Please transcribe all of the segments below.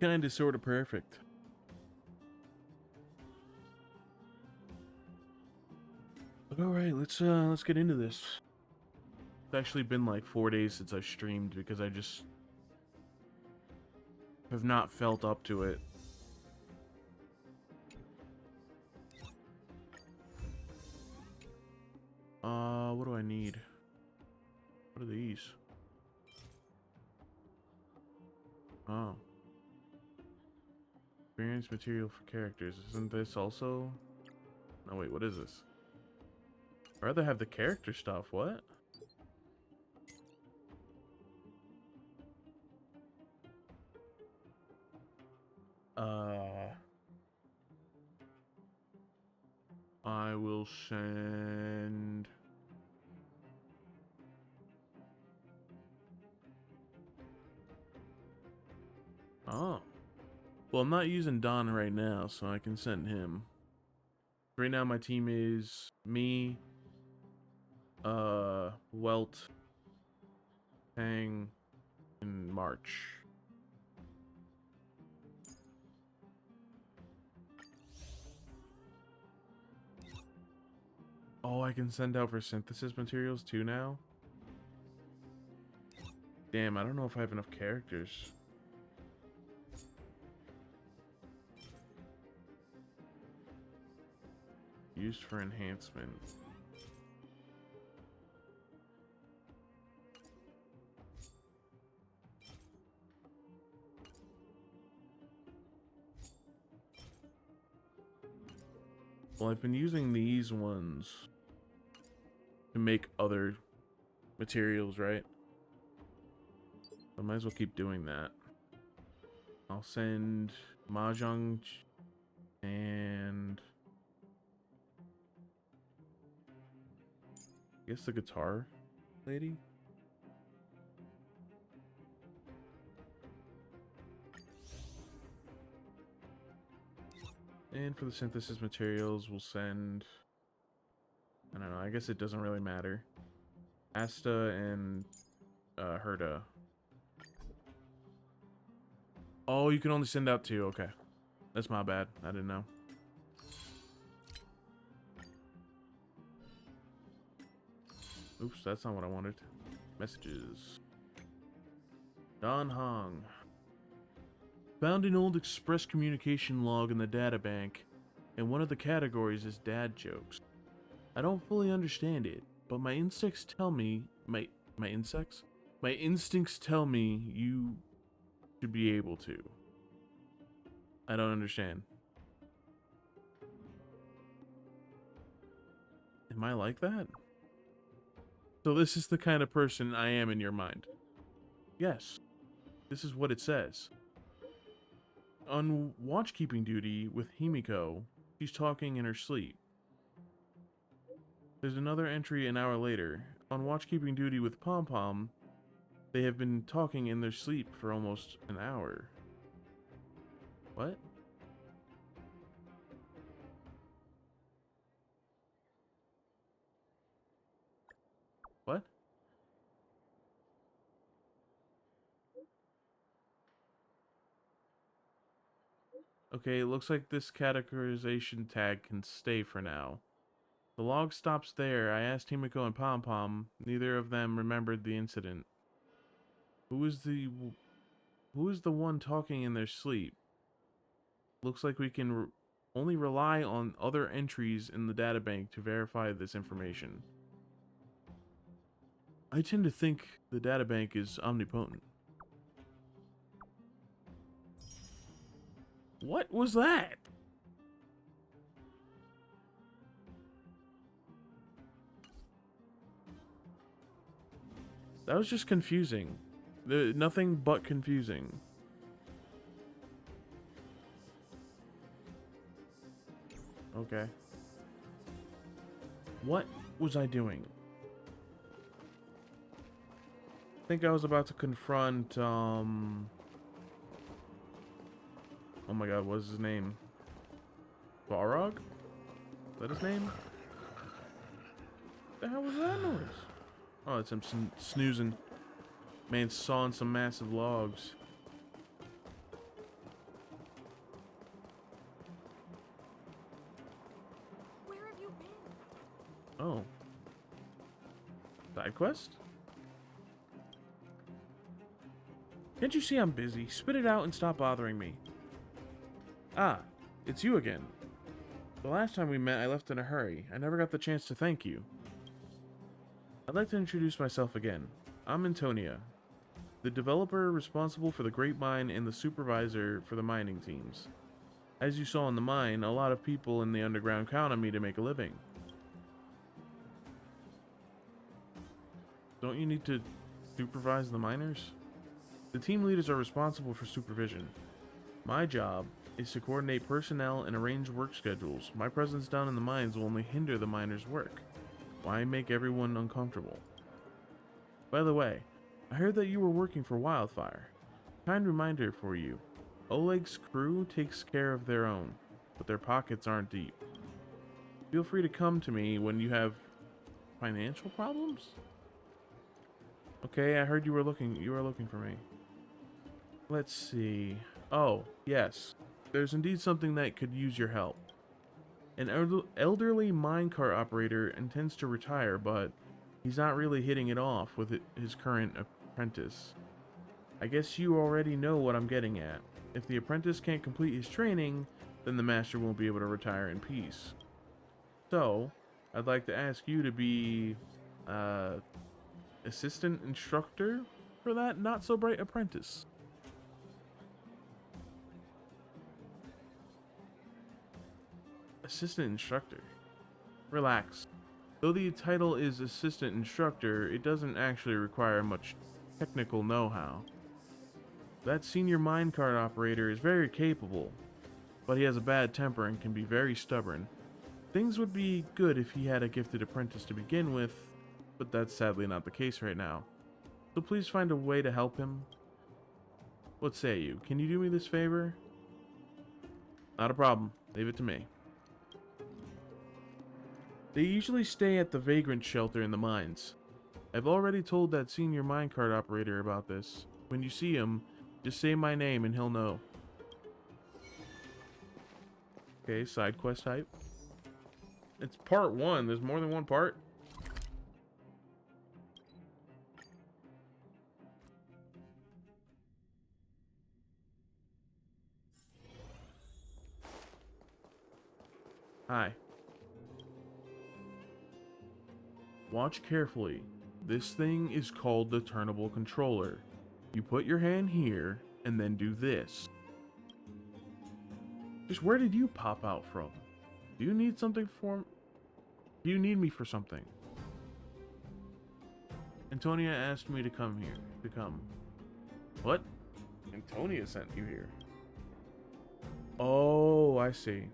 Kinda sorta perfect. Alright, let's get into this. It's actually been like 4 days since I've streamed because I just have not felt up to it. What do I need? What are these? Oh. Experience material for characters. Isn't this also... No, wait, what is this? I'd rather have the character stuff. What? I will send... Oh. Well, I'm not using Don right now, so I can send him. Right now my team is me, Welt, Hang, and March. Oh, I can send out for synthesis materials too now? Damn, I don't know if I have enough characters. Used for enhancement. Well, I've been using these ones to make other materials, right? I might as well keep doing that. I'll send Mahjong and I guess the guitar lady. And for the synthesis materials, we'll send... I don't know, I guess it doesn't really matter. Asta and Herda. Oh, you can only send out 2. Okay. That's my bad. I didn't know. Oops, that's not what I wanted. Messages. Don Hong. Found an old express communication log in the databank, and one of the categories is dad jokes. I don't fully understand it, but my instincts tell me... My insects? My instincts tell me you should be able to. I don't understand. Am I like that? So this is the kind of person I am in your mind. Yes. This is what it says. On watchkeeping duty with Himiko, she's talking in her sleep. There's another entry an hour later. On watchkeeping duty with Pom Pom, they have been talking in their sleep for almost an hour. What? What? Okay, it looks like this categorization tag can stay for now. The log stops there. I asked Himiko and Pom Pom. Neither of them remembered the incident. Who is the one talking in their sleep? Looks like we can only rely on other entries in the databank to verify this information. I tend to think the databank is omnipotent. What was that? That was just confusing. Nothing but confusing. Okay. What was I doing? I think I was about to confront, oh my god, what is his name? Balrog? Is that his name? What the hell was that noise? Oh, it's him snoozing. Man, sawing some massive logs. Oh. Side quest? Can't you see I'm busy? Spit it out and stop bothering me. Ah, it's you again. The last time we met, I left in a hurry. I never got the chance to thank you. I'd like to introduce myself again. I'm Antonia, the developer responsible for the Great Mine and the supervisor for the mining teams. As you saw in the mine, a lot of people in the underground count on me to make a living. Don't you need to supervise the miners? The team leaders are responsible for supervision. My job is to coordinate personnel and arrange work schedules. My presence down in the mines will only hinder the miners' work. Why make everyone uncomfortable? By the way, I heard that you were working for Wildfire. Kind reminder for you. Oleg's crew takes care of their own, but their pockets aren't deep. Feel free to come to me when you have financial problems? Okay, I heard you were looking for me. Let's see. Oh, yes. There's indeed something that could use your help. An elderly minecart operator intends to retire, but he's not really hitting it off with his current apprentice. I guess you already know what I'm getting at. If the apprentice can't complete his training, then the master won't be able to retire in peace. So, I'd like to ask you to be, assistant instructor for that not-so-bright apprentice. Assistant instructor. Relax. Though the title is assistant instructor, it doesn't actually require much technical know-how. That senior minecart operator is very capable, but he has a bad temper and can be very stubborn. Things would be good if he had a gifted apprentice to begin with, but that's sadly not the case right now. So please find a way to help him. What say you? Can you do me this favor? Not a problem. Leave it to me. They usually stay at the vagrant shelter in the mines. I've already told that senior minecart operator about this. When you see him, just say my name and he'll know. Okay, side quest type. It's part 1. There's more than one part. Hi. Watch carefully. This thing is called the turnable controller. You put your hand here, and then do this. Just where did you pop out from? Do you need something for... Do you need me for something? Antonia asked me to come here. To come. What? Antonia sent you here. Oh, I see.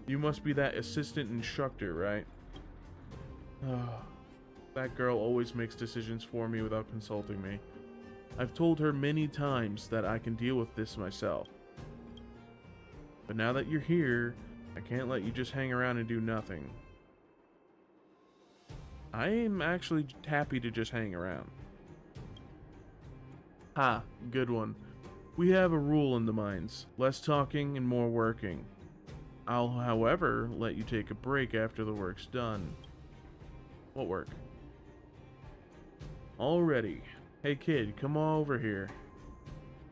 You must be that assistant instructor, right? That girl always makes decisions for me without consulting me. I've told her many times that I can deal with this myself. But now that you're here, I can't let you just hang around and do nothing. I am actually happy to just hang around. Ha, good one. We have a rule in the mines. Less talking and more working. I'll, however, let you take a break after the work's done. What work? Already. Hey kid, come on over here.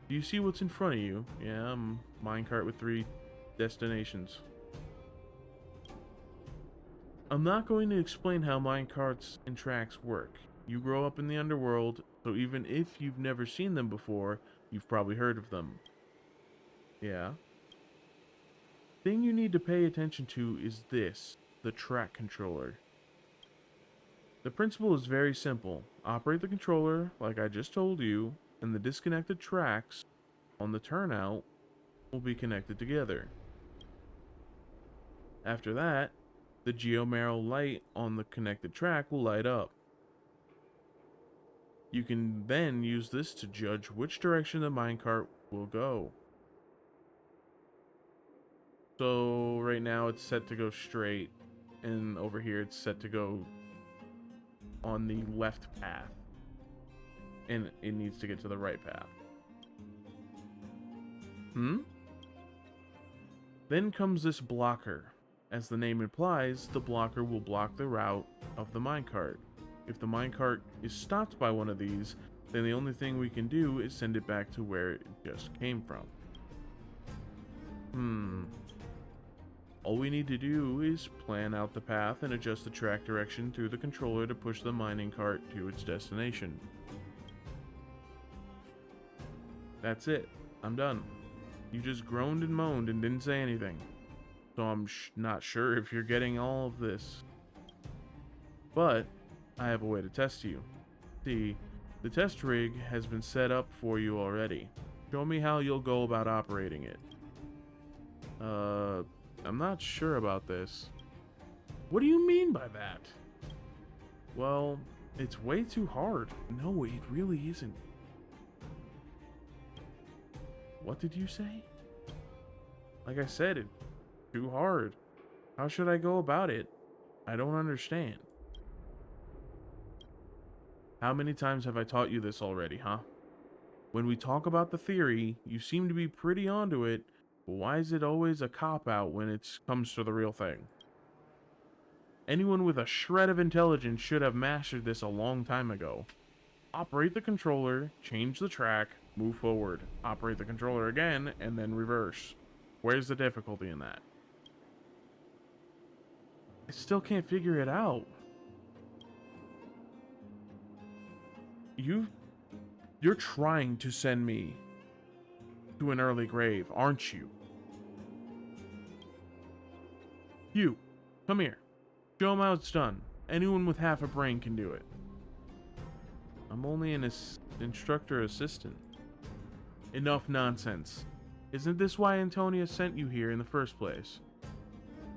Do you see what's in front of you? Yeah, minecart with 3 destinations. I'm not going to explain how minecarts and tracks work. You grow up in the underworld, so even if you've never seen them before, you've probably heard of them. Yeah. Thing you need to pay attention to is this, the track controller. The principle is very simple. Operate the controller, like I just told you, and the disconnected tracks on the turnout will be connected together. After that, the geomarrow light on the connected track will light up. You can then use this to judge which direction the minecart will go. So right now it's set to go straight, and over here it's set to go on the left path. And it needs to get to the right path. Then comes this blocker. As the name implies, the blocker will block the route of the minecart. If the minecart is stopped by one of these, then the only thing we can do is send it back to where it just came from. All we need to do is plan out the path and adjust the track direction through the controller to push the mining cart to its destination. That's it. I'm done. You just groaned and moaned and didn't say anything. So I'm not sure if you're getting all of this. But I have a way to test you. See, the test rig has been set up for you already. Show me how you'll go about operating it. I'm not sure about this. What do you mean by that? Well, it's way too hard. No, it really isn't. What did you say? Like I said, it's too hard. How should I go about it? I don't understand. How many times have I taught you this already, huh? When we talk about the theory, you seem to be pretty onto it, but why is it always a cop-out when it comes to the real thing? Anyone with a shred of intelligence should have mastered this a long time ago. Operate the controller, change the track, move forward. Operate the controller again, and then reverse. Where's the difficulty in that? I still can't figure it out. You're trying to send me to an early grave, aren't you? You, come here. Show him how it's done. Anyone with half a brain can do it. I'm only an instructor assistant. Enough nonsense. Isn't this why Antonia sent you here in the first place?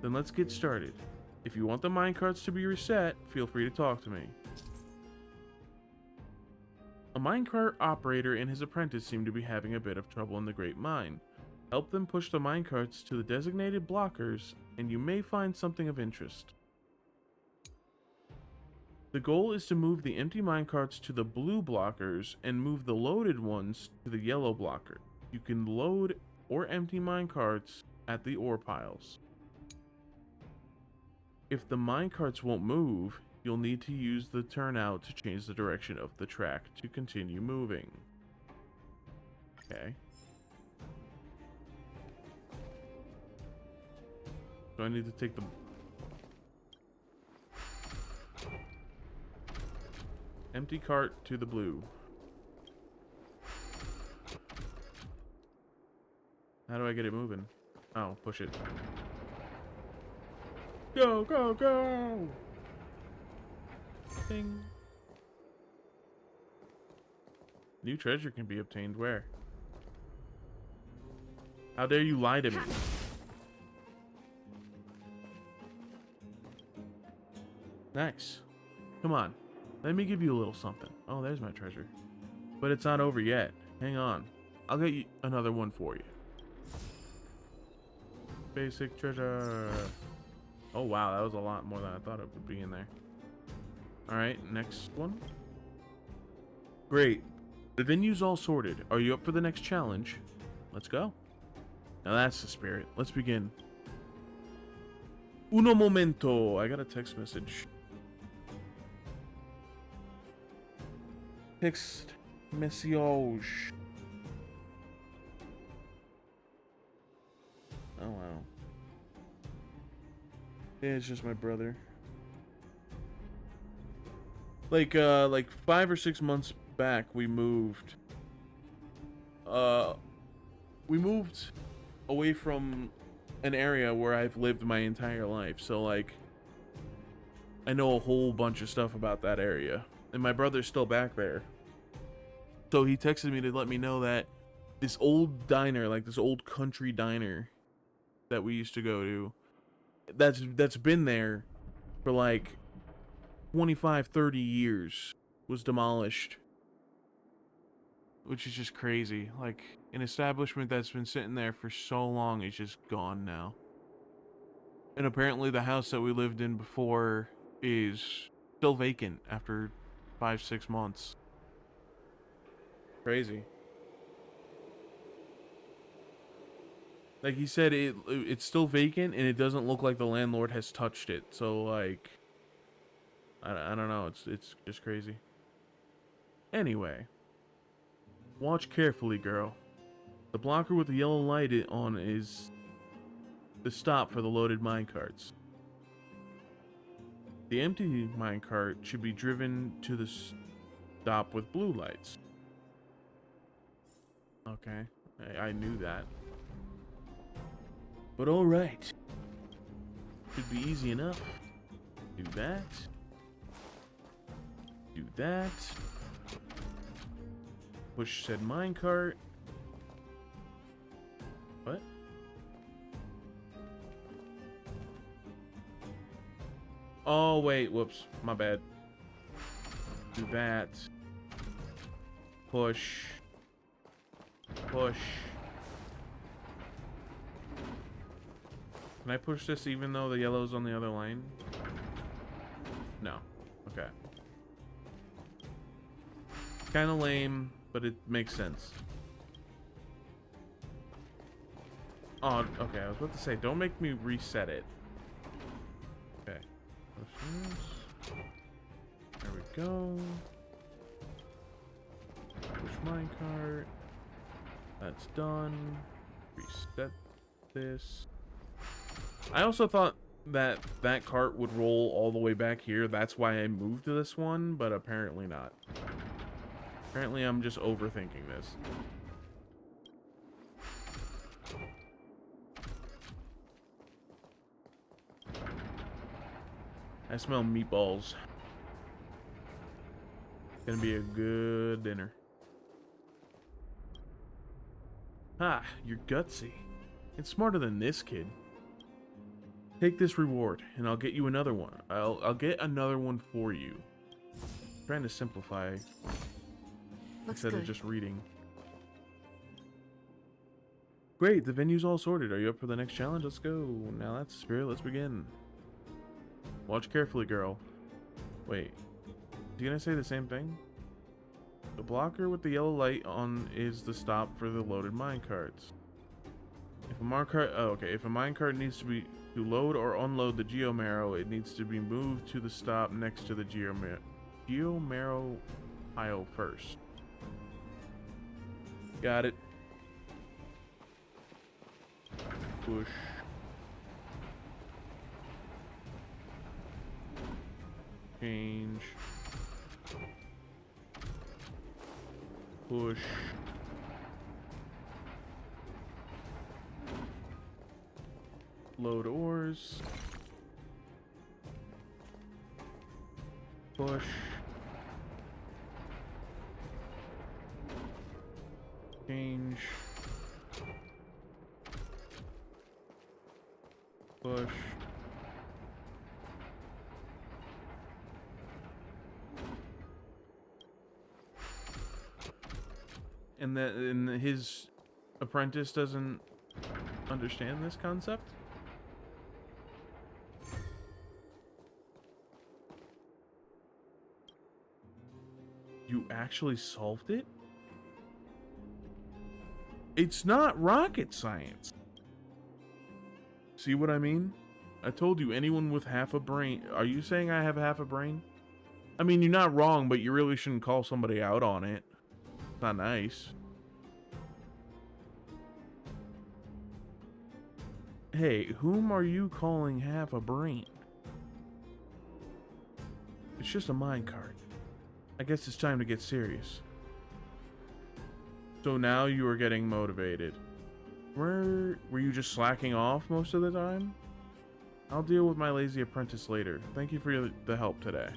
Then let's get started. If you want the minecarts to be reset, feel free to talk to me. A minecart operator and his apprentice seem to be having a bit of trouble in the Great Mine. Help them push the minecarts to the designated blockers, and you may find something of interest. The goal is to move the empty minecarts to the blue blockers and move the loaded ones to the yellow blocker. You can load or empty minecarts at the ore piles. If the minecarts won't move, you'll need to use the turnout to change the direction of the track to continue moving. Okay. So I need to take the... empty cart to the blue. How do I get it moving? Oh, push it. Go, go, go! Ding. New treasure can be obtained where? How dare you lie to me? Nice. Come on. Let me give you a little something. Oh, there's my treasure. But it's not over yet. Hang on. I'll get you another one for you. Basic treasure. Oh, wow. That was a lot more than I thought it would be in there. Alright, next one. Great. The venue's all sorted. Are you up for the next challenge? Let's go. Now that's the spirit. Let's begin. Uno momento. I got a text message. Text message. Oh wow. Yeah, it's just my brother. Like 5 or 6 months back, we moved. We moved away from an area where I've lived my entire life. So like, I know a whole bunch of stuff about that area, and my brother's still back there. So he texted me to let me know that this old diner, like this old country diner that we used to go to, that's been there for like 25, 30 years, was demolished. Which is just crazy. Like, an establishment that's been sitting there for so long is just gone now. And apparently the house that we lived in before is still vacant after 5, 6 months. Crazy. Like he said, it's still vacant and it doesn't look like the landlord has touched it. So like, I don't know. It's just crazy. Anyway, watch carefully, girl. The blocker with the yellow light on is the stop for the loaded minecarts. The empty minecart should be driven to the stop with blue lights. Okay, I knew that. But alright. Should be easy enough. Do that. Do that. Push said minecart. What? Oh, wait. Whoops. My bad. Do that. Push. Push. Can I push this even though the yellow's on the other line? No. Okay. Kind of lame, but it makes sense. Oh, okay. I was about to say, don't make me reset it. Okay. There we go. Push minecart. That's done. Reset this. I also thought that that cart would roll all the way back here. That's why I moved to this one, but apparently not. Apparently I'm just overthinking this. I smell meatballs. It's gonna be a good dinner. Ah, you're gutsy. It's smarter than this kid. Take this reward, and I'll get you another one. I'll get another one for you. I'm trying to simplify instead of just reading. Great, the venue's all sorted. Are you up for the next challenge? Let's go. Now that's the spirit. Let's begin. Watch carefully, girl. Wait, you gonna say the same thing? The blocker with the yellow light on is the stop for the loaded minecarts. If a minecart needs to load or unload the geomarrow, it needs to be moved to the stop next to the geomarrow pile first. Got it. Push. Change. Push. Load ores. Push. Change. Push. And his apprentice doesn't understand this concept? You actually solved it? It's not rocket science. See what I mean? I told you, anyone with half a brain. Are you saying I have half a brain? I mean, you're not wrong, but you really shouldn't call somebody out on it. It's not nice. Hey, whom are you calling half a brain? It's just a minecart. I guess it's time to get serious. So now you are getting motivated. Were you just slacking off most of the time? I'll deal with my lazy apprentice later. Thank you for the help today.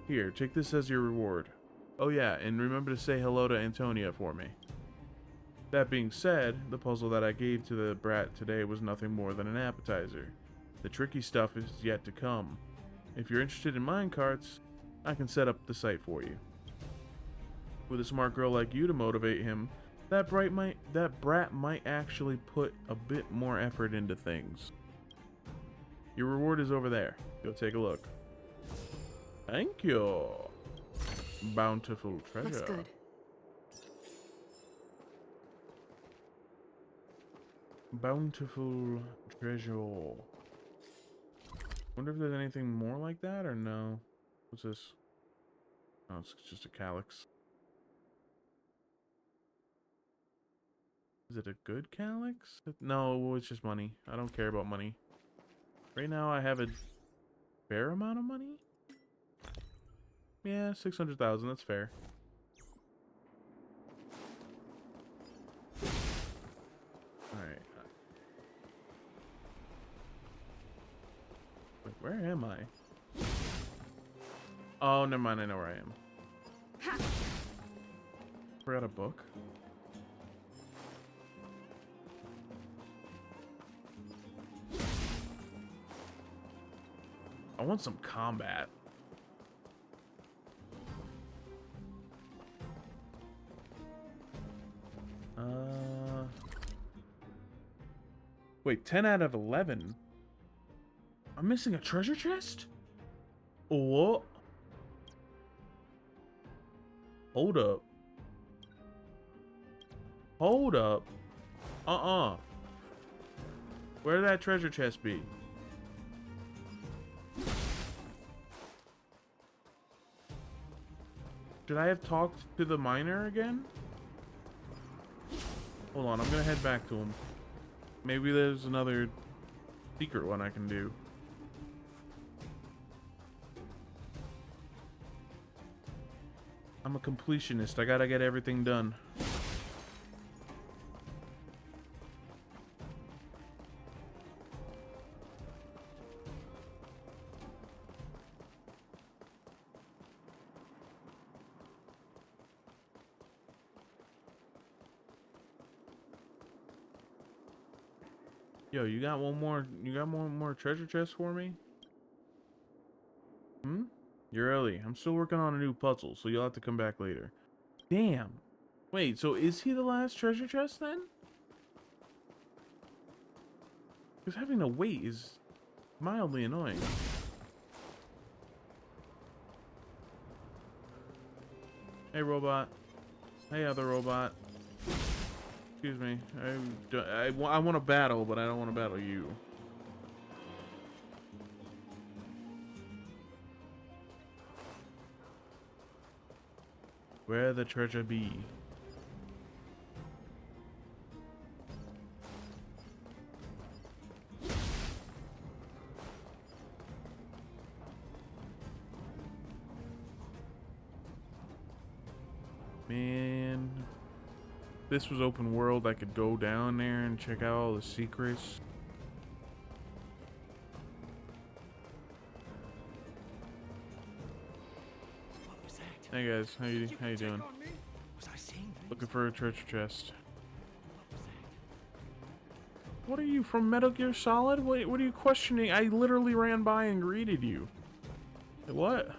Here, take this as your reward. Oh yeah, and remember to say hello to Antonia for me. That being said, the puzzle that I gave to the brat today was nothing more than an appetizer. The tricky stuff is yet to come. If you're interested in minecarts, I can set up the site for you. With a smart girl like you to motivate him, that brat might actually put a bit more effort into things. Your reward is over there. Go take a look. Thank you. Bountiful treasure. Looks good. Bountiful treasure. Wonder if there's anything more like that or no. What's this? Oh, it's just a calyx. Is it a good calyx? No, it's just money. I don't care about money. Right now I have a fair amount of money? Yeah, 600,000, that's fair. Alright. Wait, where am I? Oh, never mind, I know where I am. Forgot a book. I want some combat. Wait, 10 out of 11? I'm missing a treasure chest? What? Hold up. Hold up. Where'd that treasure chest be? Should I have talked to the miner again? Hold on, I'm gonna head back to him. Maybe there's another secret one I can do. I'm a completionist. I gotta get everything done. Yo, you got one more treasure chest for me? Hmm? You're early. I'm still working on a new puzzle, so you'll have to come back later. Damn. Wait, so is he the last treasure chest then? Because having to wait is mildly annoying. Hey, robot. Hey, other robot. Excuse me. I want to battle, but I don't want to battle you. Where the treasure be? Man, this was open world. I could go down there and check out all the secrets. What was that? Hey guys, how you doing? Was I seeing things? Looking for a treasure chest. What was that? What are you, from Metal Gear Solid? What are you questioning? I literally ran by and greeted you. What?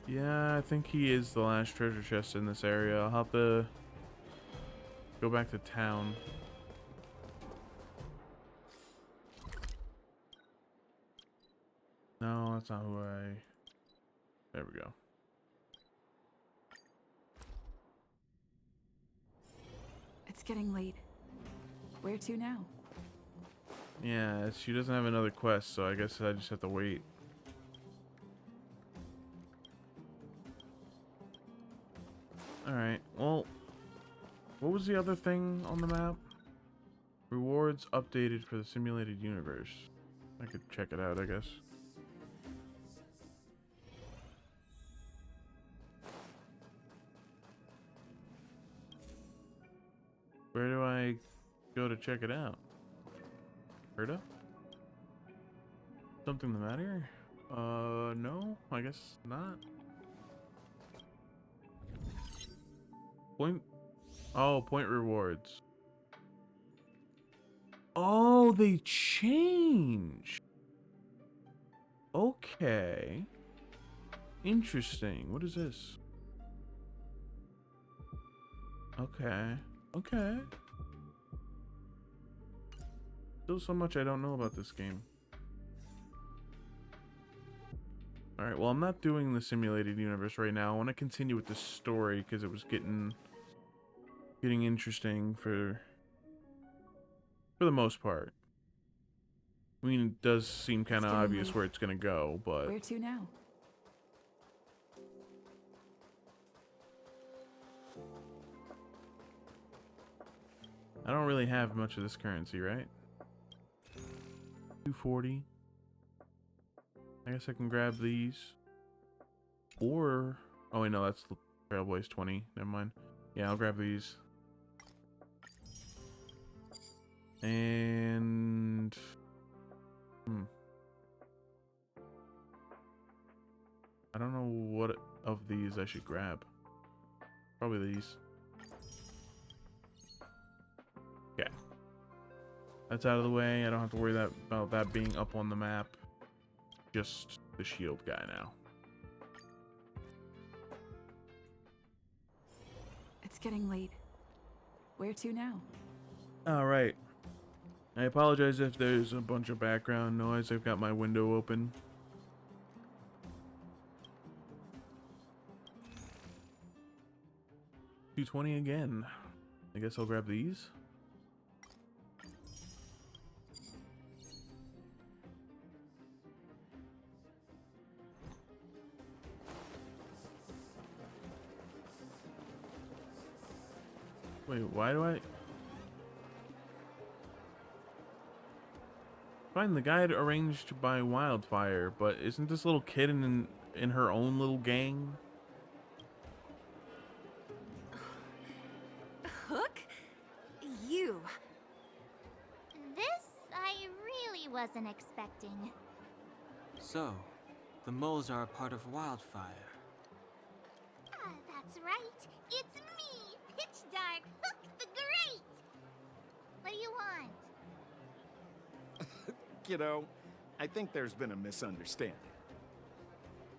Yeah, I think he is the last treasure chest in this area. I'll have to go back to town. No, that's not who I... There we go. It's getting late. Where to now? Yeah, she doesn't have another quest, so I guess I just have to wait. Alright, well, what was the other thing on the map? Rewards updated for the simulated universe. I could check it out, I guess. Where do I go to check it out? Herda? Something the matter? No, I guess not. Point. Oh, point rewards. Oh, they change. Okay. Interesting. What is this? Okay. Okay. Still so much I don't know about this game. Alright, well, I'm not doing the simulated universe right now. I want to continue with this story because it was getting interesting for the most part. I mean, it does seem kind of getting obvious late. where it's going to go, but... Where to now? I don't really have much of this currency, right? 240. I guess I can grab these. Or... Oh, wait, no, that's the Trailboys 20. Never mind. Yeah, I'll grab these. And... I don't know what of these I should grab. Probably these. Okay. That's out of the way. I don't have to worry about that being up on the map. Just the shield guy now. It's getting late. Where to now? Alright. I apologize if there's a bunch of background noise. I've got my window open. $220 again. I guess I'll grab these. Wait, why do I... Find the guide arranged by Wildfire, but isn't this little kid in her own little gang? Hook? You. This I really wasn't expecting. So, the moles are a part of Wildfire. Ah, that's right. It's me, Pitch Dark Hook the Great. What do you want? Kiddo, I think there's been a misunderstanding.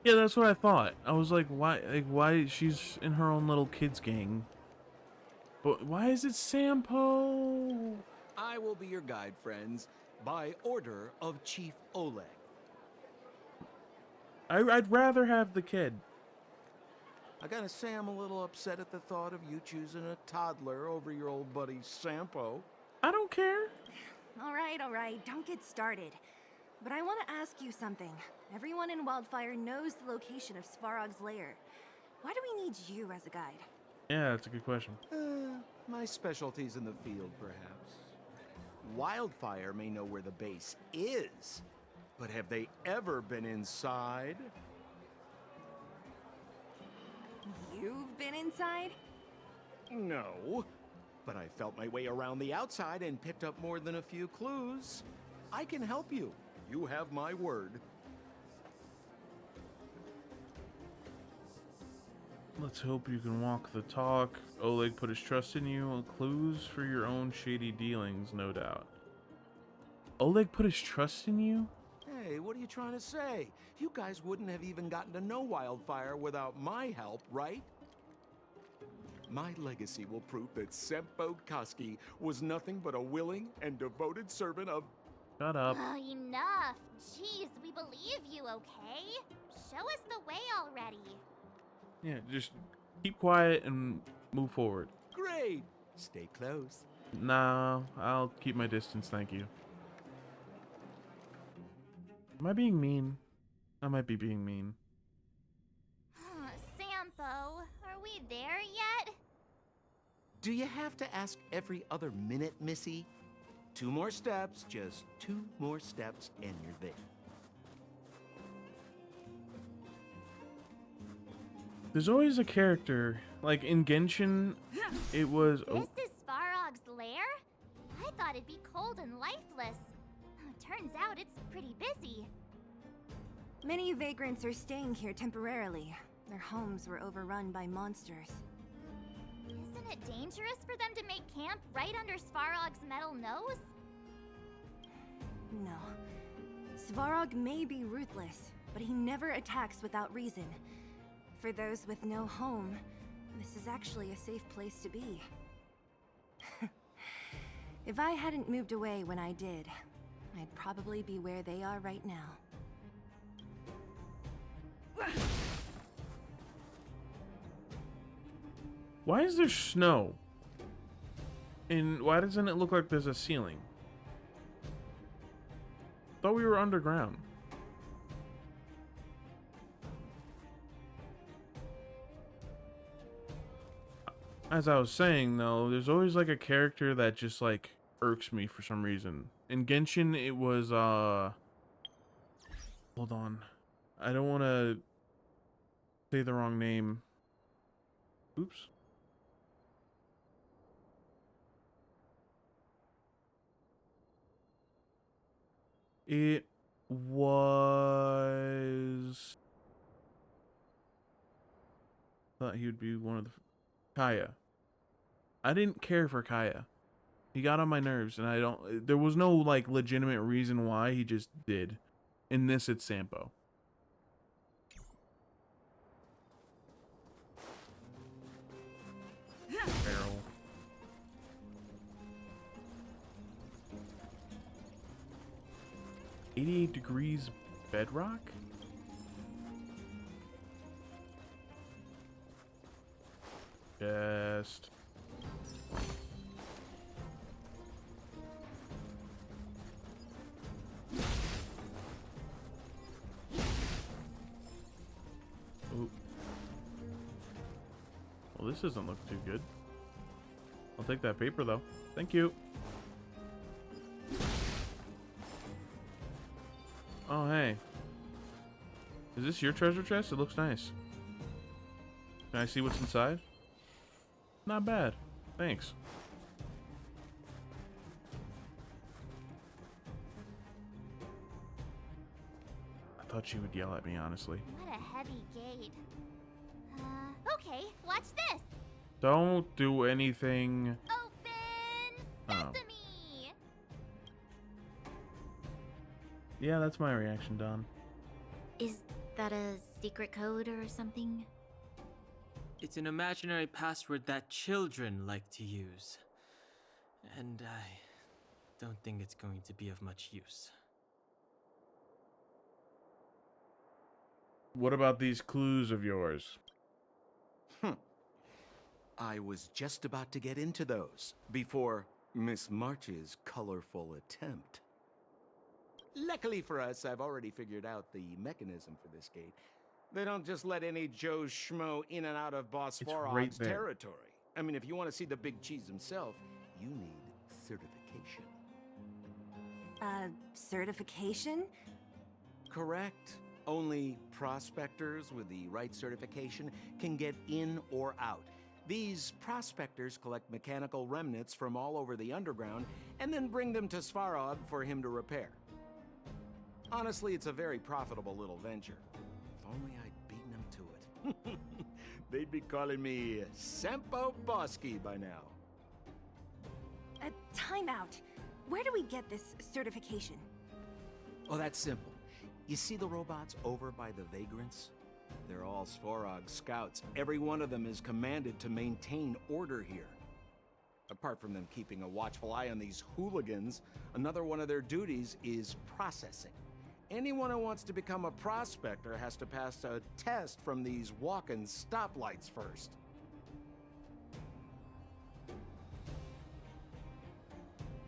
Yeah, that's what I thought. I was like, why she's in her own little kids gang? But why is it Sampo? I will be your guide, friends, by order of Chief Oleg. I'd rather have the kid. I gotta say I'm a little upset at the thought of you choosing a toddler over your old buddy Sampo. I don't care. All right, don't get started. But I want to ask you something. Everyone in Wildfire knows the location of Svarog's lair. Why do we need you as a guide? Yeah, that's a good question. My specialty's in the field, perhaps. Wildfire may know where the base is, but have they ever been inside? You've been inside? No, but I felt my way around the outside and picked up more than a few clues. I can help you. You have my word. Let's hope you can walk the talk. Oleg put his trust in you. Clues for your own shady dealings, no doubt. Oleg put his trust in you? Hey, what are you trying to say? You guys wouldn't have even gotten to know Wildfire without my help, right? My legacy will prove that Sempo Koski was nothing but a willing and devoted servant of... Shut up. Oh, enough. Jeez, we believe you, okay? Show us the way already. Yeah, just keep quiet and move forward. Great! Stay close. Nah, I'll keep my distance, thank you. Am I being mean? I might be being mean. Sampo, are we there yet? Do you have to ask every other minute, Missy? 2 more steps, just 2 more steps, and you're there. There's always a character, like in Genshin, it was... This is Svarog's lair? I thought it'd be cold and lifeless. Turns out it's pretty busy. Many vagrants are staying here temporarily. Their homes were overrun by monsters. Isn't it dangerous for them to make camp right under Svarog's metal nose? No. Svarog may be ruthless, but he never attacks without reason. For those with no home, this is actually a safe place to be. If I hadn't moved away when I did, I'd probably be where they are right now. Why is there snow? And why doesn't it look like there's a ceiling? Thought we were underground. As I was saying, though, there's always like a character that just like irks me for some reason. In Genshin, it was hold on, I don't want to say the wrong name. Oops. It was. Thought he would be one of the Kaya. I didn't care for Kaya. He got on my nerves, and I don't. There was no like legitimate reason why. He just did. In this, it's Sampo. Barrel. $88 degrees bedrock? Just. Ooh. Well, this doesn't look too good. I'll take that paper, though. Thank you. Oh, hey. Is this your treasure chest? It looks nice. Can I see what's inside? Not bad. Thanks. I thought she would yell at me, honestly. What a heavy gate. Okay, watch this. Don't do anything. Open sesame. Yeah, that's my reaction, Don. Is that a secret code or something? It's an imaginary password that children like to use. And I don't think it's going to be of much use. What about these clues of yours? I was just about to get into those before Miss March's colorful attempt. Luckily for us, I've already figured out the mechanism for this gate. They don't just let any Joe Schmo in and out of Boss It's Farog's right there. territory. I mean, if you want to see the big cheese himself, you need certification. Certification? Correct. Only prospectors with the right certification can get in or out. These prospectors collect mechanical remnants from all over the underground and then bring them to Svarog for him to repair. Honestly, it's a very profitable little venture. If only I'd beaten him to it. They'd be calling me Sempo Bosky by now. Time out. Where do we get this certification? Oh, that's simple. You see the robots over by the Vagrants? They're all Svarog scouts. Every one of them is commanded to maintain order here. Apart from them keeping a watchful eye on these hooligans, another one of their duties is processing. Anyone who wants to become a prospector has to pass a test from these walking stoplights first.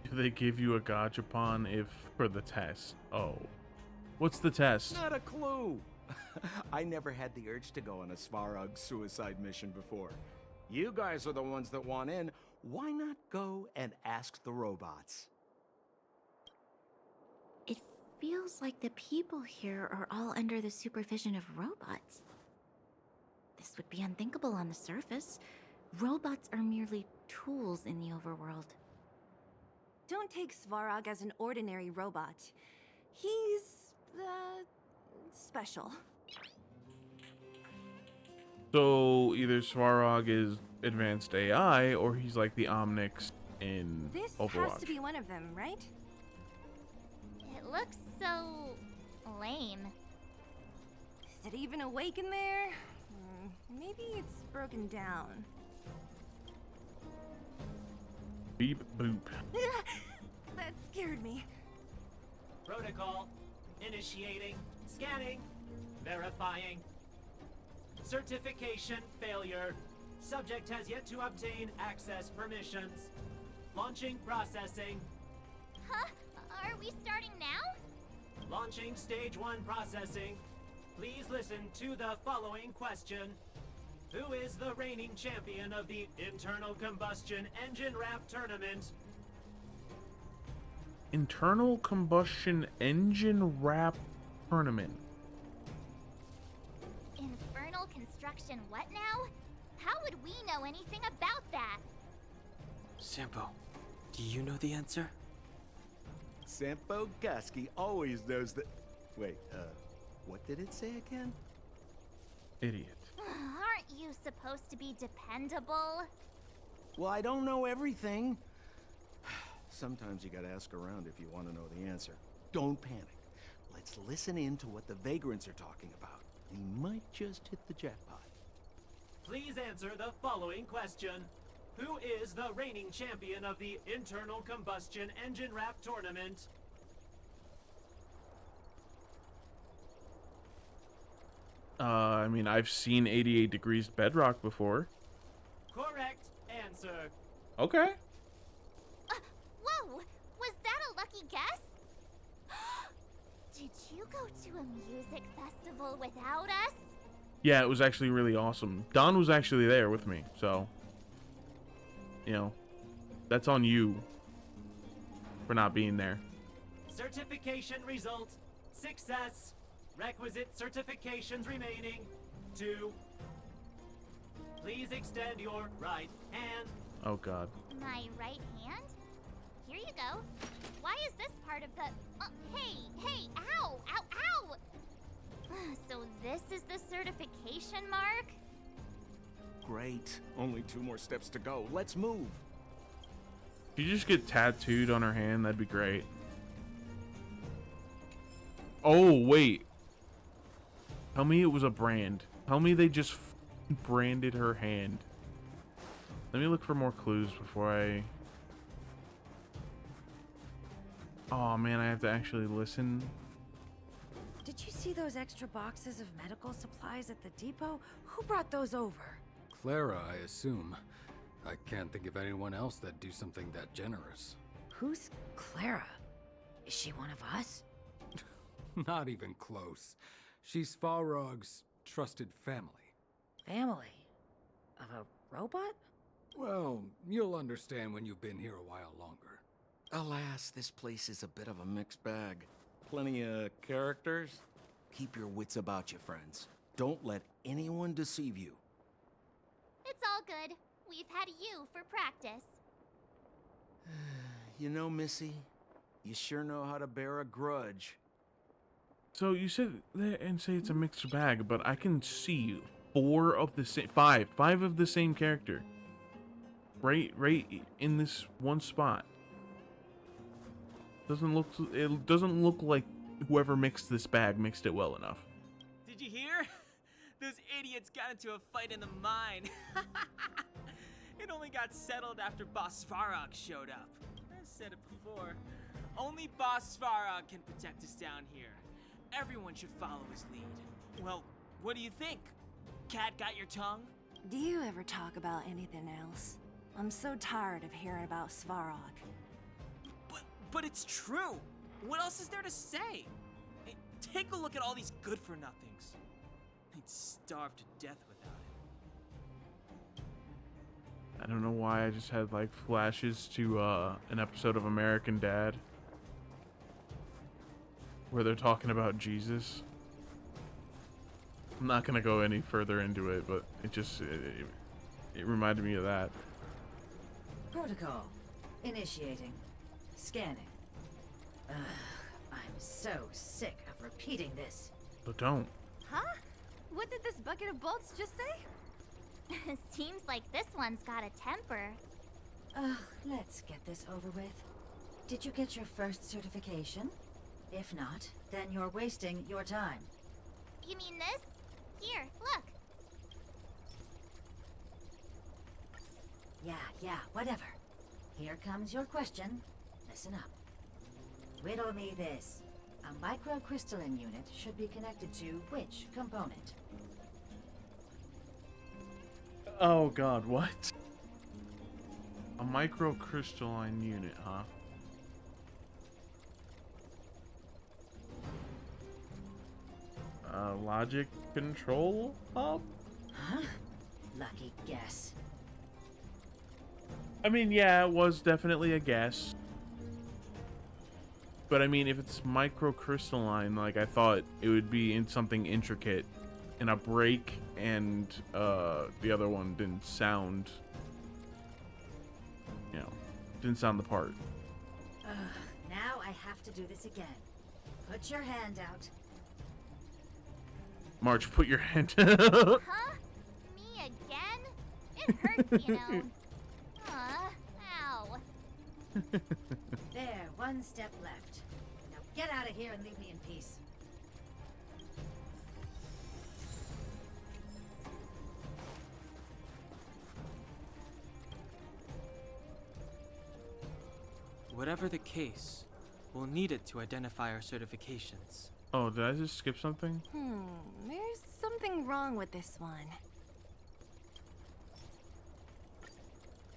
Do they give you a gachapon if for the test? Oh. What's the test? Not a clue. I never had the urge to go on a Svarog suicide mission before. You guys are the ones that want in. Why not go and ask the robots? It feels like the people here are all under the supervision of robots. This would be unthinkable on the surface. Robots are merely tools in the overworld. Don't take Svarog as an ordinary robot. He's, special. So either Svarog is advanced AI or he's like the Omnix in This Overwatch. has to be one of them, right? It looks so lame. Is it even awake in there? Maybe it's broken down. Beep boop. That scared me. Protocol. Initiating. Scanning. Verifying. Certification failure. Subject has yet to obtain access permissions. Launching processing. Huh? Are we starting now? Launching stage 1 processing. Please listen to the following question. Who is the reigning champion of the Internal Combustion Engine Rap Tournament? Internal Combustion Engine Rap Tournament. Infernal construction what now? How would we know anything about that? Sampo, do you know the answer? Sampo Koski always knows that. Wait, what did it say again? Idiot. Aren't you supposed to be dependable? Well, I don't know everything. Sometimes you gotta ask around if you want to know the answer. Don't panic. Let's listen in to what the vagrants are talking about. We might just hit the jackpot. Please answer the following question. Who is the reigning champion of the Internal Combustion Engine Rap Tournament? I mean, I've seen 88 Degrees Bedrock before. Correct answer. Okay. Whoa! Was that a lucky guess? Did you go to a music festival without us? Yeah, it was actually really awesome. Don was actually there with me, so... You know, that's on you for not being there. Certification result. Success. Requisite certifications remaining. 2. Please extend your right hand. Oh, God. My right hand? Here you go. Why is this part of the... hey, ow, ow, ow! So this is the certification mark? Great. Only 2 more steps to go. Let's move. If you just get tattooed on her hand, that'd be great. Oh, wait. Tell me it was a brand. Tell me they just branded her hand. Let me look for more clues before I... Oh, man, I have to actually listen. Did you see those extra boxes of medical supplies at the depot? Who brought those over? Clara, I assume. I can't think of anyone else that'd do something that generous. Who's Clara? Is she one of us? Not even close. She's Farrog's trusted family. Family? Of a robot? Well, you'll understand when you've been here a while longer. Alas, this place is a bit of a mixed bag. Plenty of characters. Keep your wits about you, friends. Don't let anyone deceive you. It's all good. We've had you for practice. You know, Missy, you sure know how to bear a grudge. So you said that and say it's a mixed bag, but I can see 4 of the same... 5 of the same character. Right in this one spot. It doesn't look like whoever mixed this bag mixed it well enough. Did you hear? Those idiots got into a fight in the mine. It only got settled after Boss Farrog showed up. I said it before. Only Boss Farrog can protect us down here. Everyone should follow his lead. Well, what do you think? Cat got your tongue? Do you ever talk about anything else? I'm so tired of hearing about Svarog. But it's true. What else is there to say? Hey, take a look at all these good-for-nothings. They'd starve to death without it. I don't know why I just had like flashes to an episode of American Dad where they're talking about Jesus. I'm not gonna go any further into it, but it reminded me of that. Protocol. Initiating. Scanning. Ugh, I'm so sick of repeating this. But don't. Huh? What did this bucket of bolts just say? Seems like this one's got a temper. Ugh, let's get this over with. Did you get your first certification? If not, then you're wasting your time. You mean this? Here, look. Yeah, whatever. Here comes your question. Listen up. Riddle me this. A microcrystalline unit should be connected to which component? Oh god, what? A microcrystalline unit, huh? Logic control hub? Huh? Lucky guess. I mean, yeah, it was definitely a guess. But I mean, if it's microcrystalline, like I thought it would be in something intricate, in a break, and the other one didn't sound, you know, didn't sound the part. Now I have to do this again. Put your hand out. March, put your hand. Huh? Me again? It hurts, you know. Ow. There, one step left. Now get out of here and leave me in peace. Whatever the case, we'll need it to identify our certifications. Oh, did I just skip something? There's something wrong with this one.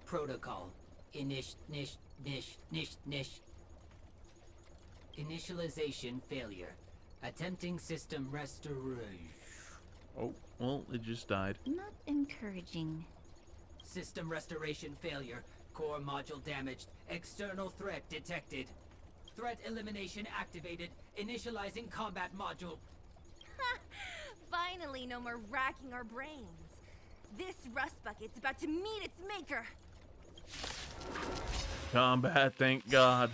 Protocol. Initialization failure. Attempting system restoration. Oh, well, it just died. Not encouraging. System restoration failure. Core module damaged. External threat detected. Threat elimination activated. Initializing combat module. Finally, no more racking our brains. This rust bucket's about to meet its maker. Combat, thank God.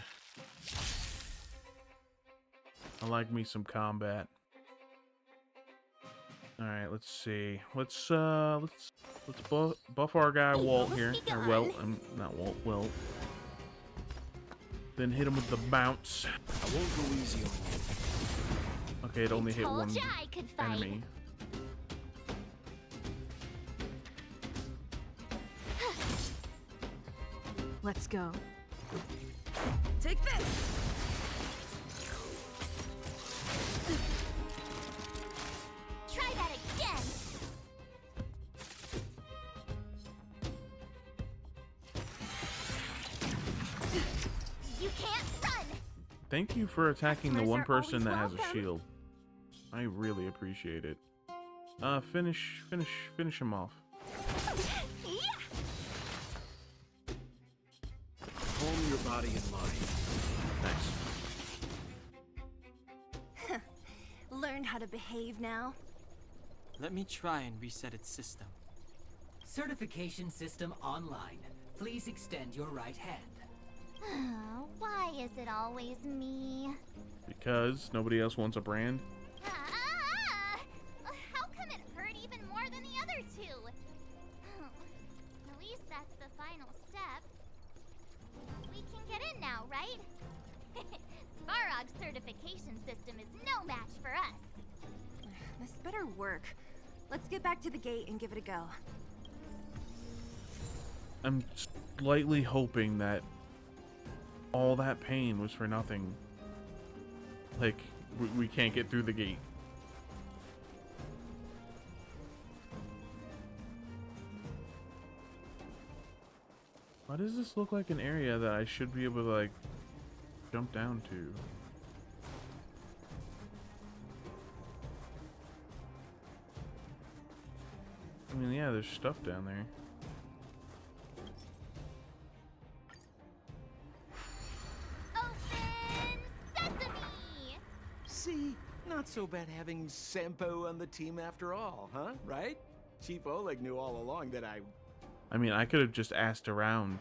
I like me some combat. All right, let's see. Let's buff our guy Walt here, or Welt. Not Walt. Welt. Then hit him with the bounce. I won't go easy on you. Okay, it only hit Told one ya I could fight. enemy. Let's go. Take this! Try that again. You can't run. Thank you for attacking the Customers one are person that always has a welcome. shield. I really appreciate it. Finish him off. Yeah. Calm your body and mind. Nice. Learned how to behave now. Let me try and reset its system. Certification system online. Please extend your right hand. Why is it always me? Because nobody else wants a brand. How come it hurt even more than the other two? At least that's the final step. We can get in now, right? Svarog's certification system is no match for us. This better work. Let's get back to the gate and give it a go. I'm slightly hoping that all that pain was for nothing. Like, we can't get through the gate. Why does this look like an area that I should be able to, like, jump down to? I mean, yeah, there's stuff down there. Open sesame! See, not so bad having Sampo on the team after all, huh? Right? Chief Oleg knew all along that I mean, I could have just asked around,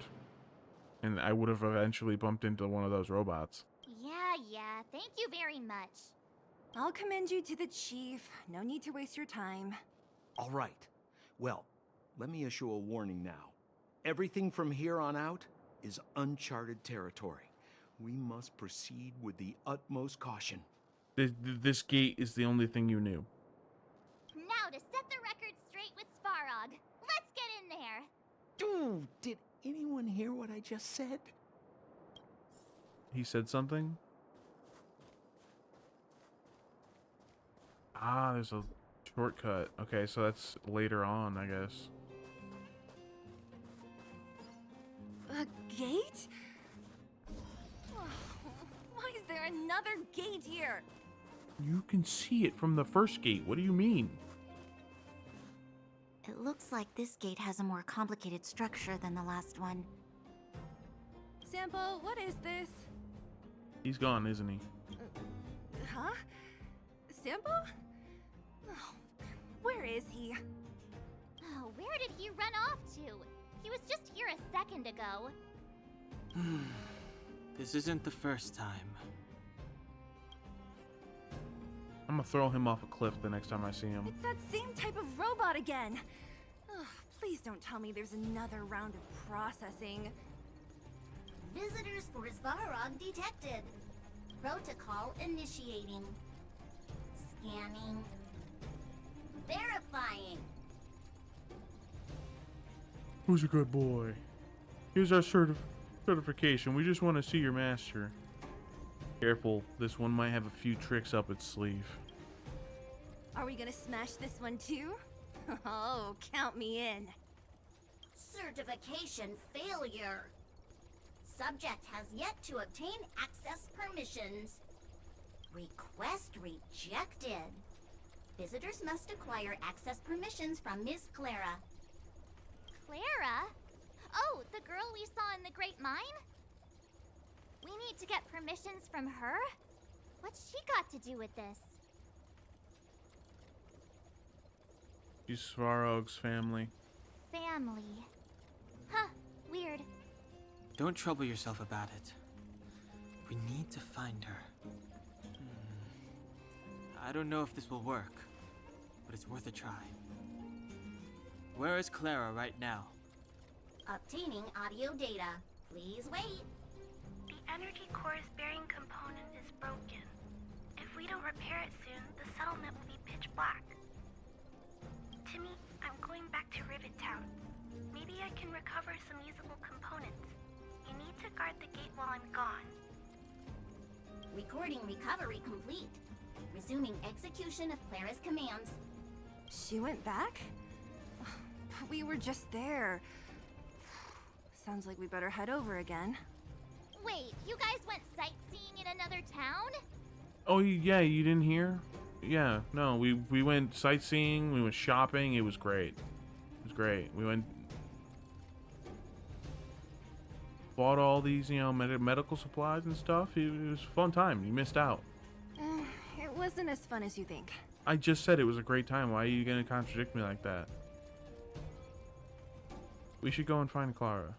and I would have eventually bumped into one of those robots. Yeah, thank you very much. I'll commend you to the chief. No need to waste your time. All right. Well, let me issue a warning now. Everything from here on out is uncharted territory. We must proceed with the utmost caution. This gate is the only thing you knew. Now to set the record straight with Svarog. Let's get in there. Dude, did anyone hear what I just said? He said something? Ah, there's a shortcut. Okay, so that's later on, I guess. gate? Why is there another gate here? You can see it from the first gate. What do you mean? It looks like this gate has a more complicated structure than the last one. Sampo, what is this? He's gone, isn't he? Huh? Sampo? Oh, where is he? Oh, where did he run off to? He was just here a second ago. This isn't the first time. I'm gonna throw him off a cliff the next time I see him. It's that same type of robot again. Ugh, please don't tell me there's another round of processing. Visitors for Svarog detected. Protocol initiating. Scanning. Verifying. Who's a good boy? Here's our certification. We just want to see your master. Careful, this one might have a few tricks up its sleeve. Are we gonna smash this one too? Oh, count me in. Certification failure. Subject has yet to obtain access permissions. Request rejected. Visitors must acquire access permissions from Miss Clara. Clara? Oh, the girl we saw in the Great Mine? We need to get permissions from her? What's she got to do with this? She's Svarog's family. Family. Huh, weird. Don't trouble yourself about it. We need to find her. I don't know if this will work, but it's worth a try. Where is Clara right now? Obtaining audio data. Please wait. The energy core's bearing component is broken. If we don't repair it soon, the settlement will be pitch black. Timmy, I'm going back to Rivet Town. Maybe I can recover some usable components. You need to guard the gate while I'm gone. Recording recovery complete. Resuming execution of Clara's commands. She went back? We were just there. Sounds like we better head over again. Wait, you guys went sightseeing in another town? Oh yeah, you didn't hear? Yeah, no, we went sightseeing, we went shopping, it was great. It was great. We went bought all these, you know, medical supplies and stuff. It was a fun time. You missed out. It wasn't as fun as you think. I just said it was a great time. Why are you gonna contradict me like that? We should go and find Clara.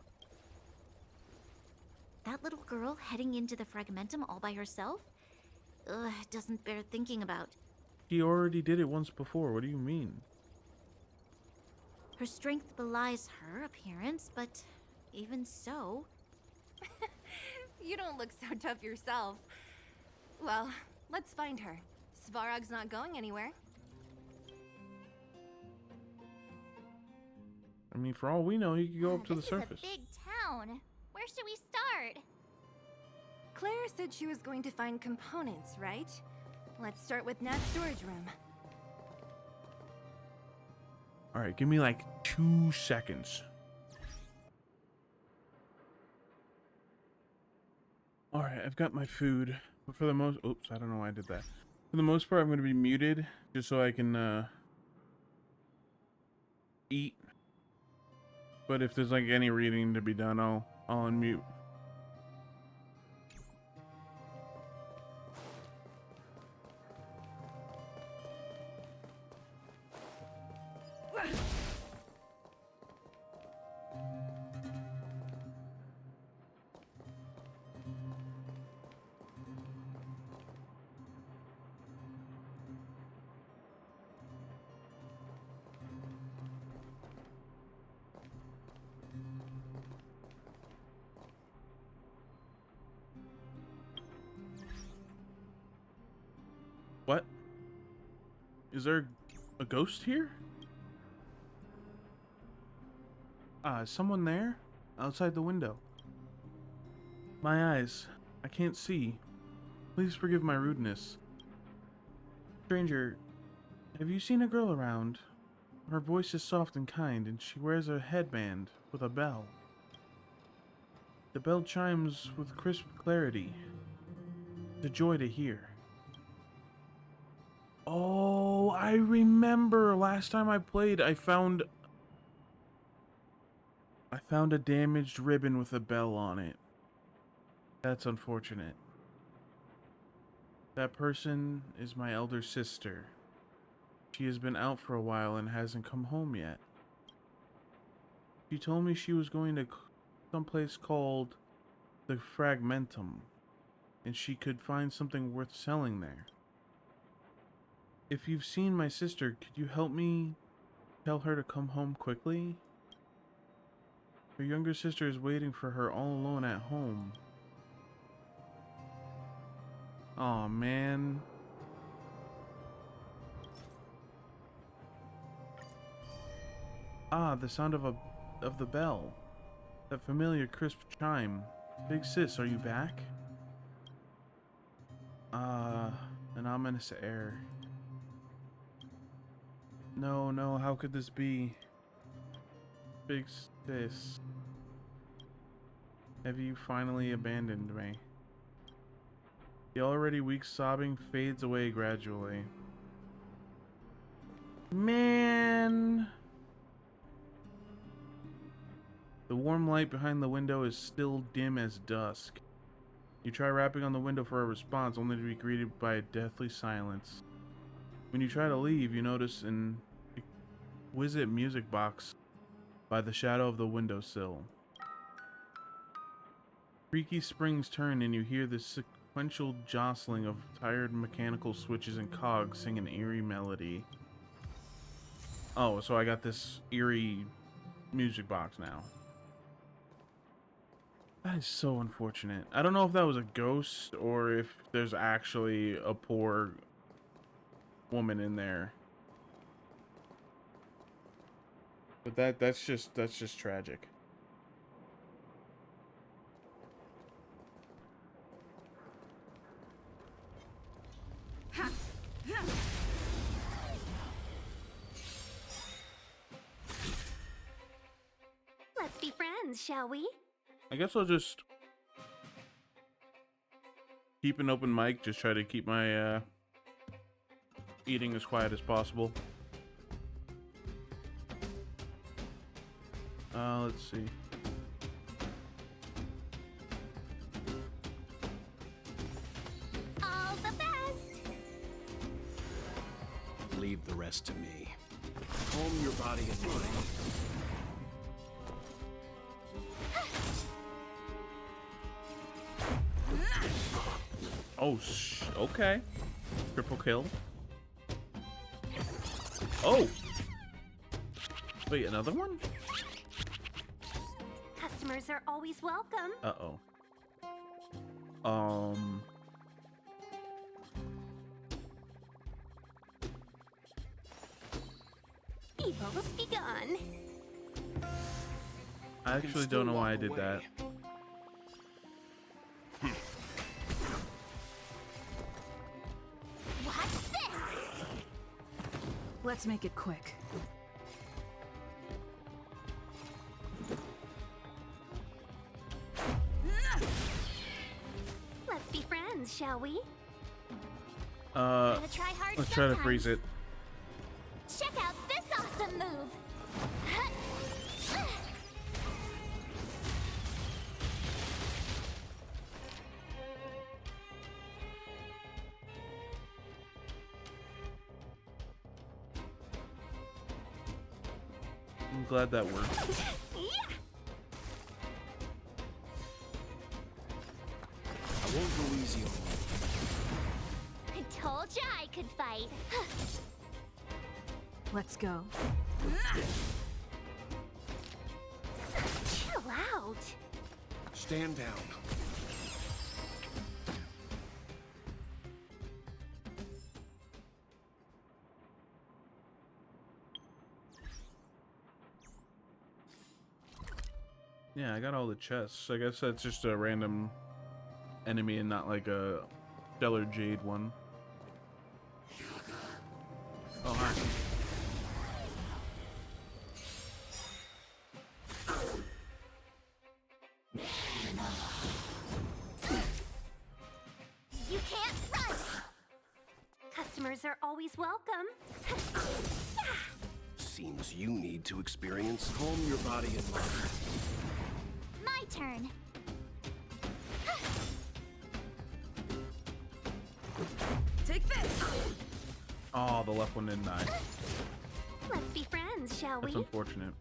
That little girl heading into the Fragmentum all by herself? Ugh, it doesn't bear thinking about. She already did it once before. What do you mean? Her strength belies her appearance, but even so... You don't look so tough yourself. Well, let's find her. Svarog's not going anywhere. I mean, for all we know, he could go up to the surface. This is a big town. Where should we start? Claire said she was going to find components, right? Let's start with Nat's storage room. Alright, give me like 2 seconds. Alright, I've got my food. But for the most... Oops, I don't know why I did that. For the most part, I'm going to be muted. Just so I can, eat. But if there's, like, any reading to be done, I'll unmute. What? Is there a ghost here? Is someone there? Outside the window. My eyes. I can't see. Please forgive my rudeness. Stranger, have you seen a girl around? Her voice is soft and kind, and she wears a headband with a bell. The bell chimes with crisp clarity. The joy to hear. Oh, I remember last time I played, I found a damaged ribbon with a bell on it. That's unfortunate. That person is my elder sister. She has been out for a while and hasn't come home yet. She told me she was going to someplace called the Fragmentum, and she could find something worth selling there. If you've seen my sister, could you help me tell her to come home quickly? Her younger sister is waiting for her all alone at home. Aw, man. Ah, the sound of the bell. That familiar crisp chime. Big sis, are you back? An ominous air. No, how could this be? Big sis. Have you finally abandoned me? The already weak sobbing fades away gradually. Man! The warm light behind the window is still dim as dusk. You try rapping on the window for a response, only to be greeted by a deathly silence. When you try to leave, you notice an exquisite music box by the shadow of the windowsill. Creaky springs turn and you hear the sequential jostling of tired mechanical switches and cogs sing an eerie melody. Oh, so I got this eerie music box now. That is so unfortunate. I don't know if that was a ghost or if there's actually a poor woman in there. But that's just tragic. Let's be friends, shall we? I guess I'll just keep an open mic, just try to keep my eating as quiet as possible. Let's see. All the best! Leave the rest to me. Calm your body and mind. Oh, okay. Triple kill. Oh! Wait, another one? Customers are always welcome. Uh-oh. Evils be gone. I actually don't know why I did that. What's this? Let's make it quick. Let's be friends, shall we? Gotta try hard Let's try to sometimes. freeze it. Check out this awesome move! I'm glad that worked. I won't go easy on you. I told ya I could fight. Let's go. Chill out. Stand down. Yeah, I got all the chests. I guess that's just a random enemy and not like a Stellar Jade one. Oh, hi. customers are always welcome. Seems you need to experience calm your body and mind. My turn. Take this! Oh, the left one didn't die. Let's be friends, shall That's we? unfortunate.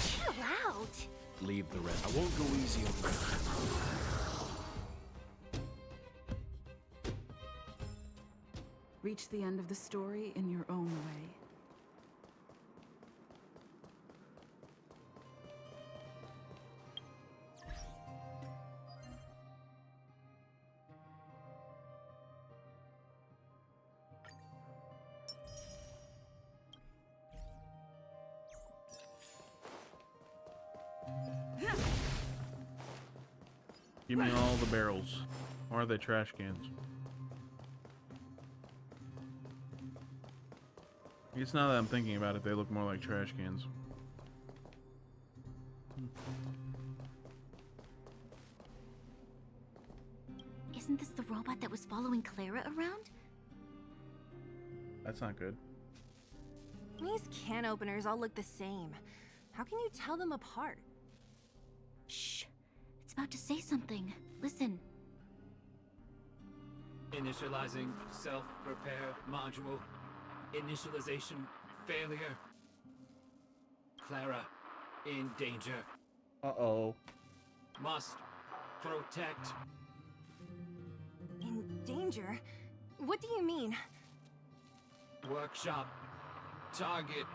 Chill out. Leave the rest. I won't go easy on you. Reach the end of the story in your own way. Give me all the barrels. Or are they trash cans? I guess now that I'm thinking about it, they look more like trash cans. Isn't this the robot that was following Clara around? That's not good. These can openers all look the same. How can you tell them apart? Shh. It's about to say something. Listen. Initializing self-repair module. Initialization failure. Clara in danger. Uh-oh. Must protect. In danger? What do you mean? Workshop. Target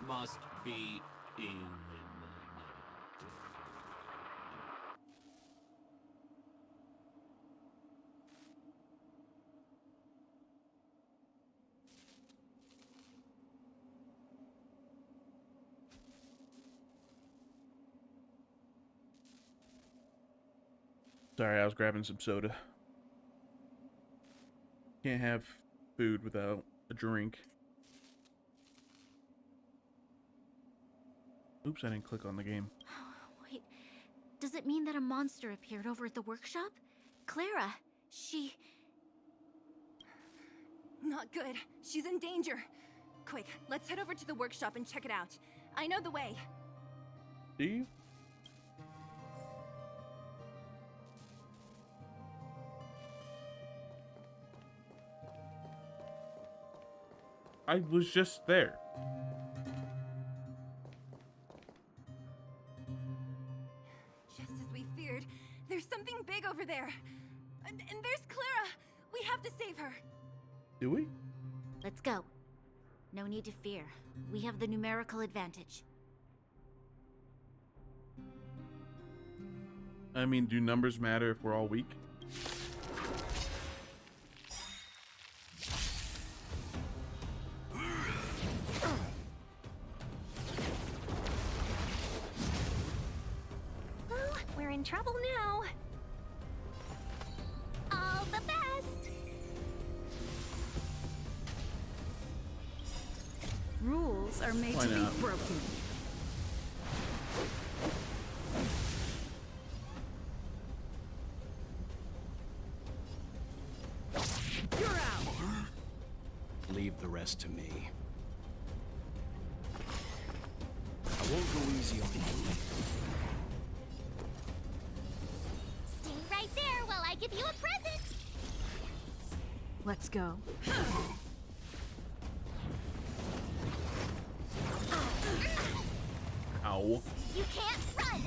must be eliminated. Sorry, I was grabbing some soda. Can't have food without a drink. Oops, I didn't click on the game. Wait, does it mean that a monster appeared over at the workshop? Clara, she... Not good. She's in danger. Quick, let's head over to the workshop and check it out. I know the way. Do you? I was just there. Just as we feared, there's something big over there. And there's Clara. We have to save her. Do we? Let's go. No need to fear. We have the numerical advantage. I mean, do numbers matter if we're all weak? Well, we're in trouble now. All the best. Rules are made Why to not? be broken. You're out. Leave the rest to me. I won't go easy on you. Stay right there while I give you a present. Let's go. Ow. You can't run.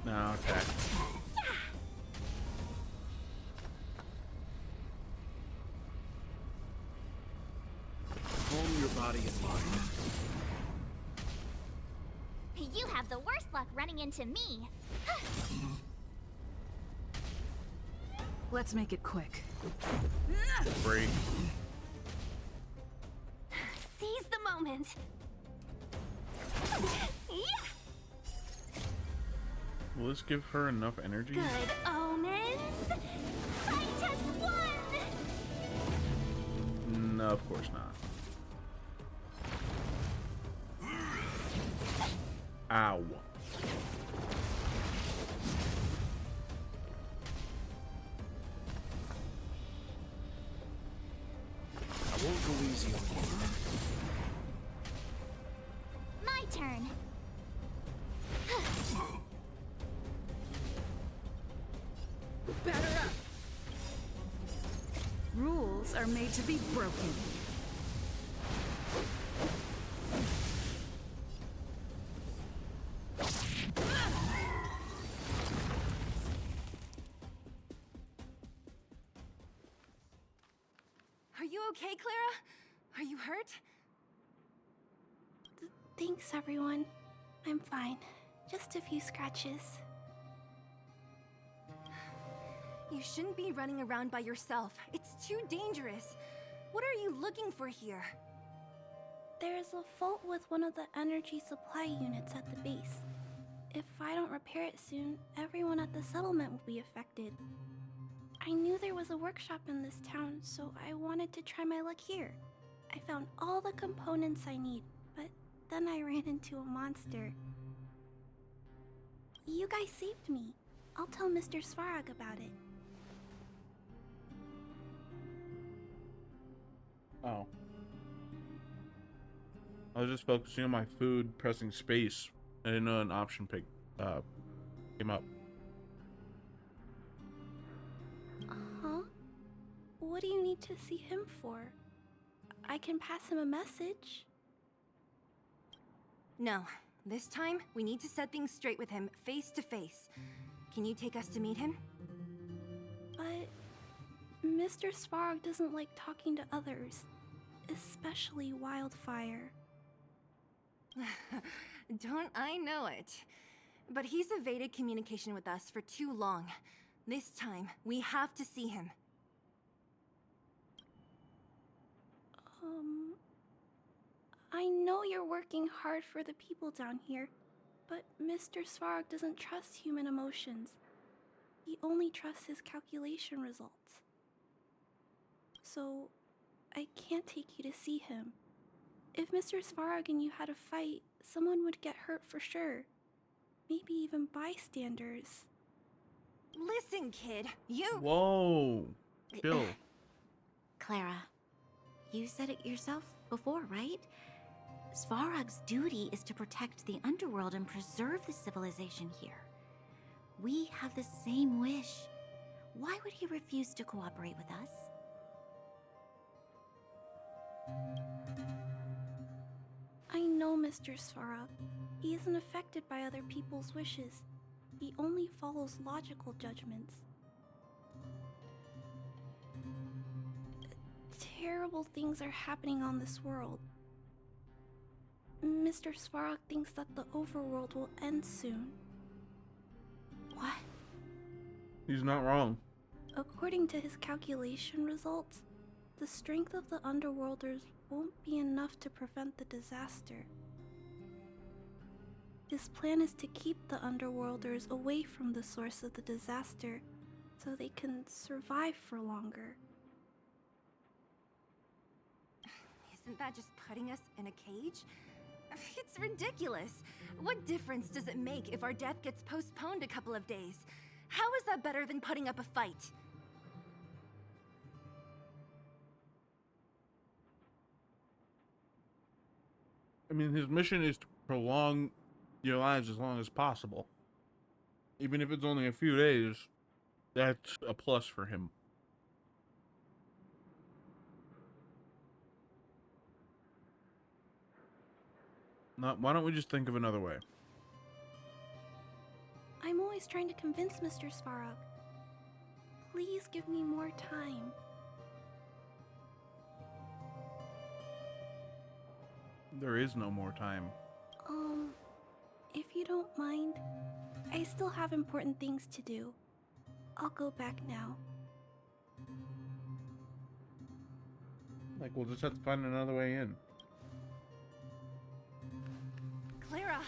No, attack. Calm your body and mind. You have the worst luck running into me. Let's make it quick. Break. Seize the moment. Yeah. Will this give her enough energy? Good omens. Fight us one. Of course not. Ow. I won't go easy on you. My turn. Batter up! Rules are made to be broken. Are you okay, Clara? Are you hurt? Thanks, everyone. I'm fine. Just a few scratches. You shouldn't be running around by yourself. It's too dangerous. What are you looking for here? There's a fault with one of the energy supply units at the base. If I don't repair it soon, everyone at the settlement will be affected. I knew there was a workshop in this town, so I wanted to try my luck here. I found all the components I need, but then I ran into a monster. You guys saved me. I'll tell Mr. Svarog about it. Oh. I was just focusing on my food, pressing space. I didn't know an option came up. Huh? What do you need to see him for? I can pass him a message. No. This time, we need to set things straight with him, face to face. Can you take us to meet him? But Mr. Svarog doesn't like talking to others, especially Wildfire. Don't I know it? But he's evaded communication with us for too long. This time, we have to see him. I know you're working hard for the people down here, but Mr. Svarog doesn't trust human emotions. He only trusts his calculation results. So, I can't take you to see him. If Mr. Svarog and you had a fight, someone would get hurt for sure. Maybe even bystanders. Listen, kid, you... Whoa! Chill. Clara, you said it yourself before, right? Svarog's duty is to protect the underworld and preserve the civilization here. We have the same wish. Why would he refuse to cooperate with us? I know Mr. Svarog. He isn't affected by other people's wishes. He only follows logical judgments. Terrible things are happening on this world. Mr. Svarog thinks that the overworld will end soon. What? He's not wrong. According to his calculation results, the strength of the Underworlders won't be enough to prevent the disaster. His plan is to keep the Underworlders away from the source of the disaster so they can survive for longer. Isn't that just putting us in a cage? It's ridiculous. What difference does it make if our death gets postponed a couple of days? How is that better than putting up a fight? I mean, his mission is to prolong your lives as long as possible. Even if it's only a few days, that's a plus for him. Why don't we just think of another way? I'm always trying to convince Mr. Svarog. Please give me more time. There is no more time. If you don't mind, I still have important things to do. I'll go back now. Like, we'll just have to find another way in. Clara!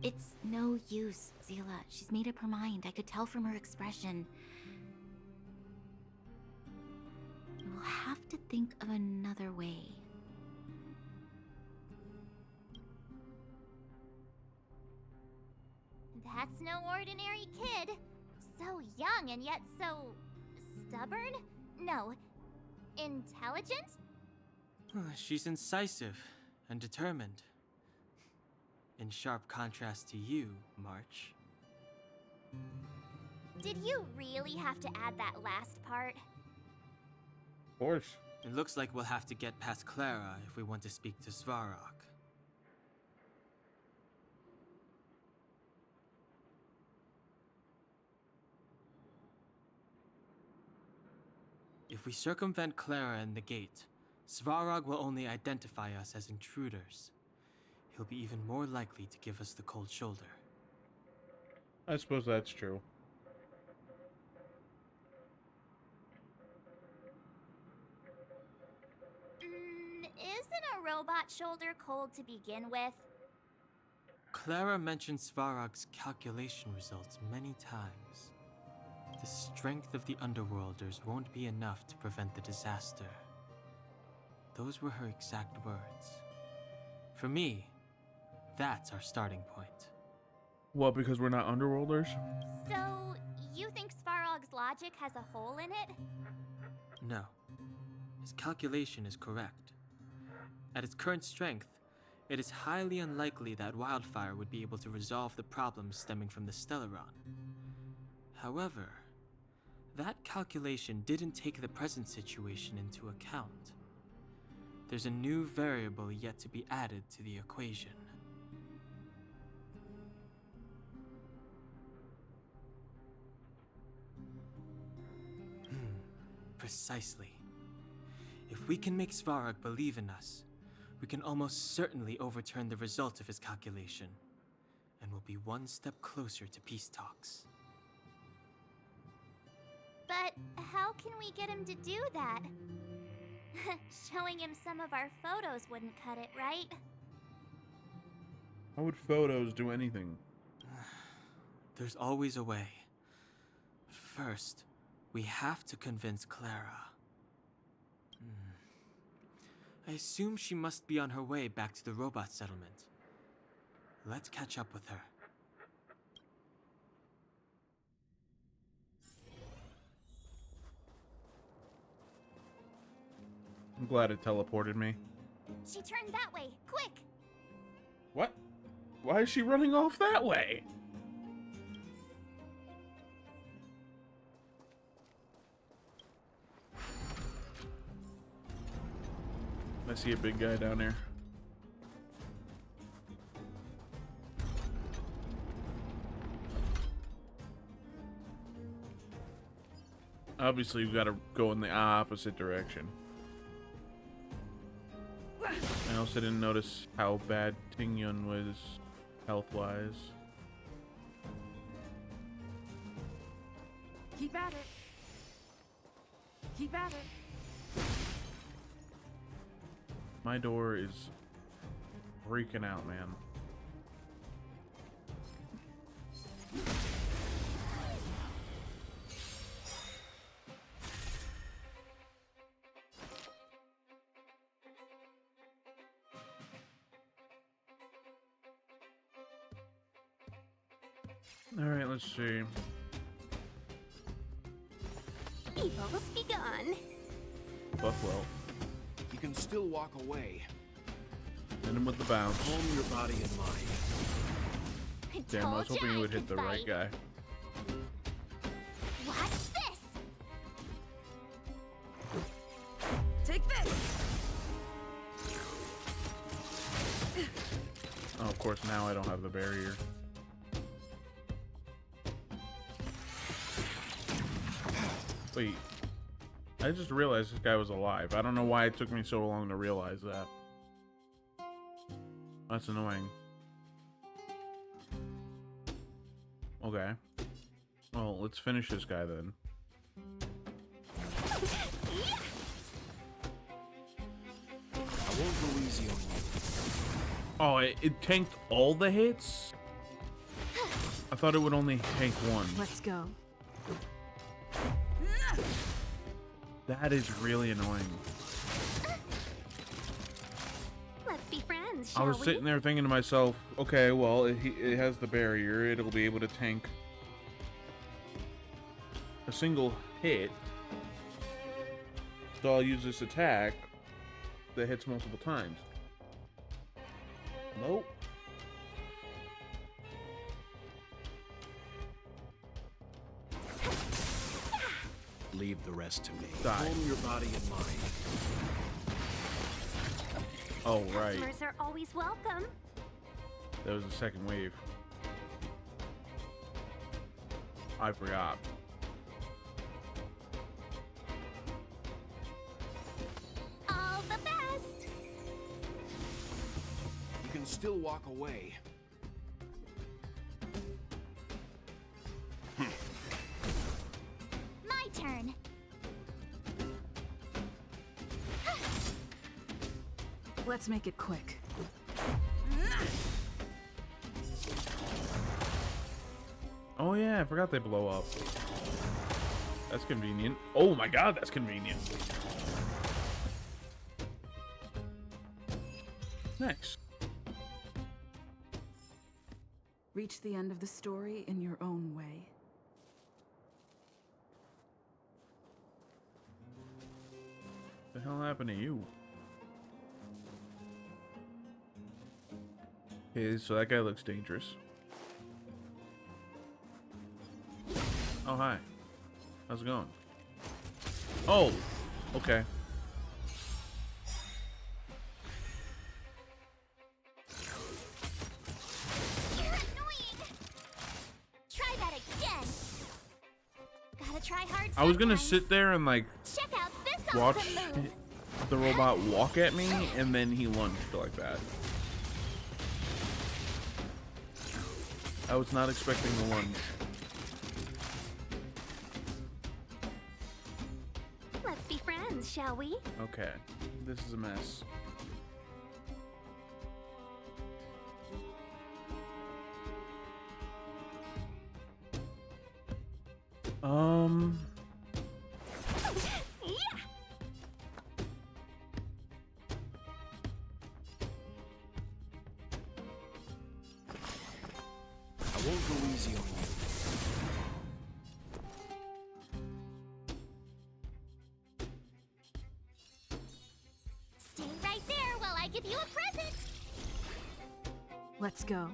It's no use, Zila. She's made up her mind. I could tell from her expression. We'll We'll have to think of another way. That's no ordinary kid. So young and yet so stubborn? No, intelligent? She's incisive and determined. In sharp contrast to you, March. Did you really have to add that last part? Of course. It looks like we'll have to get past Clara if we want to speak to Svarog. If we circumvent Clara and the gate, Svarog will only identify us as intruders. He'll be even more likely to give us the cold shoulder. I suppose that's true. Isn't a robot shoulder cold to begin with? Clara mentioned Svarog's calculation results many times. The strength of the Underworlders won't be enough to prevent the disaster. Those were her exact words. For me, that's our starting point. What, because we're not Underworlders? So, you think Svarog's logic has a hole in it? No. His calculation is correct. At its current strength, it is highly unlikely that Wildfire would be able to resolve the problems stemming from the Stellaron. However, that calculation didn't take the present situation into account. There's a new variable yet to be added to the equation. Precisely. If we can make Svarog believe in us, we can almost certainly overturn the result of his calculation, and we'll be one step closer to peace talks. But how can we get him to do that? Showing him some of our photos wouldn't cut it, right? How would photos do anything? There's always a way. But first, we have to convince Clara. I assume she must be on her way back to the robot settlement. Let's catch up with her. I'm glad it teleported me. She turned that way, quick! What? Why is she running off that way? I see a big guy down there. Obviously, we've got to go in the opposite direction. I also didn't notice how bad Tingyun was health-wise. Keep at it. Keep at it. My door is freaking out, man. Alright, let's see. Evil's begun. Buffalo. You can still walk away. Hit him with the bounce. Calm your body and mind. Damn, I was hoping you would hit the right guy. Watch this! Take this! Oh, of course, now I don't have the barrier. Wait. I just realized this guy was alive. I don't know why it took me so long to realize that. That's annoying. Okay. Well, let's finish this guy then. I won't go easy on you. Oh, it tanked all the hits? I thought it would only tank one. Let's go. That is really annoying. Let's be friends, I shall was we? sitting there thinking to myself, okay, well, it has the barrier. It'll be able to tank a single hit. So I'll use this attack that hits multiple times. Nope. Leave the rest to me. Die. Calm your body and mind. Oh, right. Customers are always welcome. That was the second wave. I forgot. All the best. You can still walk away. My turn. Let's make it quick. Oh yeah, I forgot they blow up. That's convenient. Oh my god, that's convenient. Next. Reach the end of the story in your own way. What the hell happened to you? Okay, so that guy looks dangerous. Oh, hi. How's it going? Oh, okay. You're annoying. Try that again. Gotta try hard. I was gonna sometimes. sit there and like Check out this watch awesome move. the robot walk at me, and then he lunged like that. I was not expecting the lunge. Let's be friends, shall we? Okay, this is a mess. Yeah. I won't go easy on you. Stay right there while I give you a present. Let's go.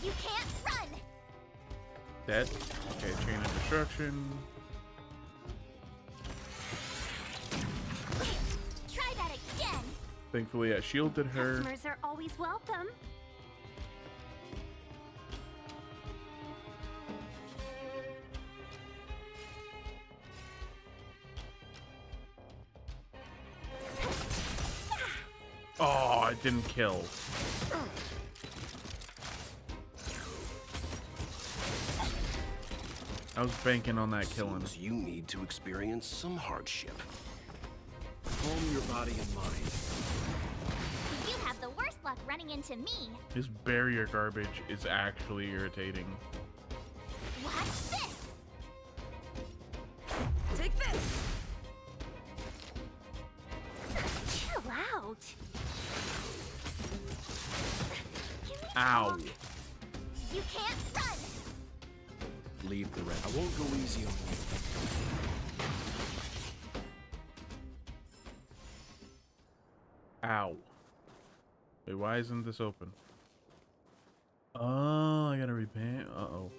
You can't run. Dead. Okay, chain of destruction. Try that again. Thankfully, I shielded her. Customers are always welcome. Oh, it didn't kill. I was banking on that killing. Seems you need to experience some hardship. Calm your body and mind. You have the worst luck running into me. This barrier garbage is actually irritating. Watch this. Take this! Chill out. Ow. You can't run. Leave the rest. I won't go easy on you. Ow. Wait, why isn't this open? Oh, I gotta repair. Uh-oh.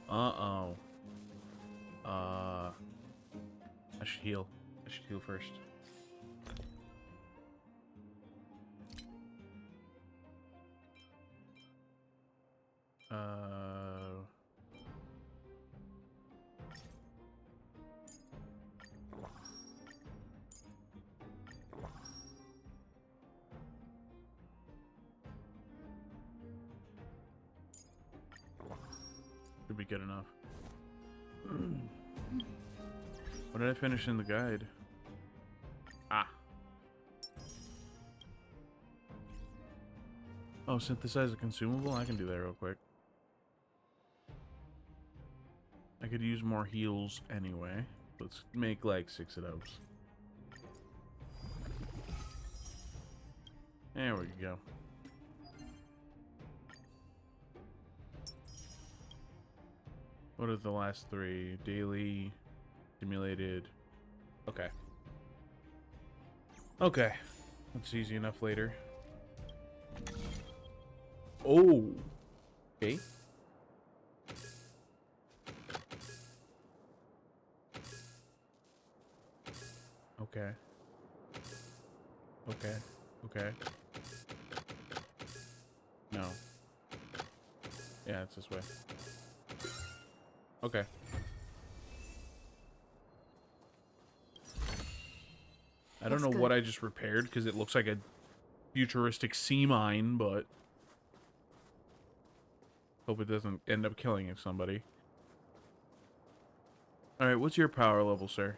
Uh-oh. I should heal. I should heal first. Should be good enough. What did I finish in the guide? Ah. Oh, synthesize a consumable? I can do that real quick. I could use more heals anyway. Let's make like 6 of those. There we go. What are the last 3? Daily, simulated. Okay. Okay. That's easy enough later. Oh. Okay. Okay. Okay. Okay. No. Yeah, it's this way. Okay. I don't know what I just repaired because it looks like a futuristic sea mine, but hope it doesn't end up killing somebody. Alright, what's your power level, sir?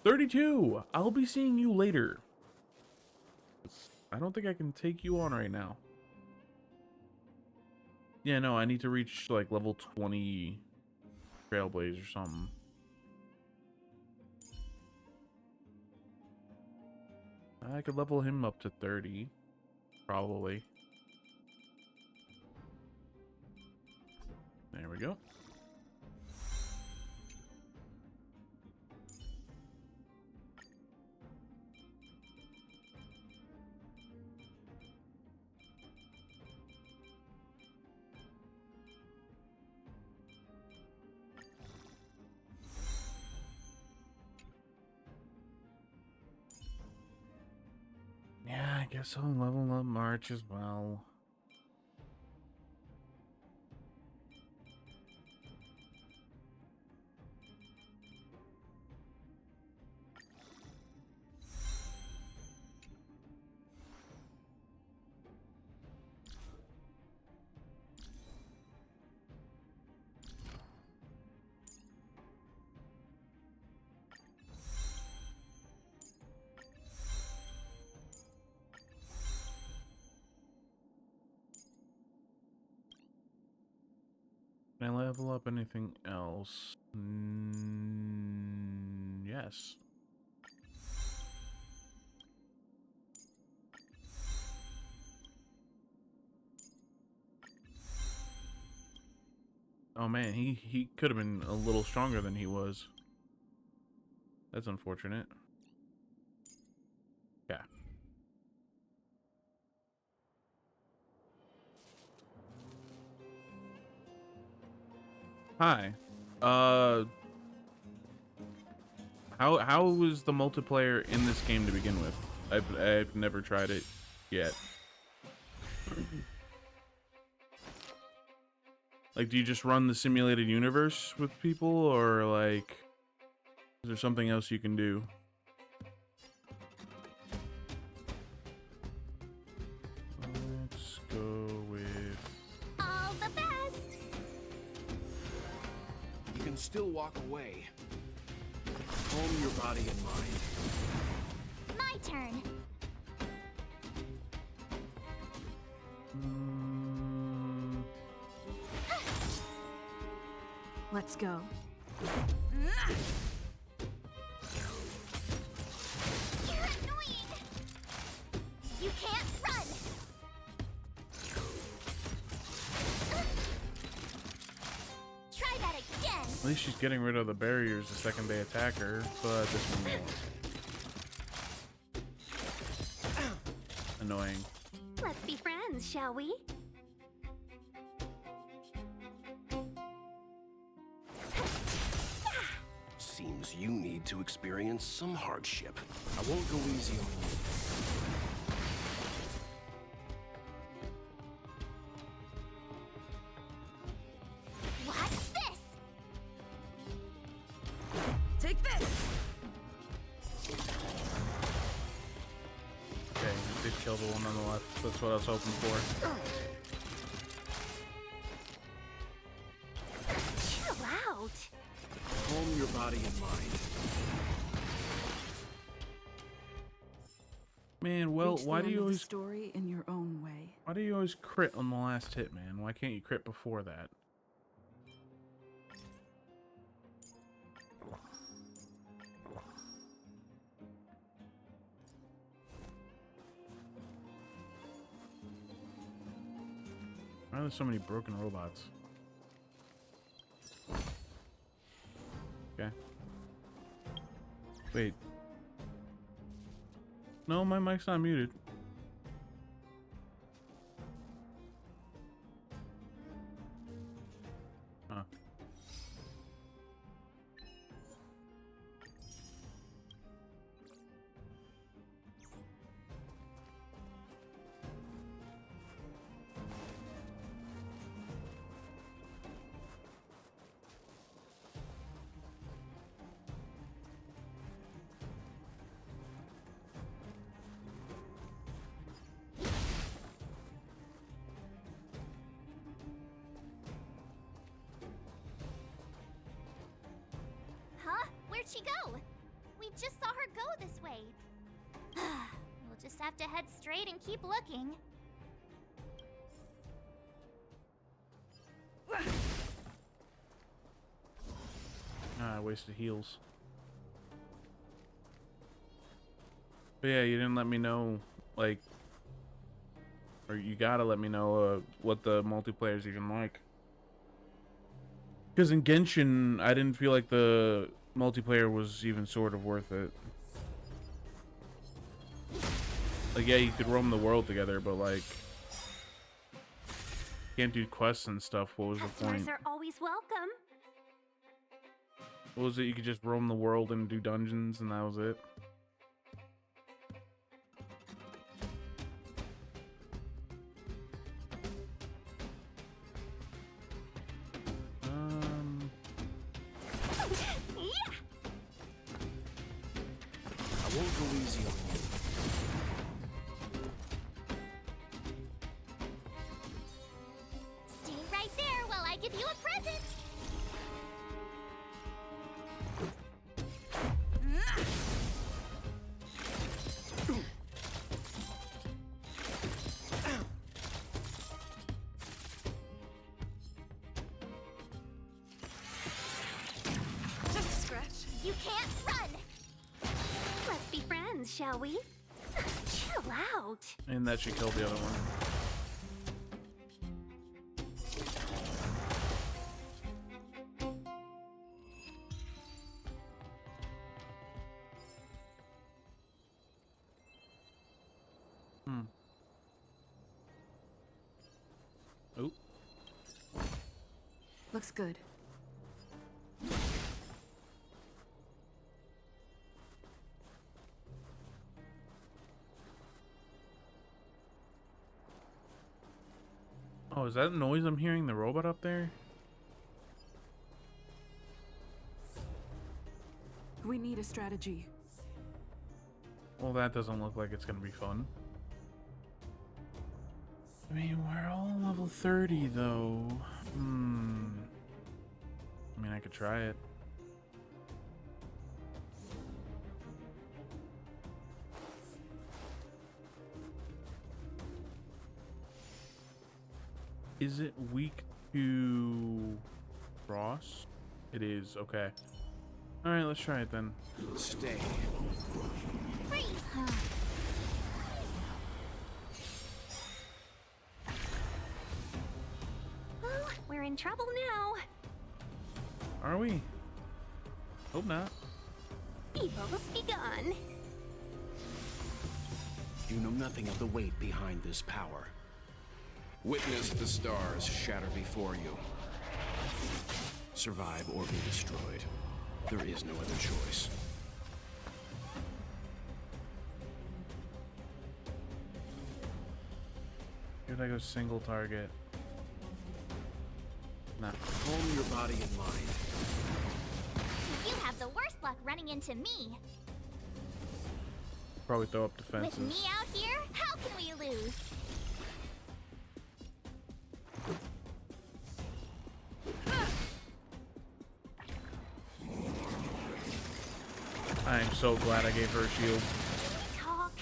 32! I'll be seeing you later. I don't think I can take you on right now. Yeah, no, I need to reach like level 20 Trailblaze or something. I could level him up to 30. Probably. There we go. Yeah, I guess I'll level up March as well. Can I level up anything else? Yes. Oh man, he could have been a little stronger than he was. That's unfortunate. Yeah. Hi. How was the multiplayer in this game to begin with? I've never tried it yet. Like, do you just run the simulated universe with people, or like, is there something else you can do? Let's go with All the best! You can still walk away. Calm your body and mind. My turn. Let's go. You're annoying! You can't run! Try that again! At least she's getting rid of the barriers the second they attack her, but this one won't. Annoying. Let's be friends, shall we? Seems you need to experience some hardship. I won't go easy on you. What's this? Take this! Okay, you did kill the one on the left. That's what I was hoping for. Chill out. Calm your body and mind. Man, well, Reach the why do end you of the always story in your own way. why do you always crit on the last hit, man? Why can't you crit before that? Why are there so many broken robots? Okay. Wait. No, my mic's not muted. Huh. Huh? Where'd she go? We just saw her go this way. We'll just have to head straight and keep looking. Ah, I wasted heals. But yeah, you didn't let me know, like, or you gotta let me know what the multiplayer's even like. Because in Genshin, I didn't feel like the multiplayer was even sort of worth it. Like, yeah, you could roam the world together, but like, can't do quests and stuff. What was the Customers point? are always welcome. What was it? You could just roam the world and do dungeons, and that was it. I won't go easy on you. Stay right there while I give you a present. Just a scratch. You can't run. Let's be friends, shall we? Chill out. And that should kill the other one. Oh. Looks good. Oh, is that noise I'm hearing? The robot up there? We need a strategy. Well, that doesn't look like it's gonna be fun. I mean, we're all level 30, though. I mean, I could try it. Is it weak to Ross? It is, okay. Alright, let's try it then. Stay. Freeze. Well, we're in trouble now. Are we? Hope not. Evil's begun. You know nothing of the weight behind this power. Witness the stars shatter before you. Survive or be destroyed. There is no other choice. Here I go single target. Nah. Calm your body and mind. You have the worst luck running into me. Probably throw up defenses. With me out here, how can we lose? I am so glad I gave her a shield. Talk.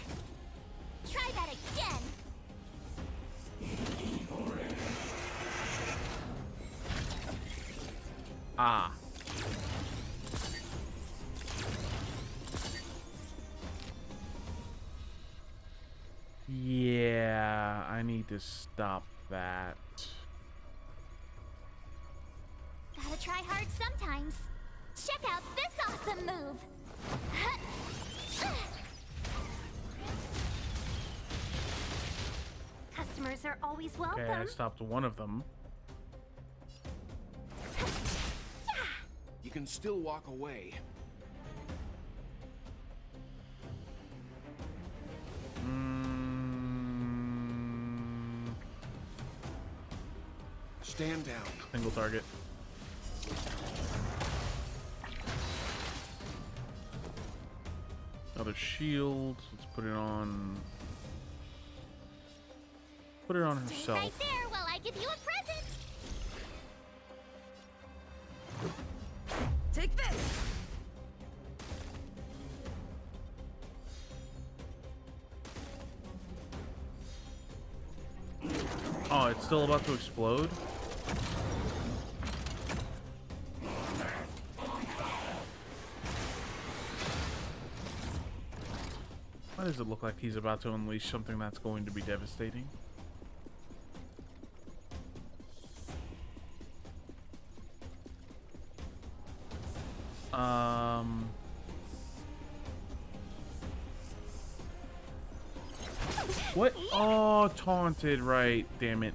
Yeah, I need to stop that. Gotta try hard sometimes. Check out this awesome move! Customers are always welcome. Okay, I stopped one of them. You can still walk away. Stand down. Single target. Another shield. Let's put it on. Put it on Stay herself. right there while I give you a present! Take this! Oh, it's still about to explode? Why does it look like he's about to unleash something that's going to be devastating? What? Oh, taunted, right. Damn it.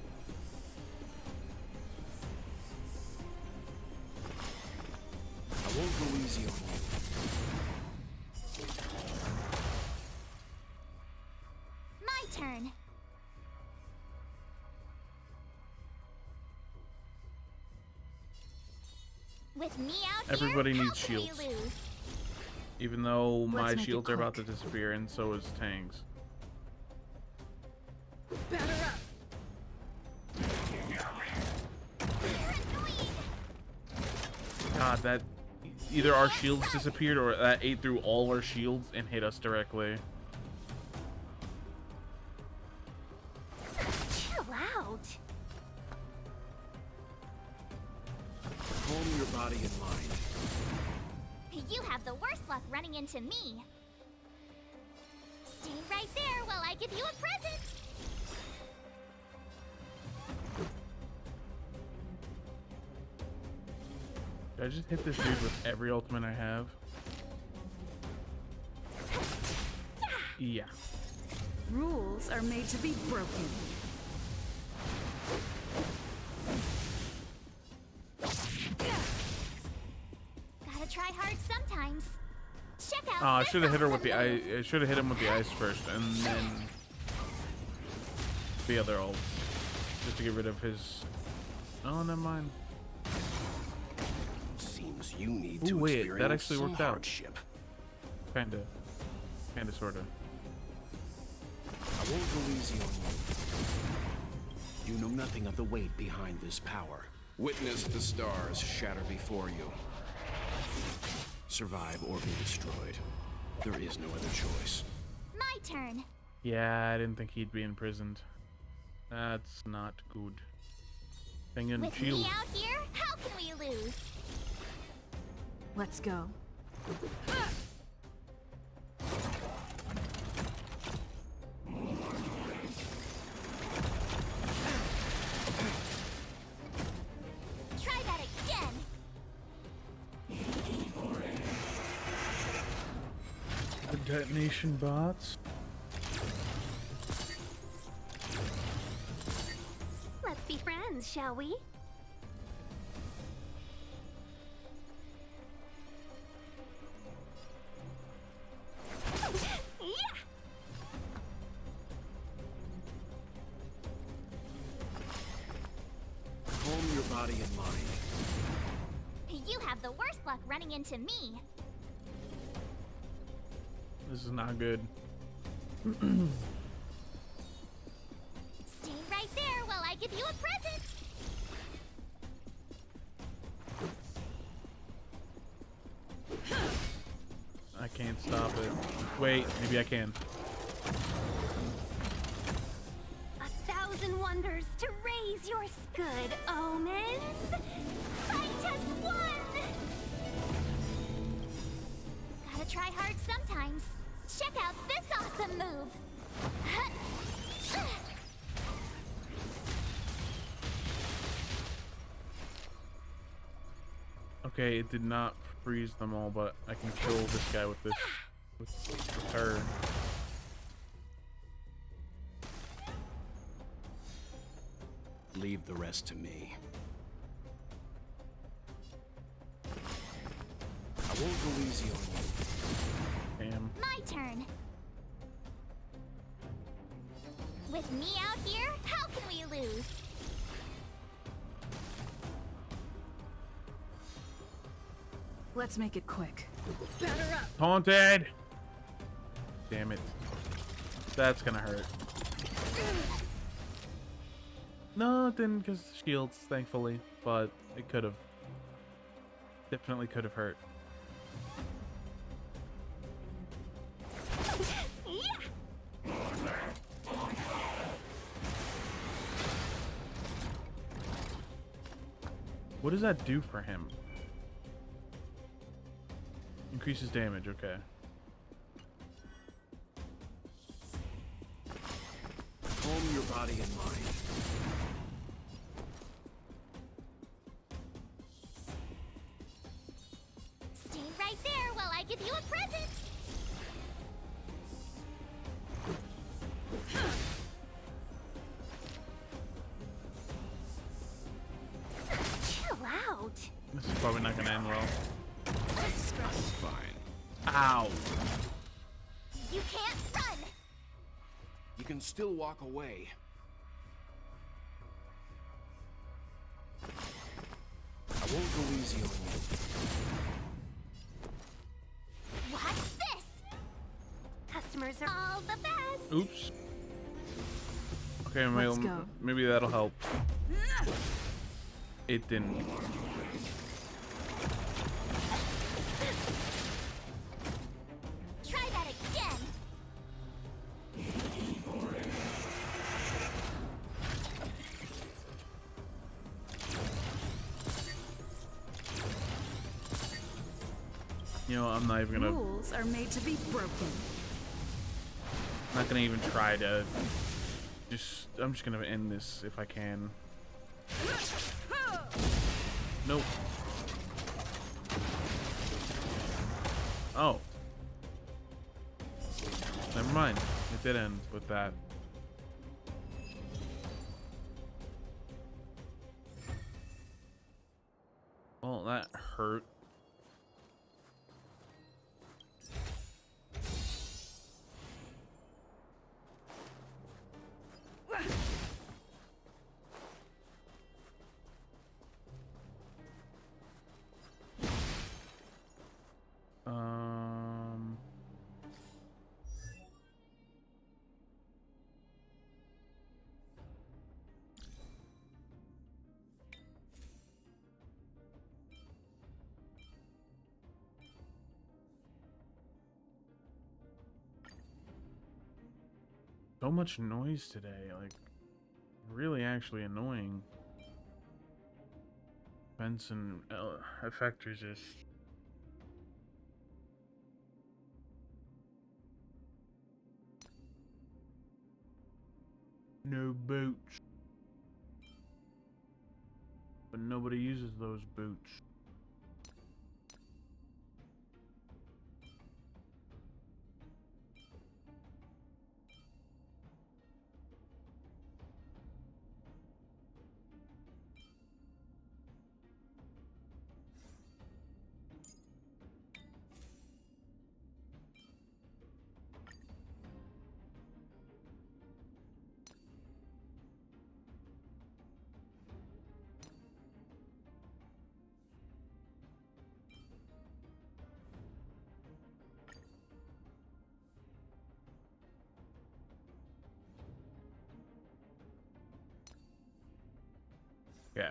I won't go easy on you. My turn. With me out Everybody here, needs how can we shields. lose? Even though my Let's make it shields are about to quick. disappear, and so is Tang's. Batter up! God, that either our shields disappeared or that ate through all our shields and hit us directly. Chill out. Calm your body and mind. You have the worst luck running into me. Stay right there while I give you a present. Did I just hit this dude with every ultimate I have? Yeah. Rules are made to be broken. Gotta try hard sometimes. Check out Oh, I this should have hit her with awesome the ice. move. I should have hit him with the ice first, and then the other ult, just to get rid of his. Oh, never mind. Seems you need Ooh, to wait, that experience actually some worked out. hardship. Kinda, sorta. I won't go easy on you. You know nothing of the weight behind this power. Witness the stars shatter before you. Survive or be destroyed. There is no other choice. My turn. Yeah, I didn't think he'd be imprisoned. That's not good. Thing in With shield. me out here, how can we lose? Let's go. Try that again. The detonation bots. Let's be friends, shall we? Yeah! Calm your body and mind. You have the worst luck running into me. This is not good. Stay right there while I give you a present. I can't stop it. Wait, maybe I can. 1,000 wonders to raise your good omens. Fight as one. Gotta try hard sometimes. Check out this awesome move. Okay, it did not freeze them all, but I can kill this guy with this, with her. Leave the rest to me. I won't go easy on you. Damn. My turn. With me out here, how can we lose? Let's make it quick. Haunted! Damn it. That's gonna hurt. No, it didn't, because shields, thankfully. But it could have. Definitely could have hurt. What does that do for him? Increases damage, okay. Calm your body and mind. Stay right there while I give you a present. Chill out. This is probably not gonna end well. Fine. Ow! You can't run. You can still walk away. I won't go easy on you. Watch this. Customers are all the best. Oops. Okay, Let's go. maybe that'll help. It didn't. Try that again. You know, I'm not even gonna. Rules are made to be broken. Not gonna even try to. I'm just gonna end this if I can. Nope. Oh. Never mind. It did end with that. Well, that hurt. So much noise today, like, really actually annoying. Vents and effectors just... No boots. But nobody uses those boots. Yeah.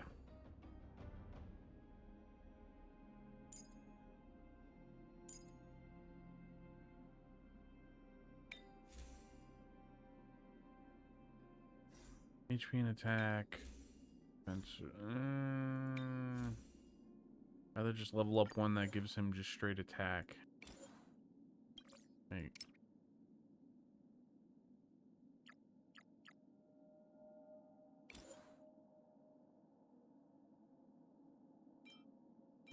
HP and attack. Rather just level up one that gives him just straight attack. Hey.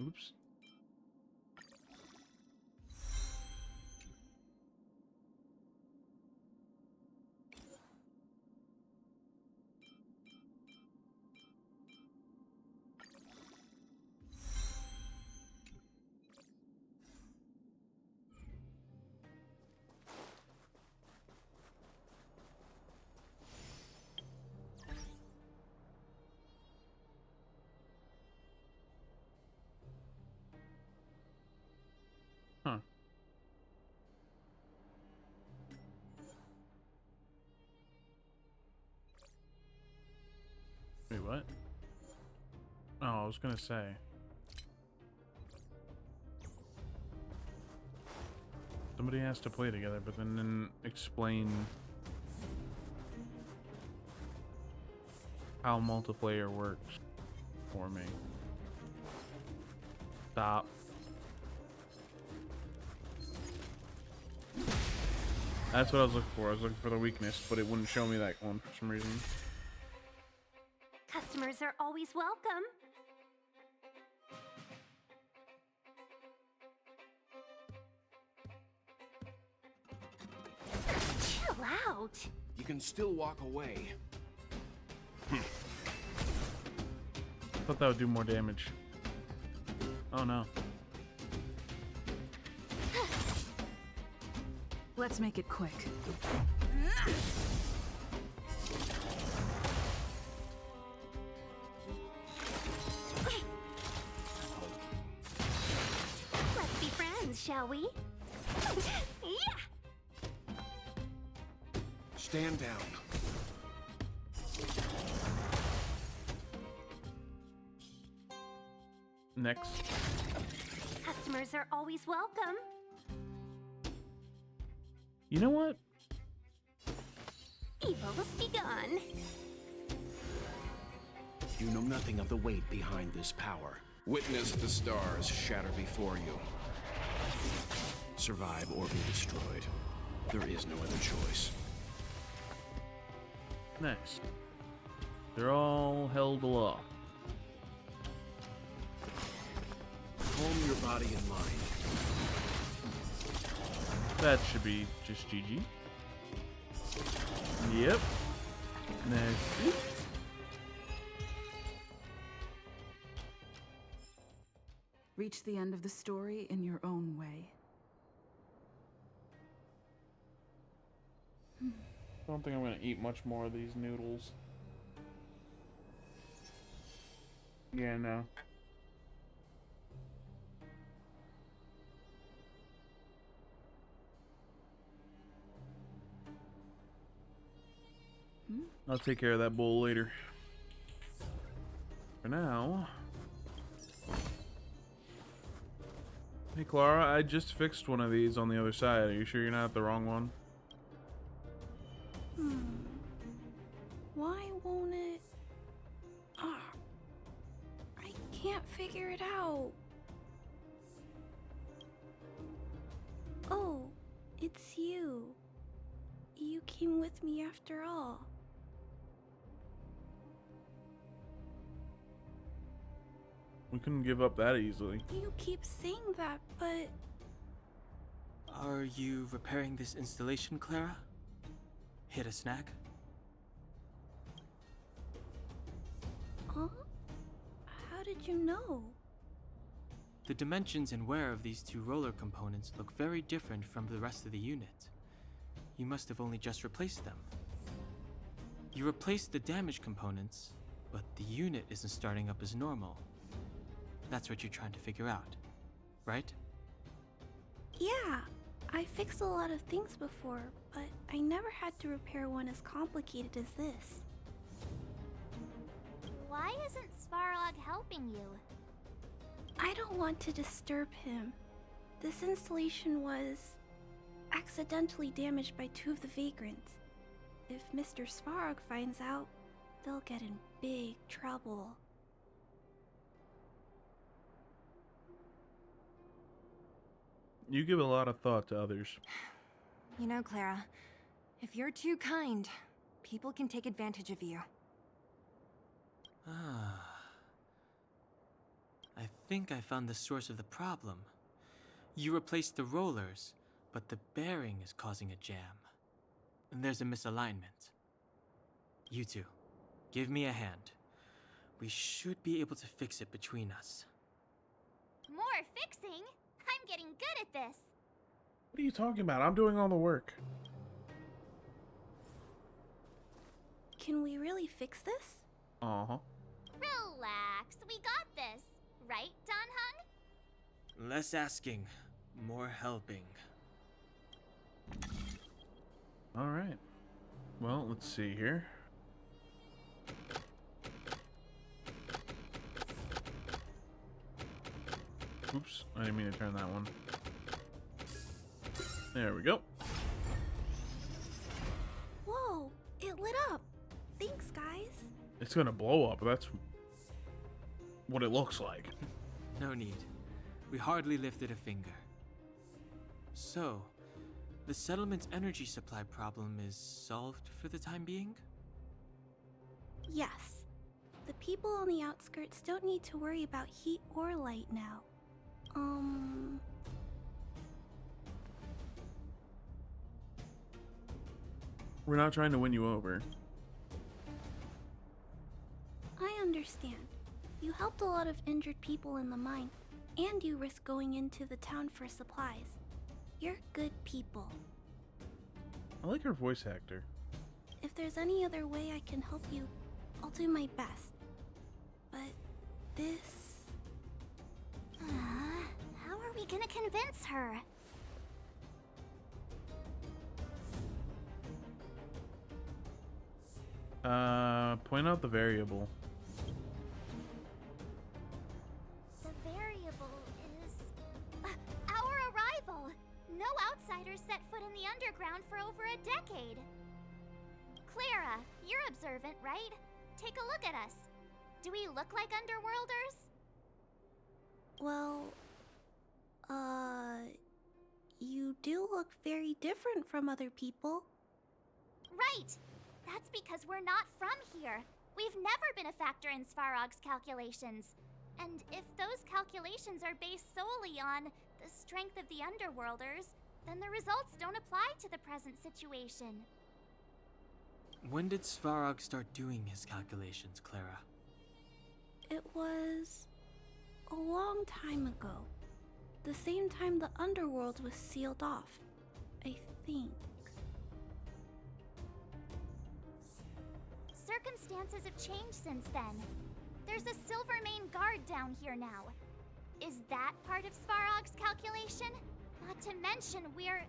Oops. I was gonna say. Somebody has to play together, but then explain how multiplayer works for me. Stop. That's what I was looking for. I was looking for the weakness, but it wouldn't show me that one for some reason. Customers are always welcome. Chill out. You can still walk away. Thought that would do more damage. Oh no. Let's make it quick. Let's be friends, shall we? Yeah! Stand down. Next. Customers are always welcome. You know what? Evils be gone. You know nothing of the weight behind this power. Witness the stars shatter before you. Survive or be destroyed. There is no other choice. Next. They're all held aloft. Calm your body and mind. That should be just GG. Yep. Next. Reach the end of the story in your own way. I don't think I'm gonna eat much more of these noodles. Yeah, no. I'll take care of that bowl later. For now. Hey Clara, I just fixed one of these on the other side. Are you sure you're not at the wrong one? Why won't it? I can't figure it out. Oh, it's you. You came with me after all. We couldn't give up that easily. You keep saying that, but... Are you repairing this installation, Clara? Hit a snack? Huh? How did you know? The dimensions and wear of these two roller components look very different from the rest of the unit. You must have only just replaced them. You replaced the damaged components, but the unit isn't starting up as normal. That's what you're trying to figure out, right? Yeah, I fixed a lot of things before, but I never had to repair one as complicated as this. Why isn't Svarog helping you? I don't want to disturb him. This installation was accidentally damaged by two of the vagrants. If Mr. Svarog finds out, they'll get in big trouble. You give a lot of thought to others. You know, Clara, if you're too kind, people can take advantage of you. I think I found the source of the problem. You replaced the rollers, but the bearing is causing a jam. And there's a misalignment. You two, give me a hand. We should be able to fix it between us. More fixing? I'm getting good at this. What are you talking about? I'm doing all the work. Can we really fix this? Uh-huh. Relax, we got this. Right, Don Hung? Less asking, more helping. Alright. Well, let's see here. Oops, I didn't mean to turn that one. There we go. Whoa, it lit up. Thanks, guys. It's gonna blow up. That's what it looks like. No need. We hardly lifted a finger. So, the settlement's energy supply problem is solved for the time being? Yes. The people on the outskirts don't need to worry about heat or light now. We're not trying to win you over. I understand. You helped a lot of injured people in the mine, and you risked going into the town for supplies. You're good people. I like her voice actor. If there's any other way I can help you, I'll do my best. But this... How are we gonna convince her? Point out the variable. The variable is... our arrival! No outsiders set foot in the underground for over a decade. Clara, you're observant, right? Take a look at us. Do we look like underworlders? Well... You do look very different from other people. Right! That's because we're not from here. We've never been a factor in Svarog's calculations. And if those calculations are based solely on the strength of the Underworlders, then the results don't apply to the present situation. When did Svarog start doing his calculations, Clara? It was... a long time ago. The same time the Underworld was sealed off, I think. Circumstances have changed since then. There's a Silvermane guard down here now. Is that part of Svarog's calculation? Not to mention we're...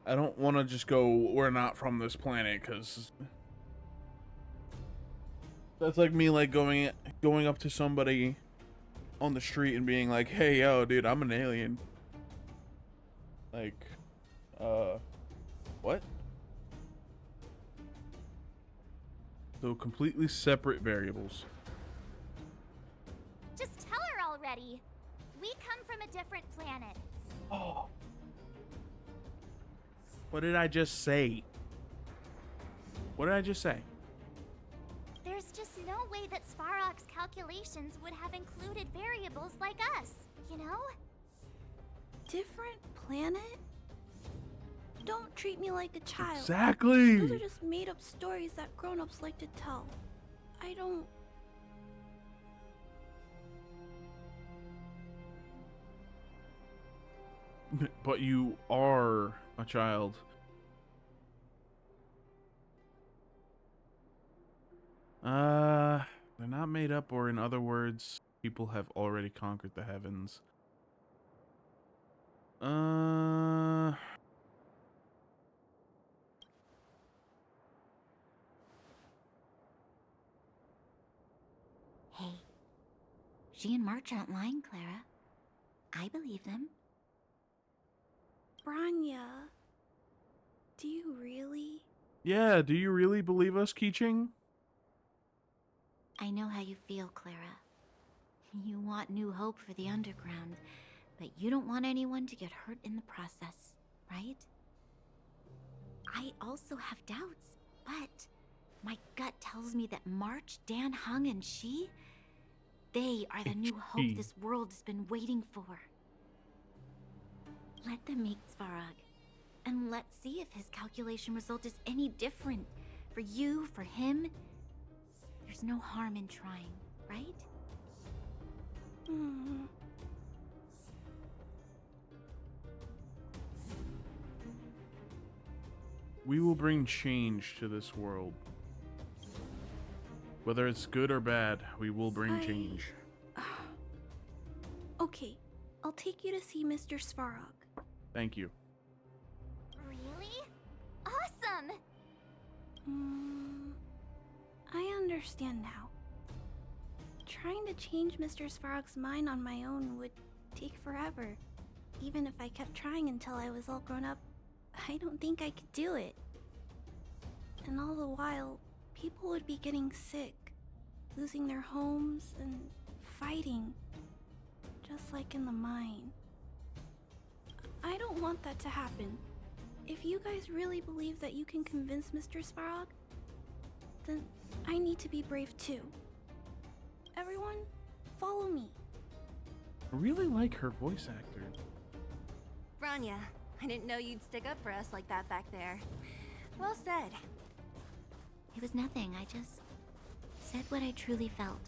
I don't want to just go, we're not from this planet, because that's like me like going up to somebody on the street and being like, hey, yo, dude, I'm an alien. Like, what? So completely separate variables. Just tell her already. We come from a different planet. Oh. What did I just say? What did I just say? There's just no way that Svarog's calculations would have included variables like us, you know? Different planet? Don't treat me like a child. Exactly. Those are just made-up stories that grown-ups like to tell. I don't... But you are a child. They're not made up, or in other words, people have already conquered the heavens. Hey, she and March aren't lying, Clara. I believe them. Branya, do you really? Yeah, do you really believe us, Keeching? I know how you feel, Clara. You want new hope for the underground, but you don't want anyone to get hurt in the process, right? I also have doubts, but my gut tells me that March, Dan Hung, and she, they are the new hope this world has been waiting for. Let them meet Svarog, and let's see if his calculation result is any different. For you, for him, there's no harm in trying, right? We will bring change to this world. Whether it's good or bad, we will bring change. Okay, I'll take you to see Mr. Svarog. Thank you. Really? Awesome! him! I understand now. Trying to change Mr. Svarog's mind on my own would take forever. Even if I kept trying until I was all grown up, I don't think I could do it. And all the while, people would be getting sick, losing their homes, and fighting. Just like in the mine. I don't want that to happen. If you guys really believe that you can convince Mr. Svarog, then I need to be brave too. Everyone, follow me. I really like her voice actor. Branya, I didn't know you'd stick up for us like that back there. Well said. It was nothing. I just said what I truly felt.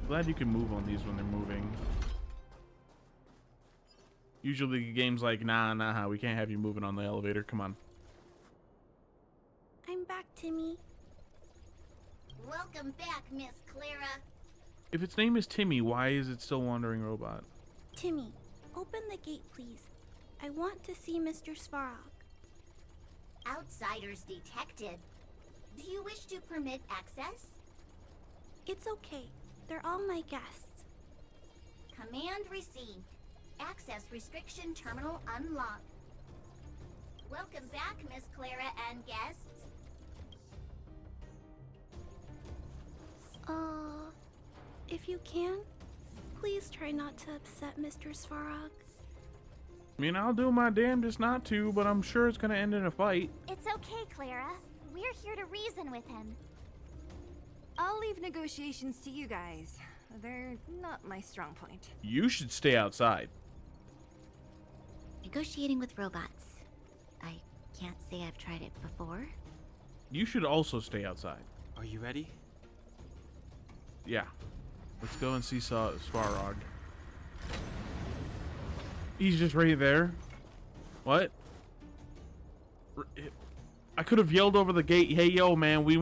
Glad you can move on these when they're moving. Usually the game's like, nah, we can't have you moving on the elevator. Come on. I'm back, Timmy. Welcome back, Miss Clara. If its name is Timmy, why is it still Wandering Robot? Timmy, open the gate, please. I want to see Mr. Svarog. Outsiders detected. Do you wish to permit access? It's okay. They're all my guests. Command received. Access restriction terminal unlocked. Welcome back, Miss Clara and guests. If you can, please try not to upset Mr. Svarog. I mean, I'll do my damnedest not to, but I'm sure it's gonna end in a fight. It's okay, Clara. We're here to reason with him. I'll leave negotiations to you guys. They're not my strong point. You should stay outside. Negotiating with robots. I can't say I've tried it before. You should also stay outside. Are you ready? Yeah. Let's go and see Svarog. He's just right there. What? I could have yelled over the gate, hey, yo, man, we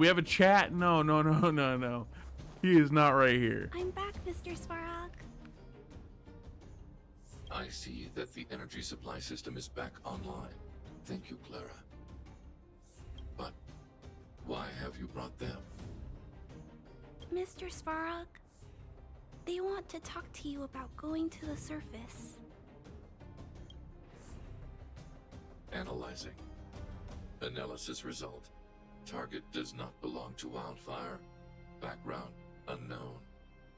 have a chat? No. He is not right here. I'm back, Mr. Svarog. I see that the energy supply system is back online. Thank you, Clara. But why have you brought them? Mr. Svarog, they want to talk to you about going to the surface. Analyzing. Analysis result. Target does not belong to Wildfire. Background unknown.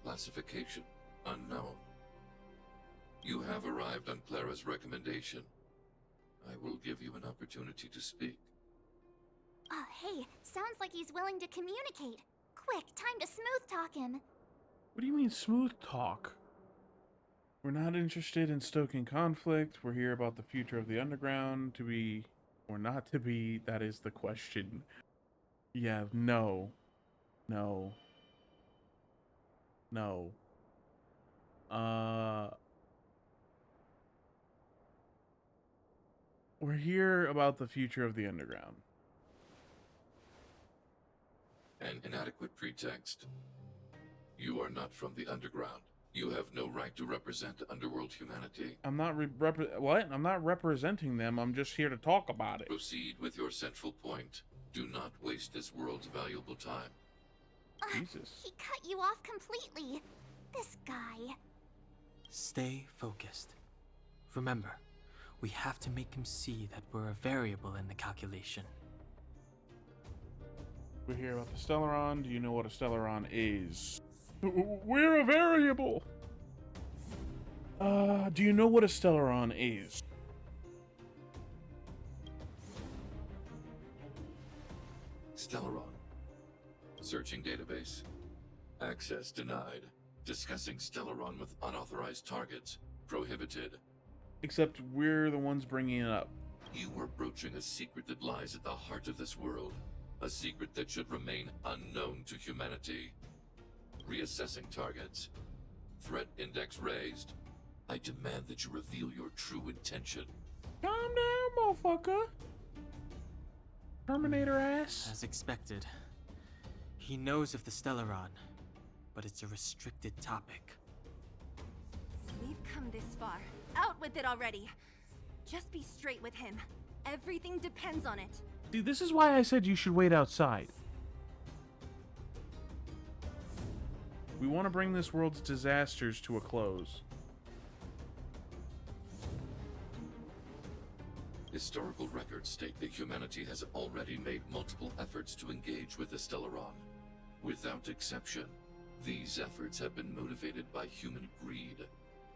Classification unknown. You have arrived on Clara's recommendation. I will give you an opportunity to speak. Oh, hey, sounds like he's willing to communicate. Quick, time to smooth talk him. What do you mean smooth talk? We're not interested in stoking conflict. We're here about the future of the underground. To be or not to be, that is the question. Yeah, no. We're here about the future of the underground. An inadequate pretext. You are not from the underground. You have no right to represent underworld humanity. I'm not what? I'm not representing them. I'm just here to talk about it. Proceed with your central point. Do not waste this world's valuable time. Jesus. He cut you off completely. This guy. Stay focused. Remember, we have to make him see that we're a variable in the calculation. We're here about the Stellaron. Do you know what a Stellaron is? We're a variable! Do you know what a Stellaron is? Stellaron. Searching database. Access denied. Discussing Stellaron with unauthorized targets. Prohibited. Except we're the ones bringing it up. You were broaching a secret that lies at the heart of this world. A secret that should remain unknown to humanity. Reassessing targets. Threat index raised. I demand that you reveal your true intention. Calm down, motherfucker. Terminator ass. As expected. He knows of the Stellaron, but it's a restricted topic. this far. Out with it already. Just be straight with him. Everything depends on it. See, this is why I said you should wait outside. We want to bring this world's disasters to a close. Historical records state that humanity has already made multiple efforts to engage with the Stellaron. Without exception, these efforts have been motivated by human greed,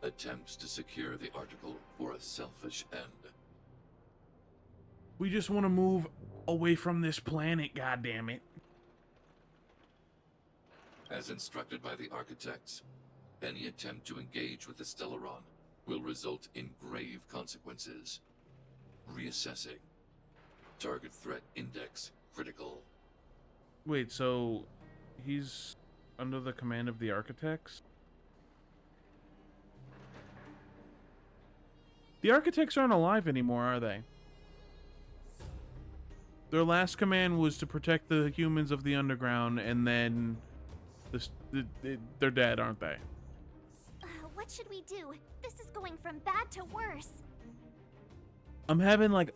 attempts to secure the article for a selfish end. We just want to move away from this planet, goddammit. As instructed by the architects, any attempt to engage with the Stellaron will result in grave consequences. Reassessing. Target threat index critical. Wait, so he's under the command of the architects? The architects aren't alive anymore, are they? Their last command was to protect the humans of the underground, and then they're dead, aren't they? What should we do? This is going from bad to worse. I'm having like...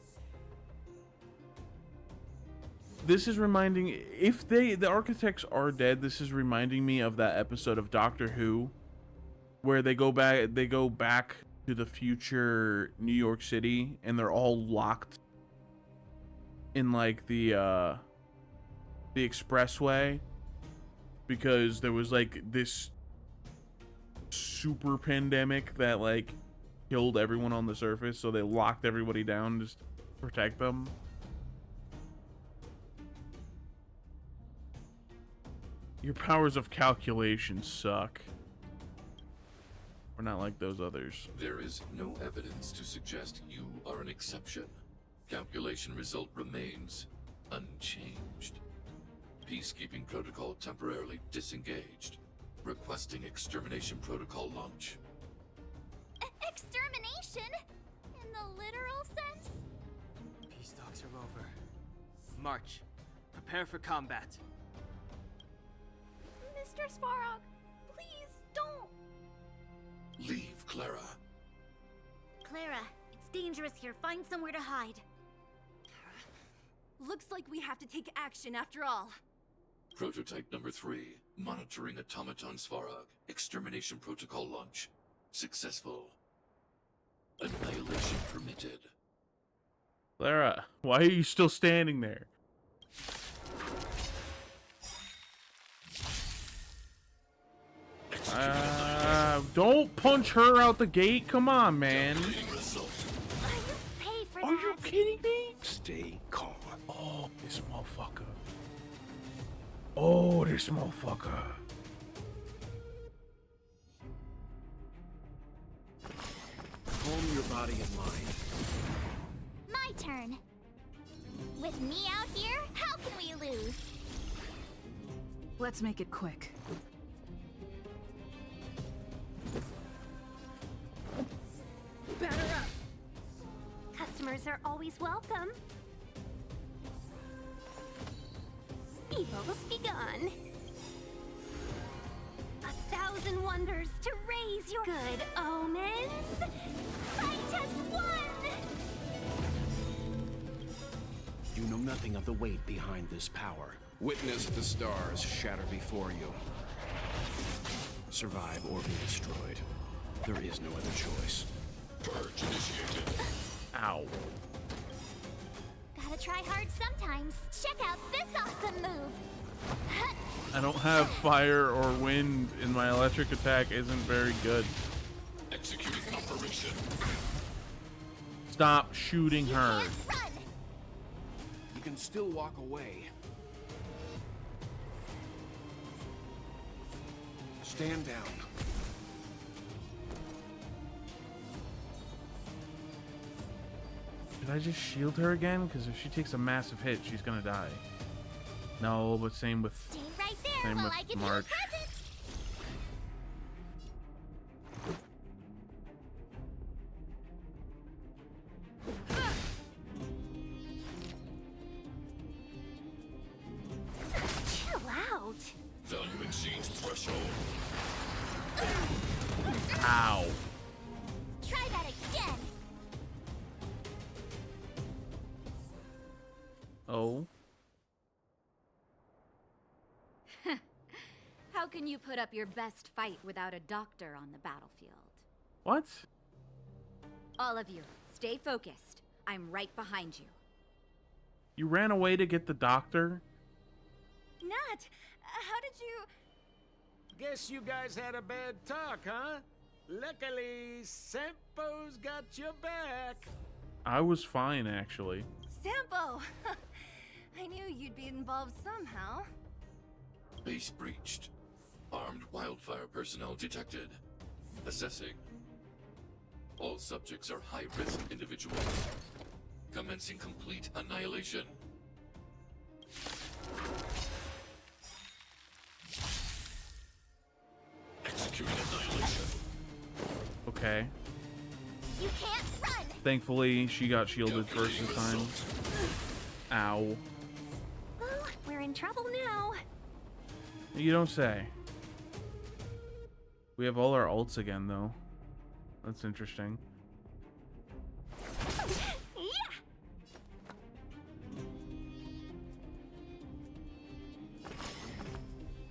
This is reminding... If the architects are dead, this is reminding me of that episode of Doctor Who where they go back to the future New York City and they're all locked in like the expressway because there was like this super pandemic that like killed everyone on the surface, so they locked everybody down just to protect them. Your powers of calculation suck. We're not like those others. There is no evidence to suggest you are an exception. Calculation result remains unchanged. Peacekeeping protocol temporarily disengaged. Requesting extermination protocol launch. Extermination? In the literal sense? Peace talks are over. March. Prepare for combat. Mr. Svarog, please don't. Leave, Clara. Clara, it's dangerous here. Find somewhere to hide. Looks like we have to take action after all. Prototype number 3. Monitoring automaton Svarog. Extermination protocol launch. Successful. Annihilation permitted. Clara, why are you still standing there? Don't punch her out the gate. Come on, man. Are you kidding me? Stay calm. Oh, this motherfucker. Oh, this motherfucker. Calm your body and mind. My turn. With me out here, how can we lose? Let's make it quick. Batter up. Customers are always welcome. Evil's begun. 1,000 wonders to raise your good omens. Fight as one! You know nothing of the weight behind this power. Witness the stars shatter before you. Survive or be destroyed. There is no other choice. Purge initiated. Ow. Gotta try hard sometimes. Check out this awesome move. I don't have fire or wind, and my electric attack isn't very good. Executing operation. Stop shooting her. Run! You can still walk away. Stand down. Did I just shield her again? Because if she takes a massive hit, she's gonna die. No, but same with Stay right there while I give you a March. present. Chill out. Value exceeds threshold. Ow. Oh. How can you put up your best fight without a doctor on the battlefield? What? All of you, stay focused. I'm right behind you. You ran away to get the doctor? Nat, how did you... Guess you guys had a bad talk, huh? Luckily, Sampo's got your back. I was fine, actually. Sampo! I knew you'd be involved somehow. Base breached. Armed wildfire personnel detected. Assessing. All subjects are high-risk individuals. Commencing complete annihilation. Executing annihilation. Okay. You can't run! Thankfully, she got shielded first this time. Ow. Well, we're in trouble now. You don't say. We have all our ults again, though. That's interesting.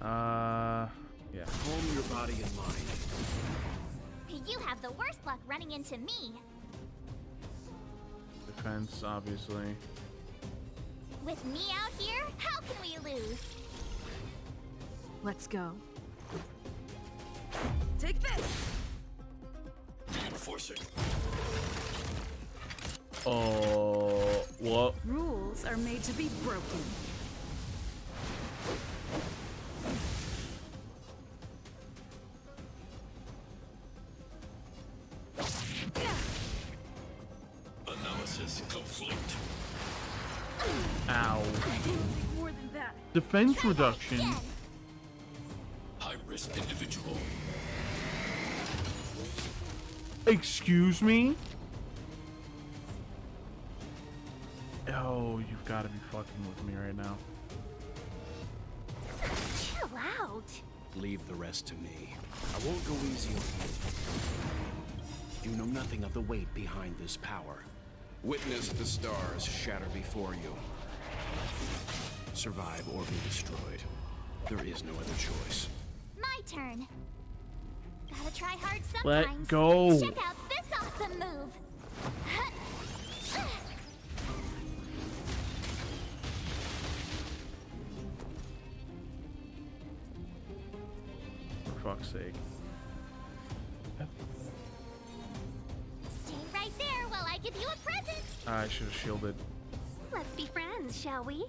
Yeah. Calm your body and mind. You have the worst luck running into me. Defense, obviously. With me out here, how can we lose? Let's go. Take this! Reinforcing. Oh, what? Rules are made to be broken. Analysis complete. Ow. More than that. Defense reduction. High-risk individual. Excuse me? Oh, you've got to be fucking with me right now. Chill out. Leave the rest to me. I won't go easy on you. You know nothing of the weight behind this power. Witness the stars shatter before you. Survive or be destroyed. There is no other choice. My turn. Gotta try hard Let sometimes. go. Check out this awesome move. For fuck's sake. Stay right there while I give you a present. I should have shielded. Let's be friends, shall we?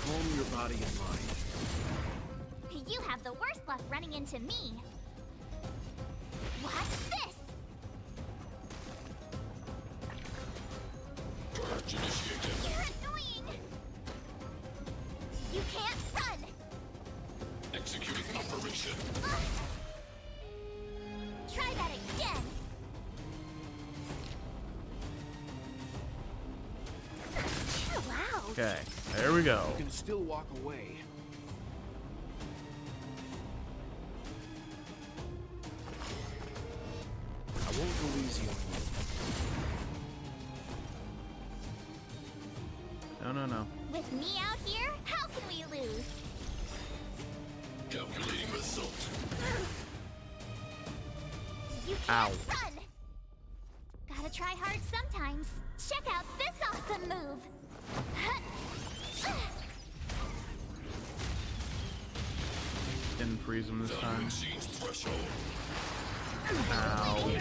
Calm your body and mind. You have the worst luck running into me. Watch this. Purge initiated. You're annoying. You can't run. Executing operation. Try that again. Chill out. Okay, there we go. You can still walk away. I won't go easy on you. No, no, no. With me out here, how can we lose? Calculating result. You can't run. Gotta try hard sometimes. Check out this awesome move. Didn't freeze him this time. Exceeds threshold. Ow.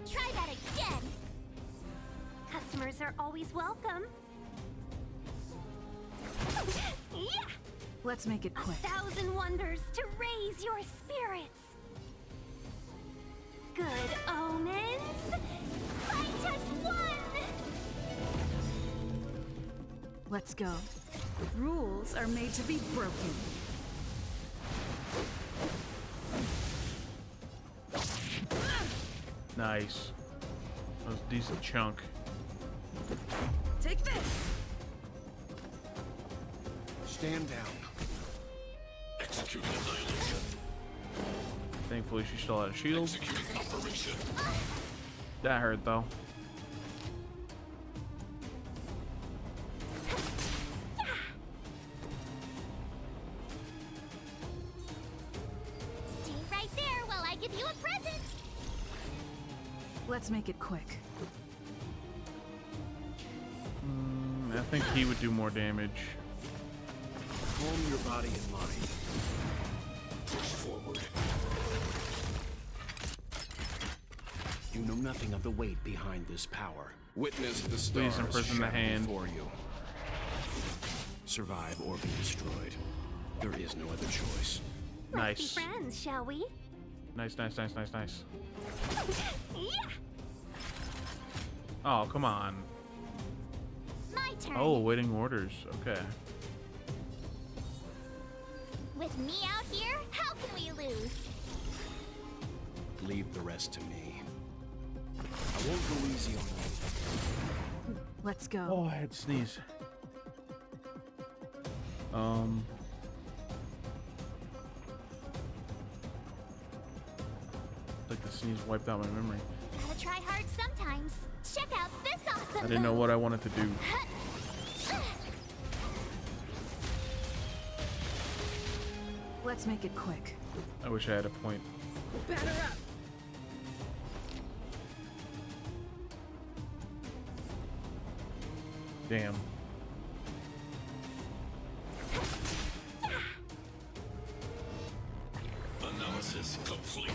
Try that again. Customers are always welcome. Yeah! Let's make it quick. 1,000 wonders to raise your spirits. Good omens. Fight us one. Let's go. Rules are made to be broken. Nice. That was a decent chunk. Take this! Stand down. Executing annihilation. Thankfully, she still had a shield. Executing operation. That hurt though. Stay right there while I give you a present. Let's make it quick. I think he would do more damage. Calm your body and mind. Push forward. You know nothing of the weight behind this power. Witness the stars Please imprison the shatter hand. before you. Survive or be destroyed. There is no other choice. Nice. Friends, shall we? Nice, nice, nice, nice, nice. Yeah. Oh, come on. My turn. Oh, awaiting orders. Okay. With me out here, how can we lose? Leave the rest to me. I won't go easy on you. Let's go. Oh, I had to sneeze. Like the sneeze wiped out my memory. Gotta try hard sometimes. Check out this awesome I didn't know move. what I wanted to do. Let's make it quick. I wish I had a point. Batter up. Damn. Analysis complete.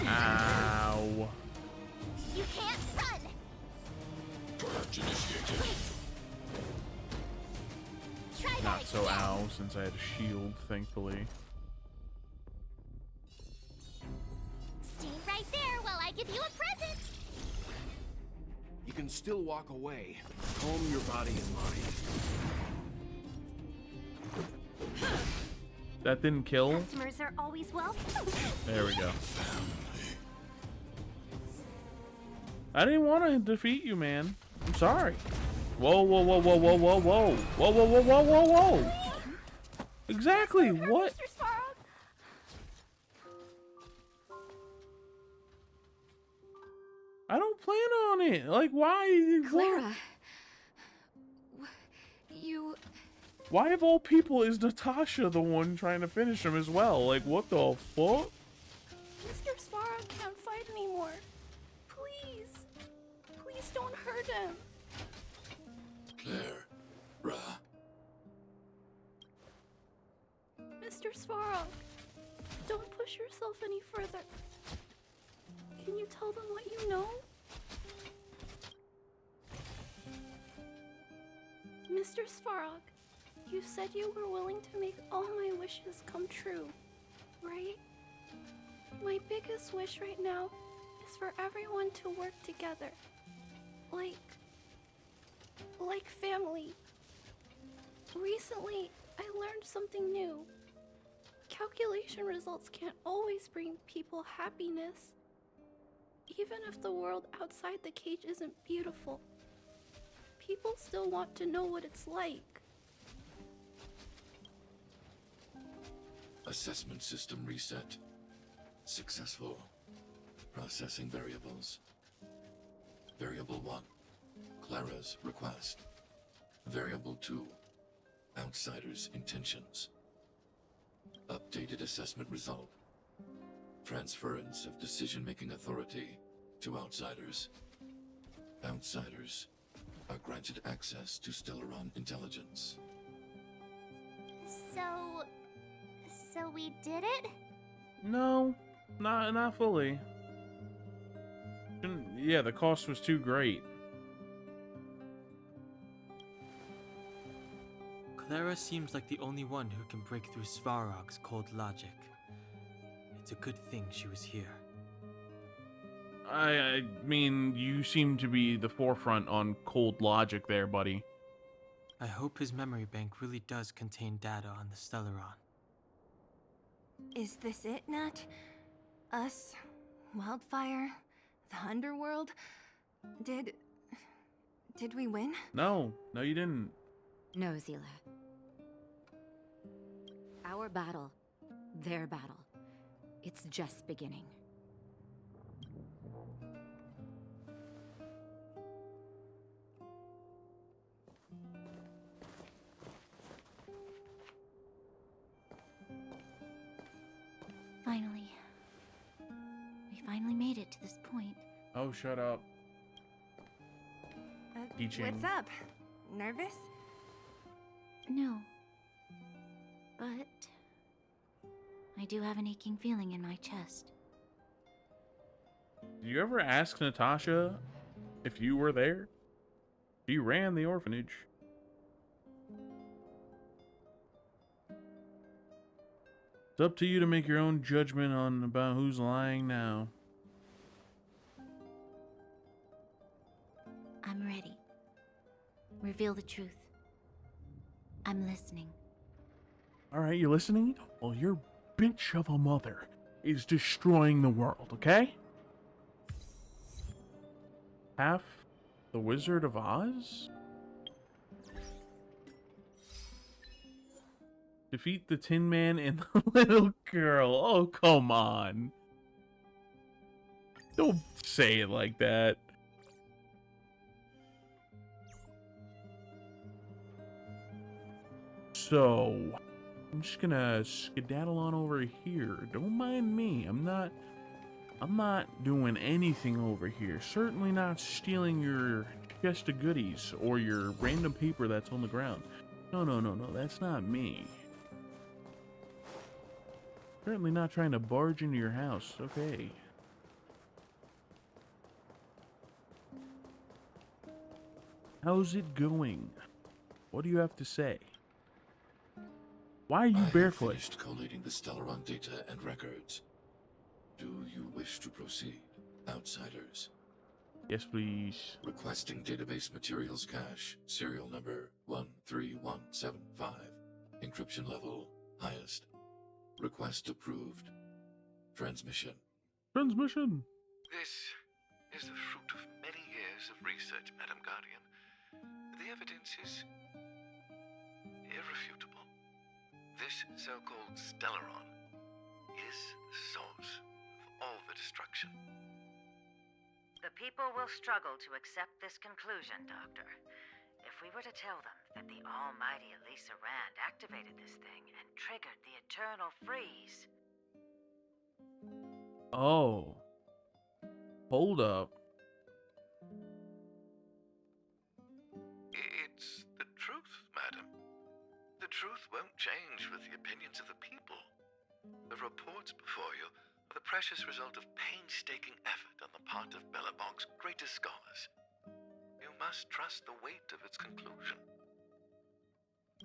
Ow. You can't run. Purge initiated. Try that Not so again. ow, since I had a shield, thankfully. Stay right there while I give you a present. You can still walk away. Calm your body and mind. That didn't kill? Customers are always welcome. There we go. I didn't want to defeat you, man. I'm sorry. Whoa, whoa, whoa, whoa, whoa, whoa, whoa. Whoa, whoa, whoa, whoa, whoa, whoa. Exactly, what? Mr. Sparrow. I don't plan on it. Like, why? Clara. You... Why of all people is Natasha the one trying to finish him as well? Like, what the fuck? Mr. Sparrow can't fight anymore. Please. Please don't hurt him. Claire. Ra. Mr. Sparrow, don't push yourself any further. Can you tell them what you know? Mr. Svarog, you said you were willing to make all my wishes come true, right? My biggest wish right now is for everyone to work together. Like family. Recently, I learned something new. Calculation results can't always bring people happiness. Even if the world outside the cage isn't beautiful, people still want to know what it's like. Assessment system reset. Successful. Processing variables. Variable 1. Clara's request. Variable 2. Outsider's intentions. Updated assessment result. Transference of decision-making authority to outsiders. Outsiders are granted access to Stellaron intelligence. So we did it? No, not fully. Yeah, the cost was too great. Clara seems like the only one who can break through Svarog's cold logic. It's a good thing she was here. I mean, you seem to be the forefront on cold logic there, buddy. I hope his memory bank really does contain data on the Stellaron. Is this it, Nat? Us? Wildfire? The Underworld? Did we win? No, you didn't. No, Zila. Our battle, their battle. It's just beginning. Finally. We finally made it to this point. Oh, shut up. Teaching. What's up? Nervous? No. But I do have an aching feeling in my chest. Did you ever ask Natasha if you were there? She ran the orphanage. It's up to you to make your own judgment on about who's lying now. I'm ready. Reveal the truth. I'm listening. Alright, you listening? Well, your bitch of a mother is destroying the world, okay? Half the Wizard of Oz? Defeat the Tin Man and the little girl. Oh, come on. Don't say it like that. So, I'm just gonna skedaddle on over here. Don't mind me. I'm not doing anything over here. Certainly not stealing your chest of goodies or your random paper that's on the ground. No, that's not me. Certainly not trying to barge into your house. Okay. How's it going? What do you have to say? Why are you barefoot? I have finished collating the Stellaron data and records. Do you wish to proceed, outsiders? Yes, please. Requesting database materials cache, serial number 13175. Encryption level highest. Request approved. Transmission. Transmission. This is the fruit of many years of research, Madam Guardian. The evidence is irrefutable. This so-called Stellaron is the source of all the destruction. The people will struggle to accept this conclusion, Doctor. If we were to tell them that the almighty Elisa Rand activated this thing and triggered the eternal freeze. Oh. Hold up. It's the truth, madam. The truth won't change with the opinions of the people. The reports before you are the precious result of painstaking effort on the part of Bellabog's greatest scholars. You must trust the weight of its conclusion.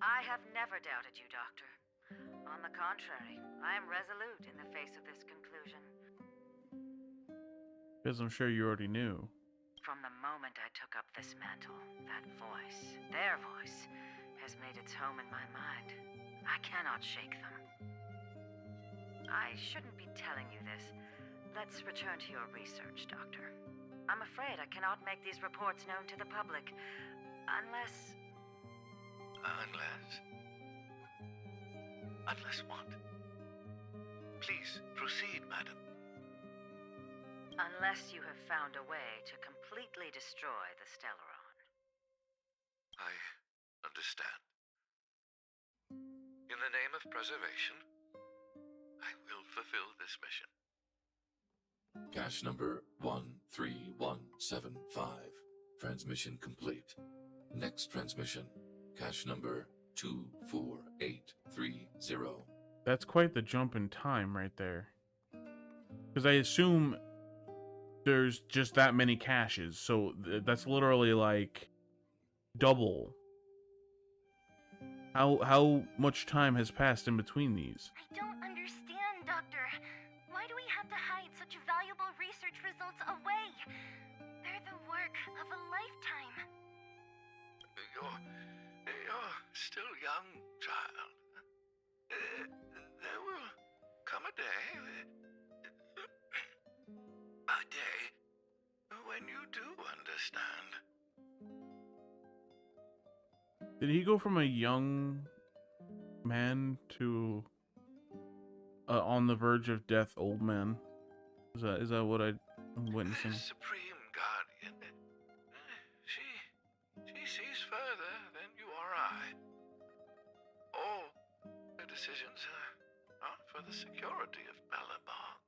I have never doubted you, Doctor. On the contrary, I am resolute in the face of this conclusion. Because I'm sure you already knew. From the moment I took up this mantle, that voice, their voice, has made its home in my mind. I cannot shake them. I shouldn't be telling you this. Let's return to your research, Doctor. I'm afraid I cannot make these reports known to the public, unless... Unless what? Please, proceed, madam. Unless you have found a way to completely destroy the Stellaron. I understand. In the name of preservation, I will fulfill this mission. Cache number 13175. Transmission complete. Next transmission. Cache number 24830. That's quite the jump in time right there. Because I assume there's just that many caches, so that's literally like double. How much time has passed in between these? I don't understand, Doctor. Why do we have to hide such valuable research results away? They're the work of a lifetime. You're still young, child. There will come a day, when you do understand. Did he go from a young man to on the verge of death old man. Is that what I'm witnessing? Supreme Guardian. She sees further than you or I. All her decisions are for the security of Belobog.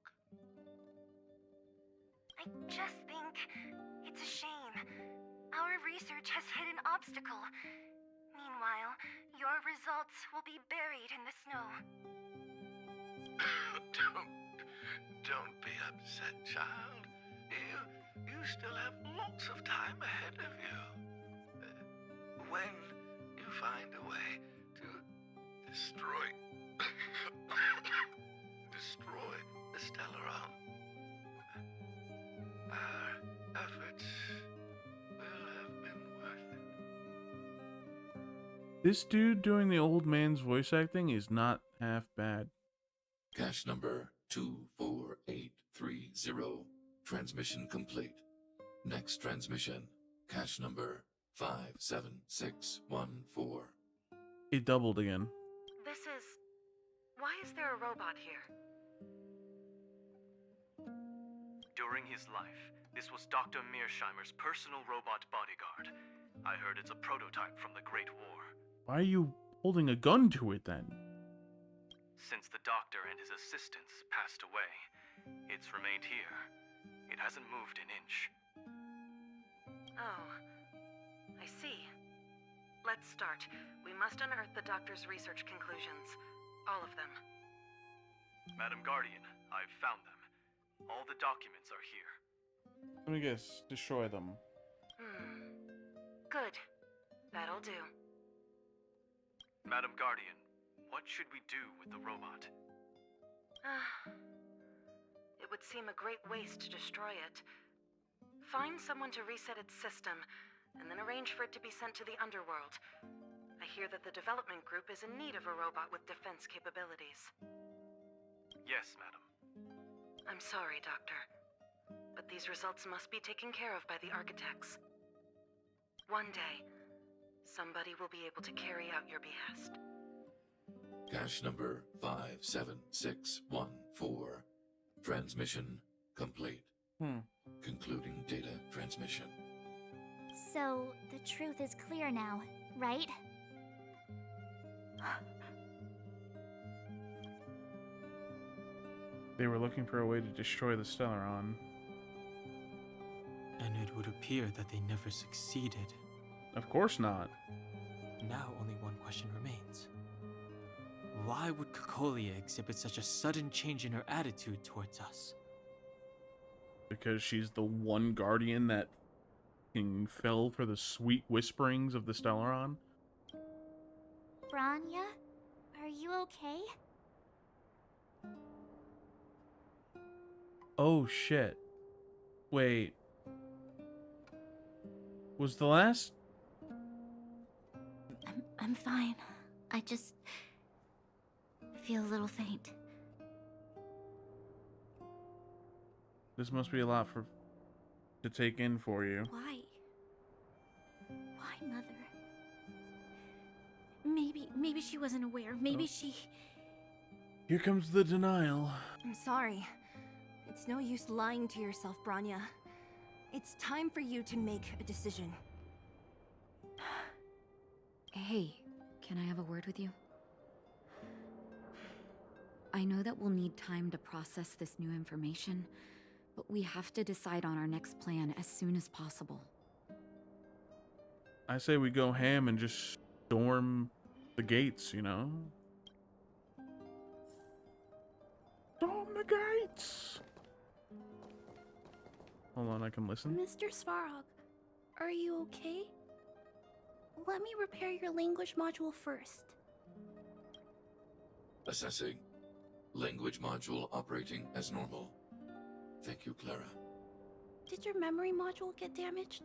I just think it's a shame. Our research has hit an obstacle. Meanwhile, your results will be buried in the snow. Don't be upset, child. You still have lots of time ahead of you. When you find a way to destroy the Stellaron, our efforts will have been worth it. This dude doing the old man's voice acting is not half bad. Cache number 24830. Transmission complete. Next transmission. Cache number 57614. It doubled again. Why is there a robot here? During his life, this was Dr. Mearsheimer's personal robot bodyguard. I heard it's a prototype from the Great War. Why are you holding a gun to it then? Since the doctor and his assistants passed away, it's remained here. It hasn't moved an inch. Oh, I see. Let's start. We must unearth the doctor's research conclusions. All of them. Madam Guardian, I've found them. All the documents are here. Let me guess. Destroy them. Good. That'll do. Madam Guardian, what should we do with the robot? It would seem a great waste to destroy it. Find someone to reset its system, and then arrange for it to be sent to the underworld. I hear that the development group is in need of a robot with defense capabilities. Yes, madam. I'm sorry, Doctor, but these results must be taken care of by the architects. One day, somebody will be able to carry out your behest. Cache number 57614. Transmission complete. Concluding data transmission. So, the truth is clear now, right? They were looking for a way to destroy the Stellaron. And it would appear that they never succeeded. Of course not. Now only one question remains. Why would Cocolia exhibit such a sudden change in her attitude towards us? Because she's the one guardian that fell for the sweet whisperings of the Stellaron. Branya, are you okay? Oh shit. Wait. Was the last... I'm fine. I just feel a little faint. This must be a lot to take in for you. Why? Why, Mother? Maybe she wasn't aware. Maybe she... Here comes the denial. I'm sorry. It's no use lying to yourself, Branya. It's time for you to make a decision. Hey, can I have a word with you? I know that we'll need time to process this new information, but we have to decide on our next plan as soon as possible. I say we go ham and just storm the gates, you know? Storm the gates! Hold on, I can listen. Mr. Svarog, are you okay? Let me repair your language module first. Assessing. Language module operating as normal. Thank you, Clara. Did your memory module get damaged?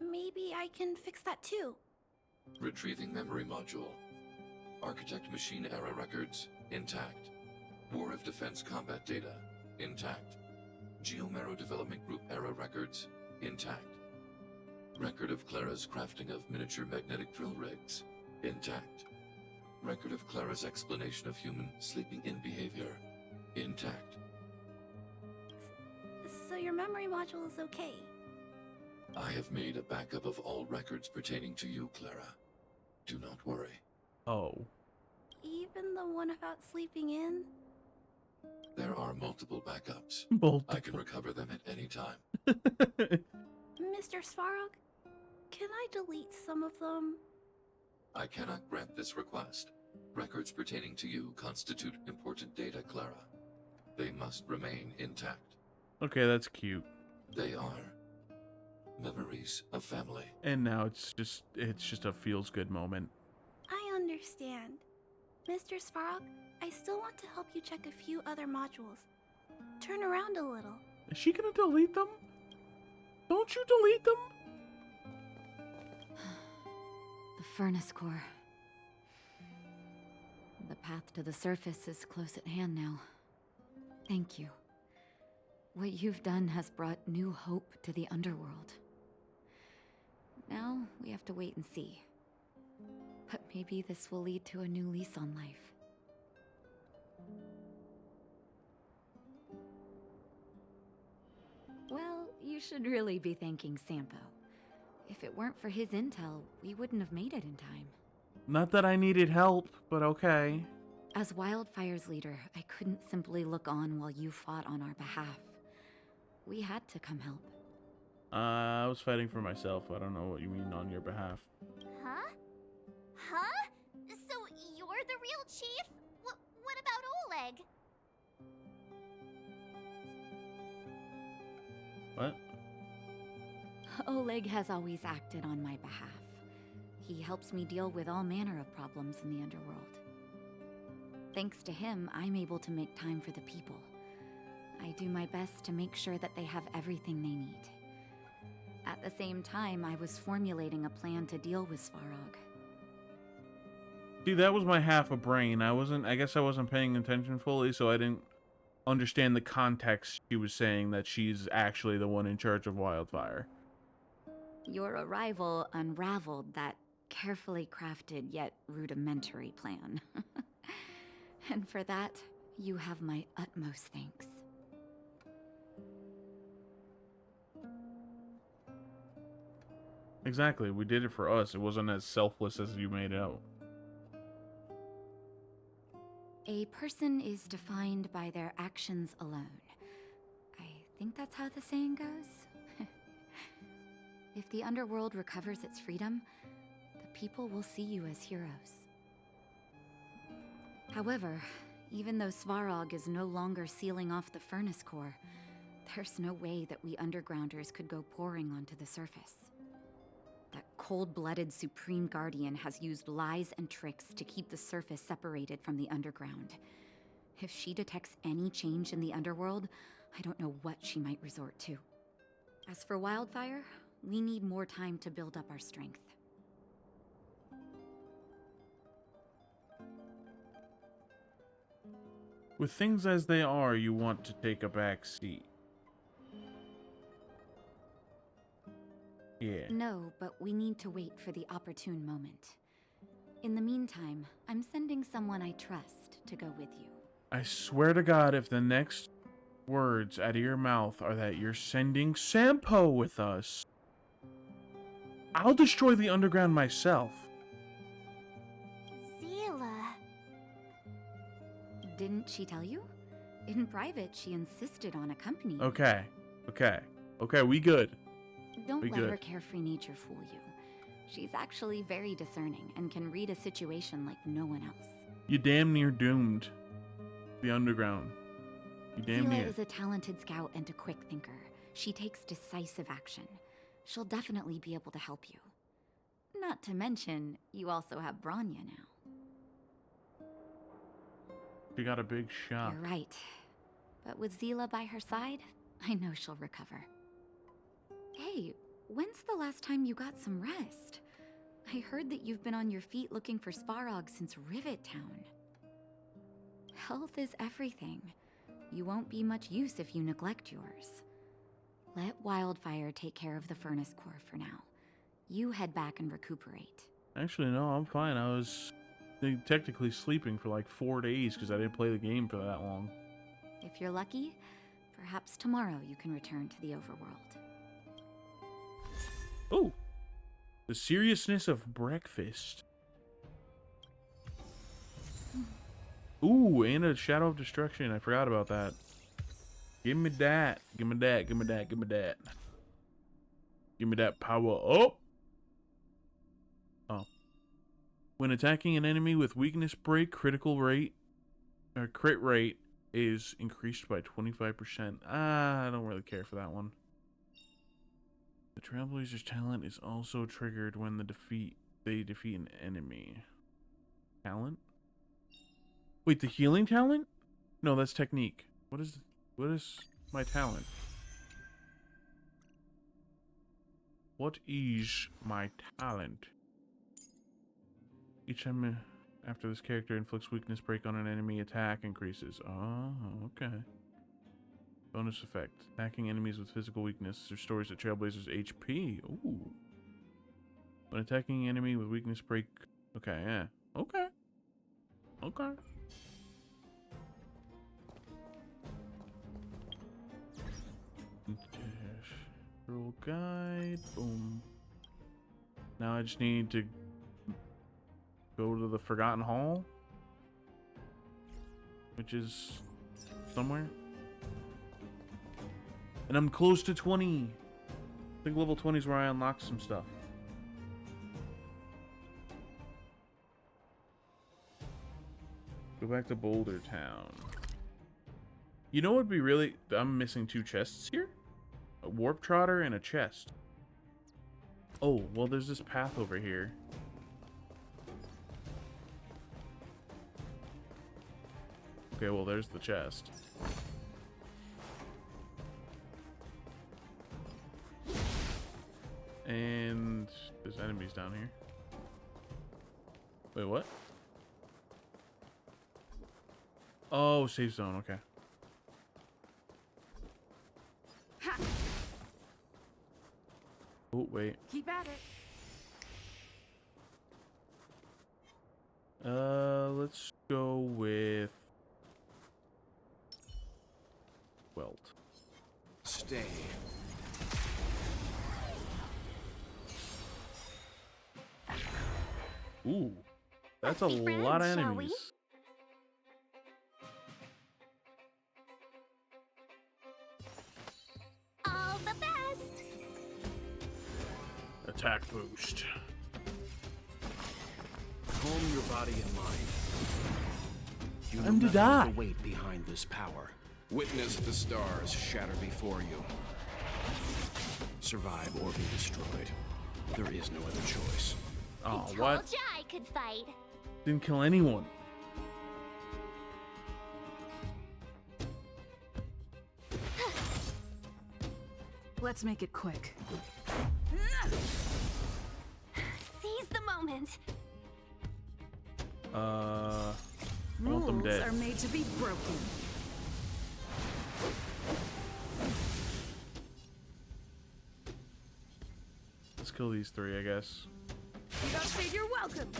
Maybe I can fix that too. Retrieving memory module. Architect machine error records intact. War of Defense combat data intact. Geomero development group error records intact. Record of Clara's crafting of miniature magnetic drill rigs intact. Record of Clara's explanation of human sleeping in behavior. Intact. So your memory module is okay? I have made a backup of all records pertaining to you, Clara. Do not worry. Oh. Even the one about sleeping in? There are multiple backups. Multiple. I can recover them at any time. Mr. Svarog, can I delete some of them? I cannot grant this request. Records pertaining to you constitute important data, Clara. They must remain intact. Okay, that's cute. They are memories of family. And now it's just a feels good moment. I understand. Mr. Svarog, I still want to help you check a few other modules. Turn around a little. Is she gonna delete them? Don't you delete them? The furnace core. The path to the surface is close at hand now. Thank you. What you've done has brought new hope to the underworld. Now we have to wait and see. But maybe this will lead to a new lease on life. Well, you should really be thanking Sampo. If it weren't for his intel, we wouldn't have made it in time. Not that I needed help, but okay. As Wildfire's leader, I couldn't simply look on while you fought on our behalf. We had to come help. I was fighting for myself. I don't know what you mean on your behalf. Huh? Huh? So you're the real chief? What about Oleg? What? Oleg has always acted on my behalf. He helps me deal with all manner of problems in the underworld. Thanks to him, I'm able to make time for the people. I do my best to make sure that they have everything they need. At the same time, I was formulating a plan to deal with Svarog. See, that was my half a brain. I guess I wasn't paying attention fully, so I didn't understand the context she was saying that she's actually the one in charge of Wildfire. Your arrival unraveled that carefully crafted yet rudimentary plan. And for that, you have my utmost thanks. Exactly, we did it for us. It wasn't as selfless as you made out. A person is defined by their actions alone. I think that's how the saying goes. If the underworld recovers its freedom, the people will see you as heroes. However, even though Svarog is no longer sealing off the furnace core, there's no way that we undergrounders could go pouring onto the surface. That cold-blooded Supreme Guardian has used lies and tricks to keep the surface separated from the underground. If she detects any change in the underworld, I don't know what she might resort to. As for Wildfire, we need more time to build up our strength. With things as they are, you want to take a back seat. Yeah. No, but we need to wait for the opportune moment. In the meantime, I'm sending someone I trust to go with you. I swear to God, if the next words out of your mouth are that you're sending Sampo with us, I'll destroy the underground myself. Zila. Didn't she tell you? In private, she insisted on accompanying you. Okay, we good. Don't We let her good. carefree nature fool you. She's actually very discerning and can read a situation like no one else. You damn near doomed the underground. You damn Zila near. is a talented scout and a quick thinker. She takes decisive action. She'll definitely be able to help you. Not to mention, you also have Branya now. She got a big shot. You're right. But with Zila by her side, I know she'll recover. Hey, when's the last time you got some rest? I heard that you've been on your feet looking for Svarog since Rivet Town. Health is everything. You won't be much use if you neglect yours. Let Wildfire take care of the furnace core for now. You head back and recuperate. Actually, no, I'm fine. I was technically sleeping for like 4 days because I didn't play the game for that long. If you're lucky, perhaps tomorrow you can return to the overworld. Oh! The seriousness of breakfast. Ooh, and a Shadow of Destruction. I forgot about that. Give me that. Give me that. Give me that. Give me that. Give me that power up. Oh. When attacking an enemy with weakness break, crit rate is increased by 25%. I don't really care for that one. The Trailblazer's talent is also triggered when they defeat an enemy. Talent? Wait, the healing talent? No, that's technique. What is my talent? What is my talent? Each time after this character inflicts weakness break on an enemy, attack increases. Oh, okay. Bonus effect. Attacking enemies with physical weakness restores the Trailblazer's HP. Ooh. When attacking an enemy with weakness break... Okay, yeah. Okay. Okay. Rule guide. Boom. Now I just need to go to the Forgotten Hall, which is somewhere. And I'm close to 20. I think level 20 is where I unlock some stuff. Go back to Boulder Town. You know what would be really... I'm missing 2 chests here? A Warp Trotter and a chest. Oh, well there's this path over here. Okay, well there's the chest. And there's enemies down here. Wait, what? Oh, safe zone, okay. Ha! Oh, wait. Keep at it. Let's go with Welt. Stay. Ooh, that's a lot of enemies. All the best. Attack boost. Calm your body and mind. You know Time to nothing of die. the weight behind this power. Witness the stars shatter before you. Survive or be destroyed. There is no other choice. Oh, I what? told ya I could fight. Didn't kill anyone. Let's make it quick. Seize the moment. I want them Rules dead. are made to be broken. Let's kill these 3, I guess. You don't say you're welcome.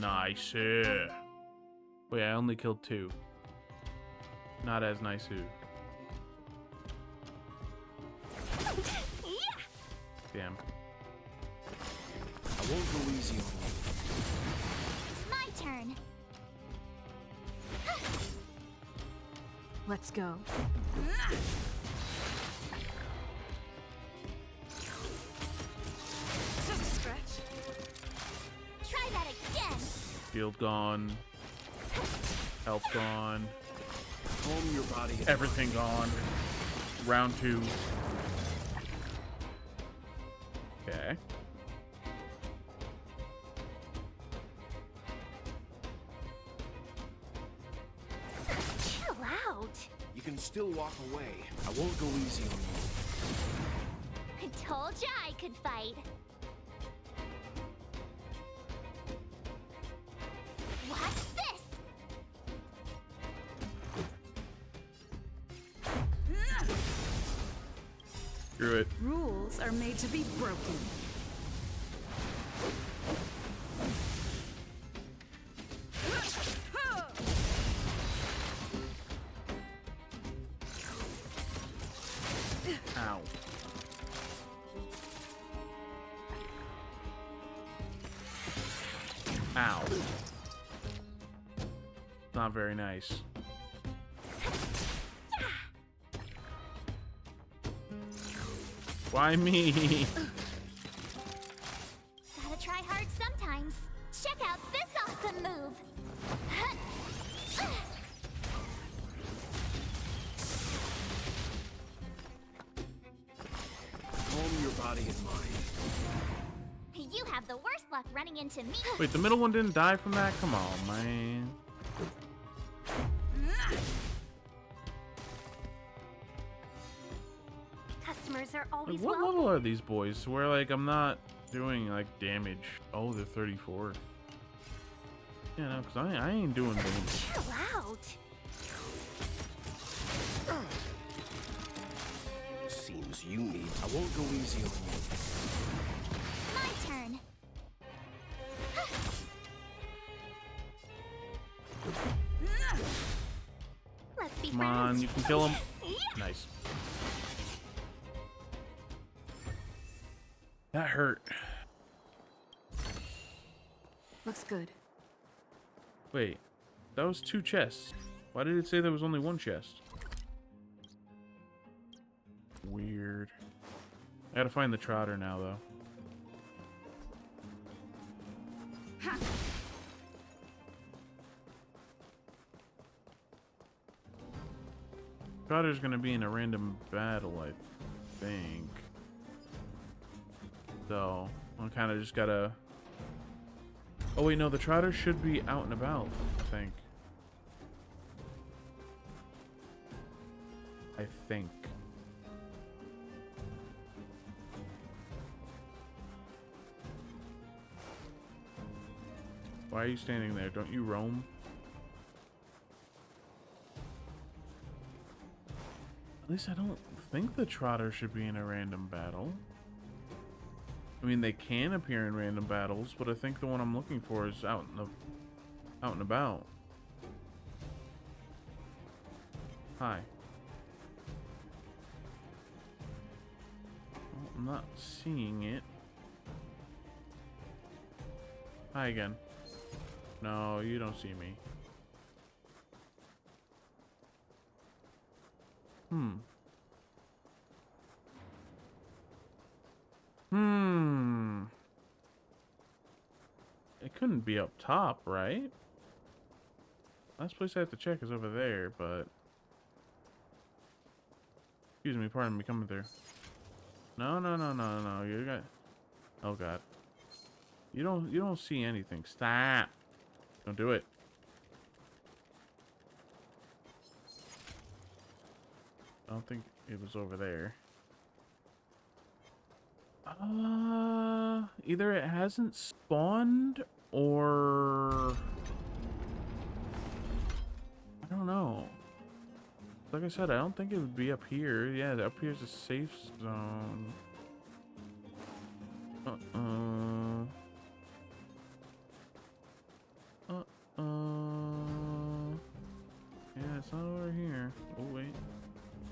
Nice. Wait, I only killed 2. Not as nice who. Damn. I won't go easy on you. My turn. Let's go. Just a stretch. Try that again. Shield gone. Health gone. Calm your body. Everything gone. Round 2. Okay. Chill out. You can still walk away. I won't go easy on you. I told ya I could fight. Watch this. Screw it. Rules are made to be broken. Ow. Not very nice. Why me? Gotta try hard sometimes. Check out this awesome move. Calm your body and mind. You have the worst luck running into me. Wait, the middle one didn't die from that? Come on, man. Customers are Like, always what welcome. level are these boys? Where, like, I'm not doing, like, damage. Oh, they're 34. Yeah, no, because I ain't doing damage. Chill out. Seems you need. I won't go easy on you. My turn. Let's be Come friends. on, you can kill him. Nice. That hurt. Looks good. Wait, that was 2 chests. Why did it say there was only 1 chest? Weird. I gotta find the trotter now, though. Trotter's gonna be in a random battle, I think. So, I kind of just gotta... Oh wait, no, the trotter should be out and about, I think. Why are you standing there? Don't you roam? At least I don't think the trotter should be in a random battle. I mean, they can appear in random battles, but I think the one I'm looking for is out and about. Hi. Well, I'm not seeing it. Hi again. No, you don't see me. It couldn't be up top, right? Last place I have to check is over there, but... Excuse me, pardon me, coming through. No, you got... Oh god. You don't see anything. Stop! Don't do it. I don't think it was over there. Either it hasn't spawned or I don't know. Like I said, I don't think it would be up here. Yeah, up here's a safe zone. Yeah, it's not over here. Oh wait.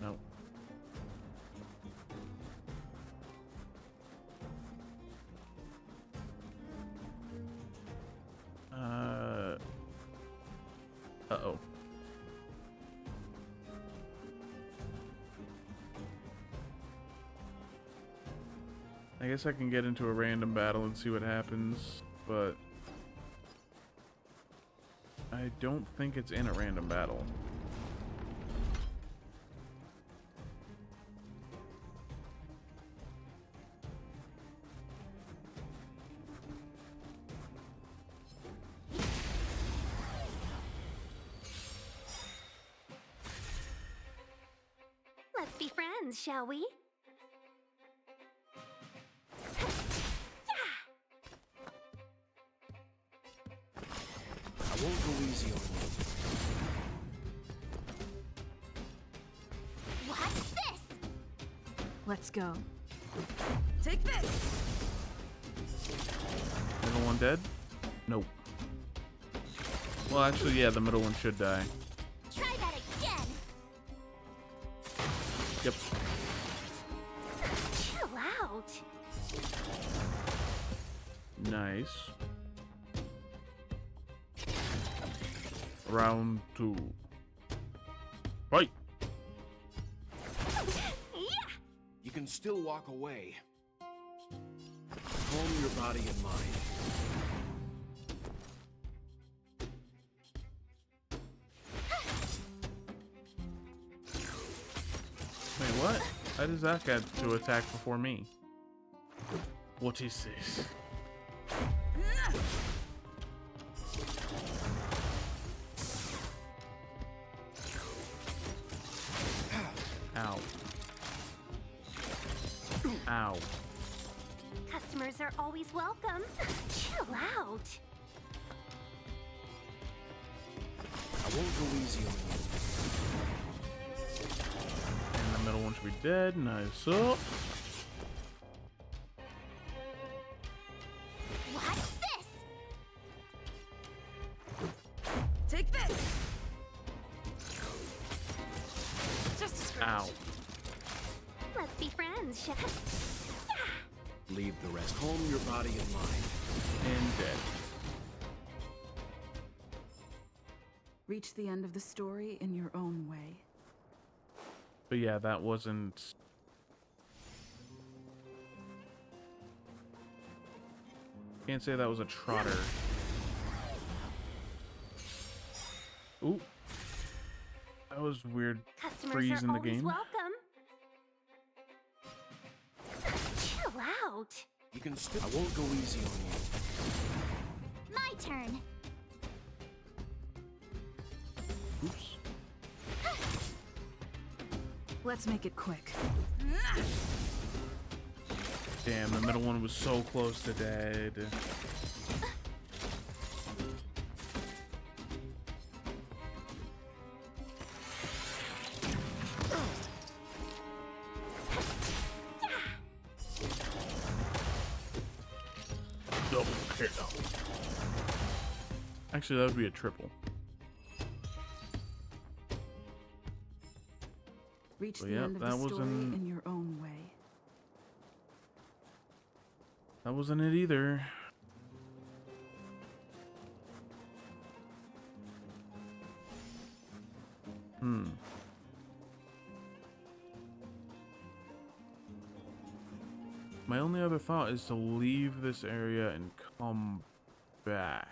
No. Uh-oh. I guess I can get into a random battle and see what happens, but I don't think it's in a random battle. Let's be friends, shall we? I won't go easy on you. Watch this! Let's go. Take this! Middle one dead? Nope. Well, actually, yeah, the middle one should die. Try that again! Yep. Chill out. Nice. Round 2. Fight! You can still walk away. Calm your body and mind. Wait, what? How does that get to attack before me? What is this? Ow. Ow. Customers are always welcome. Chill out. I won't go easy on you. And the middle one should be dead. Nice up. Watch this. Take this. Just a scratch. Ow. Let's be friends, Chef. Leave the rest. Calm your body and mind. And dead. Reach the end of the story in your own way. But yeah, that wasn't... Can't say that was a trotter. Ooh. That was weird. Customers Freeze are in the always game. welcome. Chill out. You can still. I won't go easy on you. My turn. Oops. Let's make it quick. Damn, the middle one was so close to dead. Double kill. Actually, that would be a triple. Reach But the yeah, end of that the story wasn't- in your own way. That wasn't it either. My only other thought is to leave this area and come back.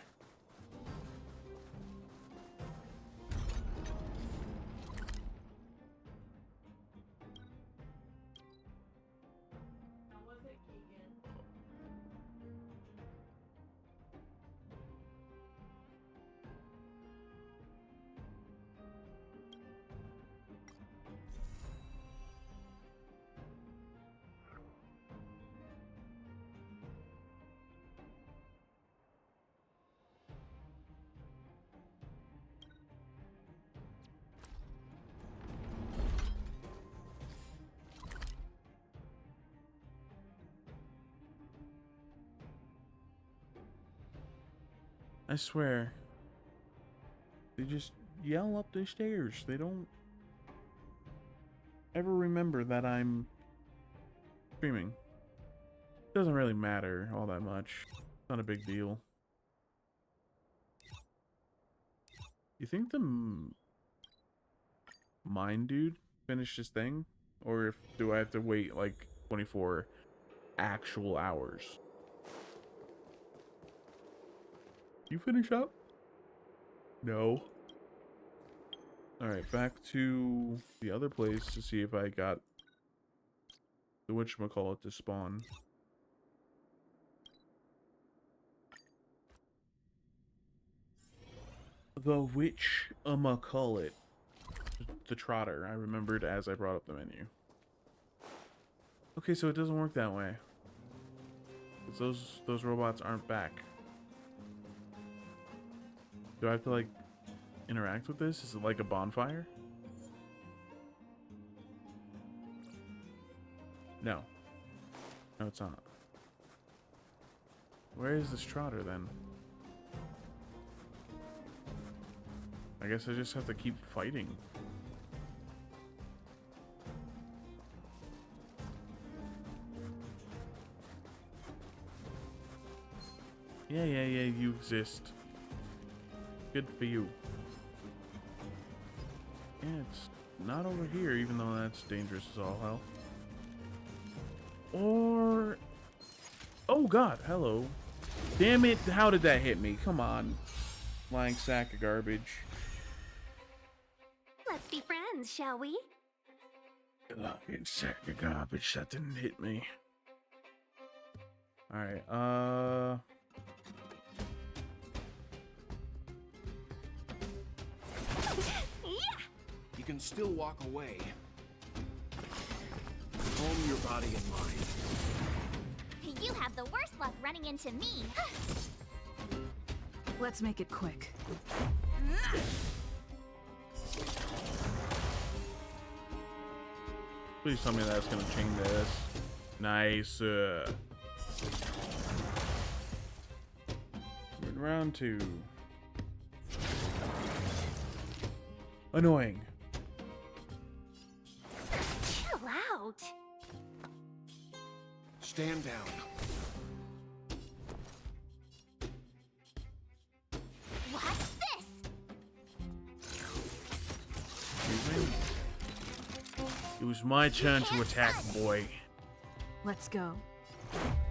I swear. They just yell up the stairs. They don't ever remember that I'm streaming. Doesn't really matter all that much. Not a big deal. You think the mine dude finished his thing? Or do I have to wait like 24 actual hours? You finish up? No. Alright, back to the other place to see if I got the whatchamacallit to spawn. The witchamacallit. The trotter, I remembered as I brought up the menu. Okay, so it doesn't work that way. 'Cause those robots aren't back. Do I have to, like, interact with this? Is it like a bonfire? No. No, it's not. Where is this trotter, then? I guess I just have to keep fighting. Yeah, you exist. Good for you. And it's not over here, even though that's dangerous as all hell. Or... Oh god, hello. Damn it, how did that hit me? Come on. Flying sack of garbage. Let's be friends, shall we? Flying sack of garbage, that didn't hit me. Alright, You can still walk away. Calm your body and mind. You have the worst luck running into me. Let's make it quick. please tell me that's gonna chain this. Nice. Round 2. Annoying. Chill out. Stand down. What's this? Excuse me? It was my turn to attack, boy. Let's go.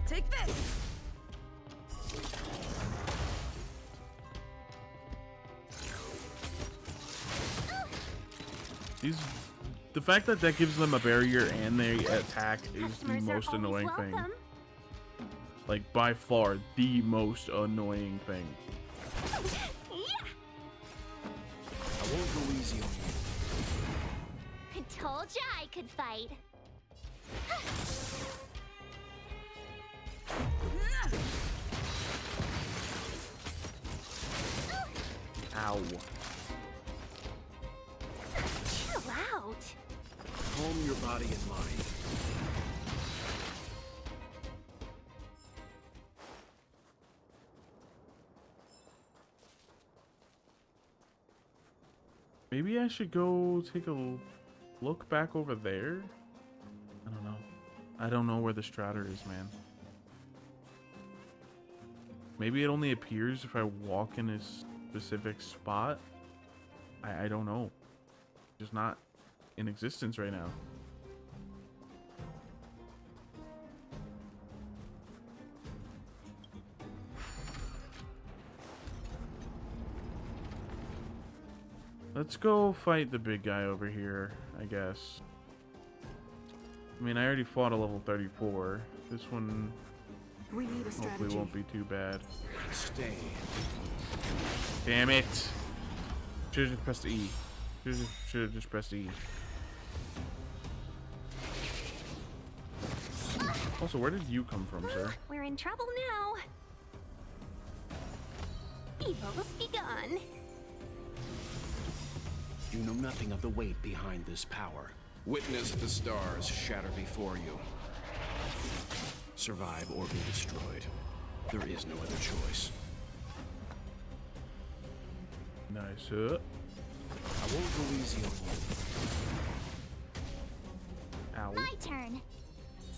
Take this! The fact that that gives them a barrier and they attack is the Customers are most always annoying thing. welcome. Like, by far, the most annoying thing. I won't go easy on you. Told ya I could fight. Ow. Chill out. Calm your body and mind. Maybe I should go take a look back over there? I don't know. I don't know where the Strider is, man. Maybe it only appears if I walk in a specific spot? I don't know. It's just not in existence right now. Let's go fight the big guy over here, I guess. I mean, I already fought a level 34. This one We need a strategy. hopefully won't be too bad. Stay. Damn it! Should've just pressed E. Should've just pressed E. Also, where did you come from, sir? We're in trouble now. Evil's begun. You know nothing of the weight behind this power. Witness the stars shatter before you. Survive or be destroyed. There is no other choice. Nice. I won't go easy on you. Ow. My turn.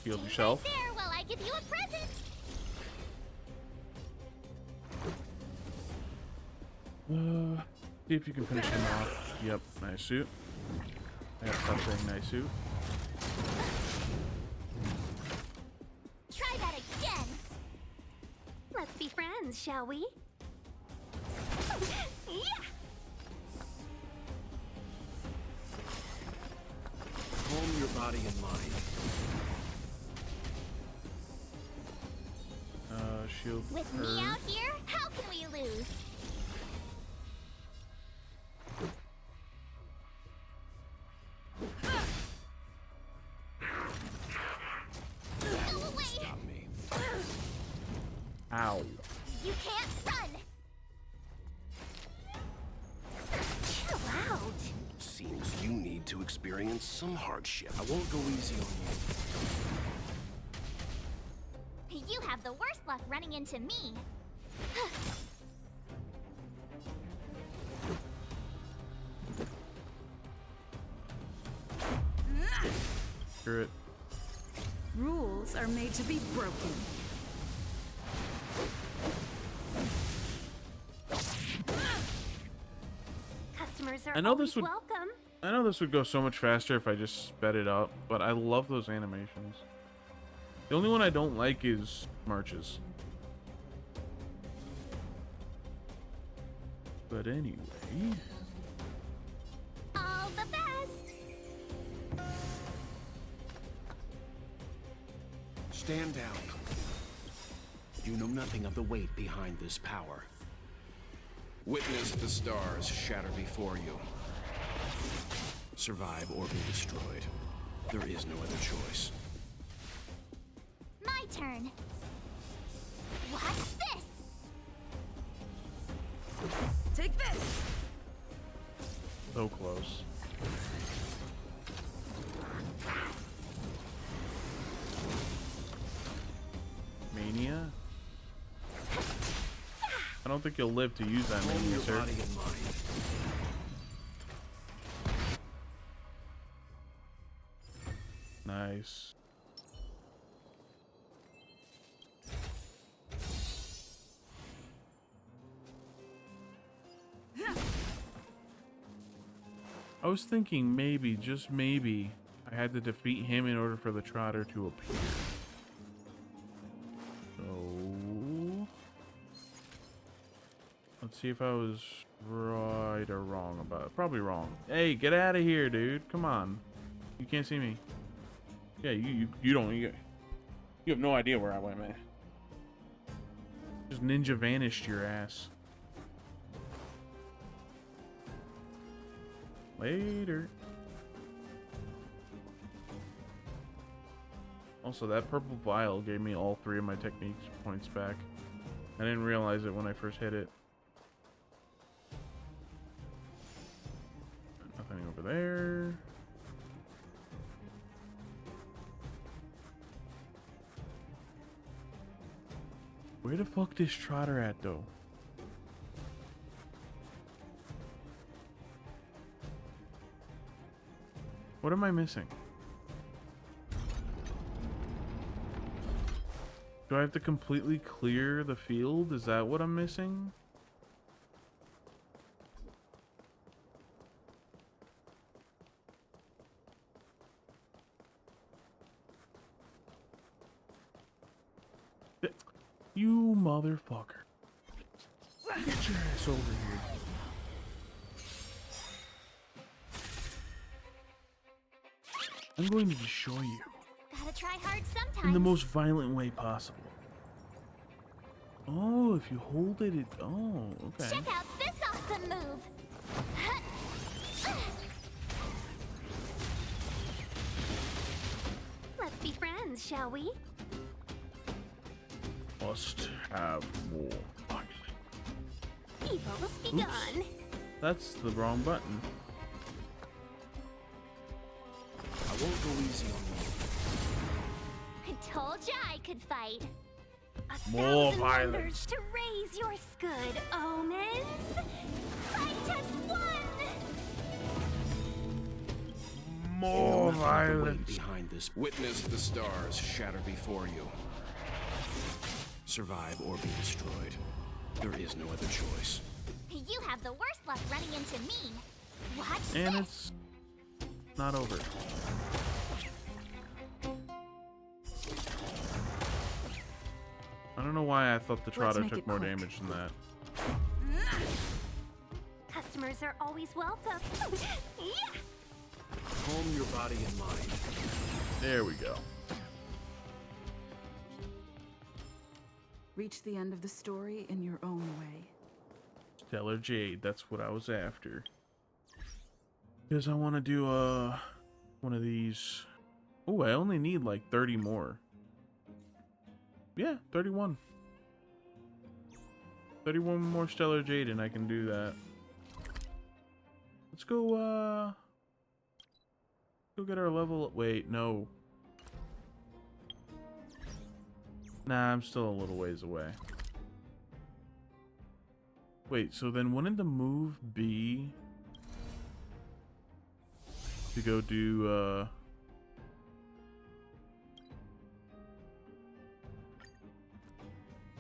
Healed yourself. There while I give you a present. See if you can finish him off. Yep, nice suit. I gotta stop saying nice suit. Try that again. Let's be friends, shall we? Yeah. Calm your body and mind. Shield With her. me out here, how can we lose? Go away! Stop me. Ow. You can't run! Chill out. Seems you need to experience some hardship. I won't go easy on you. You have the worst luck running into me. Screw it. Rules are made to be broken. Customers are I know always this would- welcome. I know this would go so much faster if I just sped it up, but I love those animations. The only one I don't like is marches. But anyway... All the best! Stand down. You know nothing of the weight behind this power. Witness the stars shatter before you. Survive or be destroyed. There is no other choice. My turn. Watch this! Take this! So close. Mania? I don't think you'll live to use that mania, sir. Nice. I was thinking maybe, just maybe, I had to defeat him in order for the Trotter to appear. So... let's see if I was right or wrong about it. Probably wrong. Hey, get out of here, dude. Come on. You can't see me. Yeah, you don't... You have no idea where I went, man. Just ninja vanished your ass. Later. Also, that purple vial gave me all 3 of my techniques points back. I didn't realize it when I first hit it. Nothing over there. Where the fuck this Trotter at, though? What am I missing? Do I have to completely clear the field? Is that what I'm missing? You motherfucker. Get your ass over here. I'm going to destroy you Gotta try hard sometimes. in the most violent way possible. Oh, if you hold it, oh, okay. Check out this awesome move! Let's be friends, shall we? Must have more violence. Evil's begun. That's the wrong button. I won't go easy on you. I told ya I could fight. More 1,000 violence. wonders to raise your good omens. Fight us one. More You know nothing of the weight violence. behind this. Witness the stars shatter before you. Survive or be destroyed. There is no other choice. You have the worst luck running into me. Watch And this. it's not over. I don't know why I thought the Trotter make took it more quick. damage than that. Customers are always welcome. Yeah. Calm your body and mind. There we go. Reach the end of the story in your own way. Stellar Jade, that's what I was after. Because I want to do one of these. Oh, I only need like 30 more. Yeah, 31. 31 more Stellar Jade and I can do that. Let's go get our level. Wait, no. Nah, I'm still a little ways away. Wait, so then wouldn't the move be to go do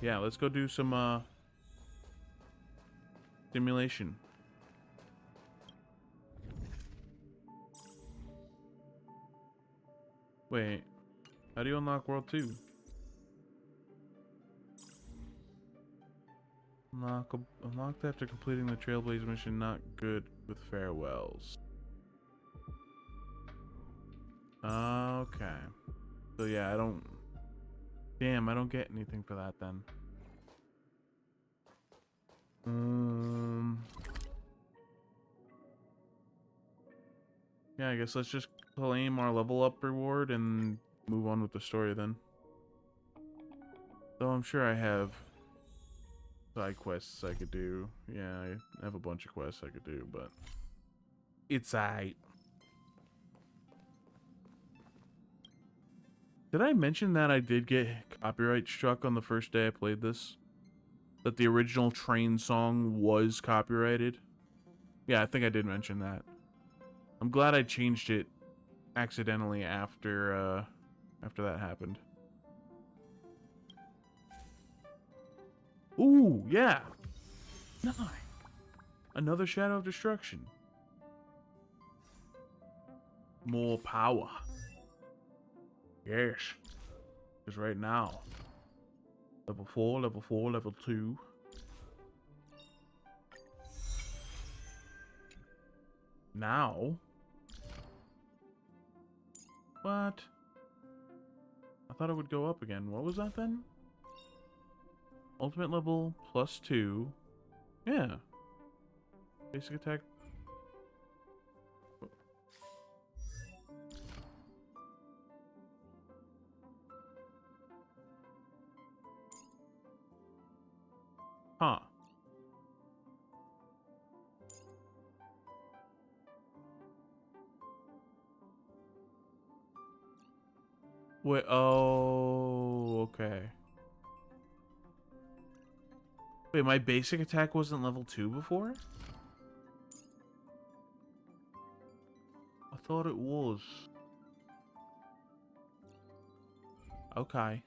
yeah, let's go do some simulation. Wait, how do you unlock World 2? Unlocked after completing the Trailblaze mission, not good with farewells. Okay. So yeah, I don't... Damn, I don't get anything for that then. Yeah, I guess let's just claim our level up reward and move on with the story then. Though I'm sure I have side quests I could do. Yeah, I have a bunch of quests I could do, but it's aight. Did I mention that I did get copyright struck on the first day I played this? That the original train song was copyrighted? Yeah, I think I did mention that. I'm glad I changed it accidentally after that happened. Ooh, yeah. Nice. Another Shadow of Destruction. More power. Yes. Because right now, level 4, level 4, level 2. Now. What? I thought it would go up again. What was that then? Ultimate level +2. Yeah. Basic attack. Huh. Wait, oh, okay. Wait, my basic attack wasn't level 2 before? I thought it was. Okay.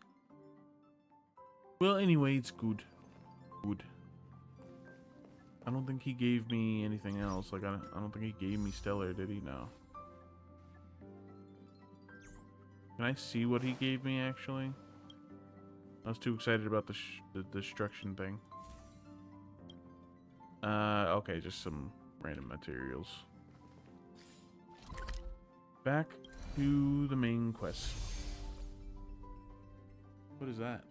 Well, anyway, it's good. Good. I don't think he gave me anything else. Like, I don't think he gave me Stellar, did he? No. Can I see what he gave me, actually? I was too excited about the destruction thing. Okay, just some random materials. Back to the main quest. What is that?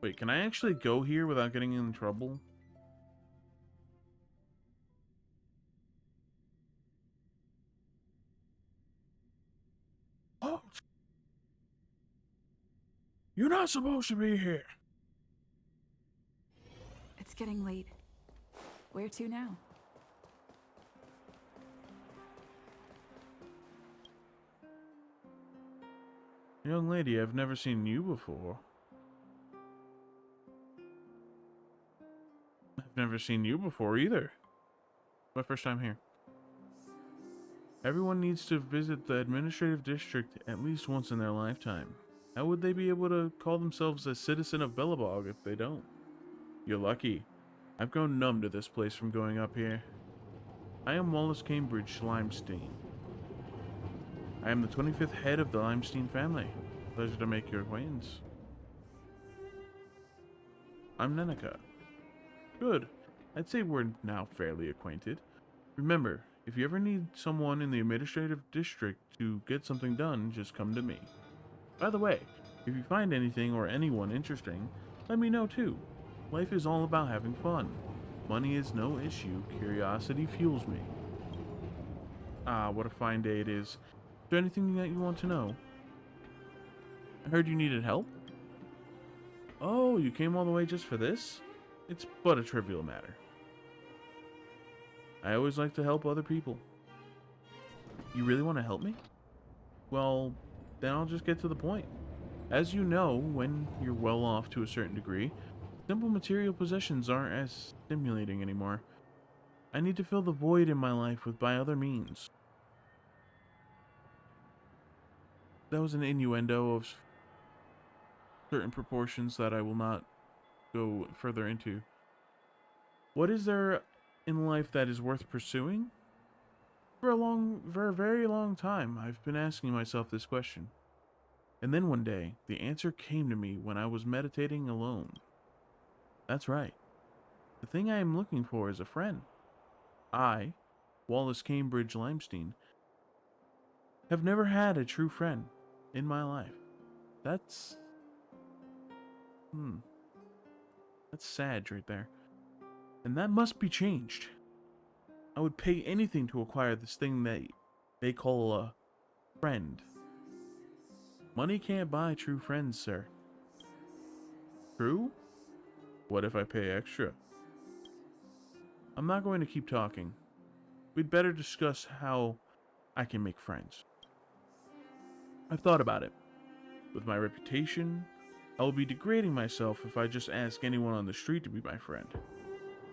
Wait, can I actually go here without getting in trouble? Oh! You're not supposed to be here! It's getting late. Where to now? Young lady, I've never seen you before. I've never seen you before either. My first time here. Everyone needs to visit the administrative district at least once in their lifetime. How would they be able to call themselves a citizen of Bellabog if they don't? You're lucky. I've grown numb to this place from going up here. I am Wallace Cambridge Limestein. I am the 25th head of the Limestein family. Pleasure to make your acquaintance. I'm Nenica. Good. I'd say we're now fairly acquainted. Remember, if you ever need someone in the administrative district to get something done, just come to me. By the way, if you find anything or anyone interesting, let me know too. Life is all about having fun. Money is no issue. Curiosity fuels me. Ah, what a fine day it is. Is there anything that you want to know? I heard you needed help? Oh, you came all the way just for this? It's but a trivial matter. I always like to help other people. You really want to help me? Well, then I'll just get to the point. As you know, when you're well off to a certain degree, simple material possessions aren't as stimulating anymore. I need to fill the void in my life by other means. That was an innuendo of certain proportions that I will not go further into. What is there in life that is worth pursuing? For a very long time, I've been asking myself this question. And then one day, the answer came to me when I was meditating alone. That's right. The thing I am looking for is a friend. I, Wallace Cambridge Limestein, have never had a true friend in my life. That's sad right there. And that must be changed. I would pay anything to acquire this thing that they call a friend. Money can't buy true friends, sir. True? What if I pay extra? I'm not going to keep talking. We'd better discuss how I can make friends. I've thought about it. With my reputation, I will be degrading myself if I just ask anyone on the street to be my friend.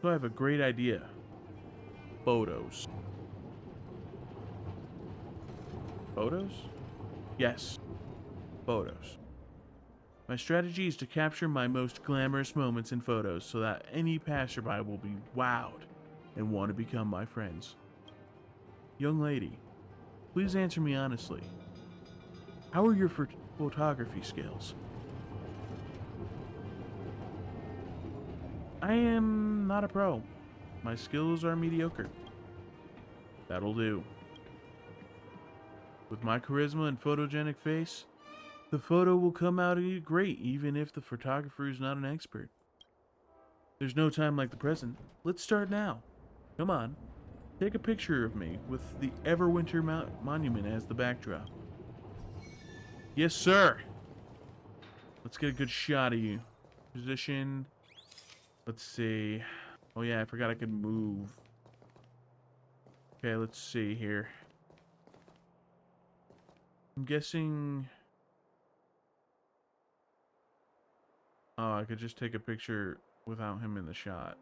So I have a great idea. Photos. Photos? Yes. Photos. My strategy is to capture my most glamorous moments in photos so that any passerby will be wowed and want to become my friends. Young lady, please answer me honestly. How are your photography skills? I am not a pro. My skills are mediocre. That'll do. With my charisma and photogenic face, the photo will come out great even if the photographer is not an expert. There's no time like the present. Let's start now. Come on. Take a picture of me with the Everwinter Monument as the backdrop. Yes, sir. Let's get a good shot of you. Position. Let's see. Oh yeah, I forgot I could move. Okay, let's see here. I'm guessing... Oh, I could just take a picture without him in the shot.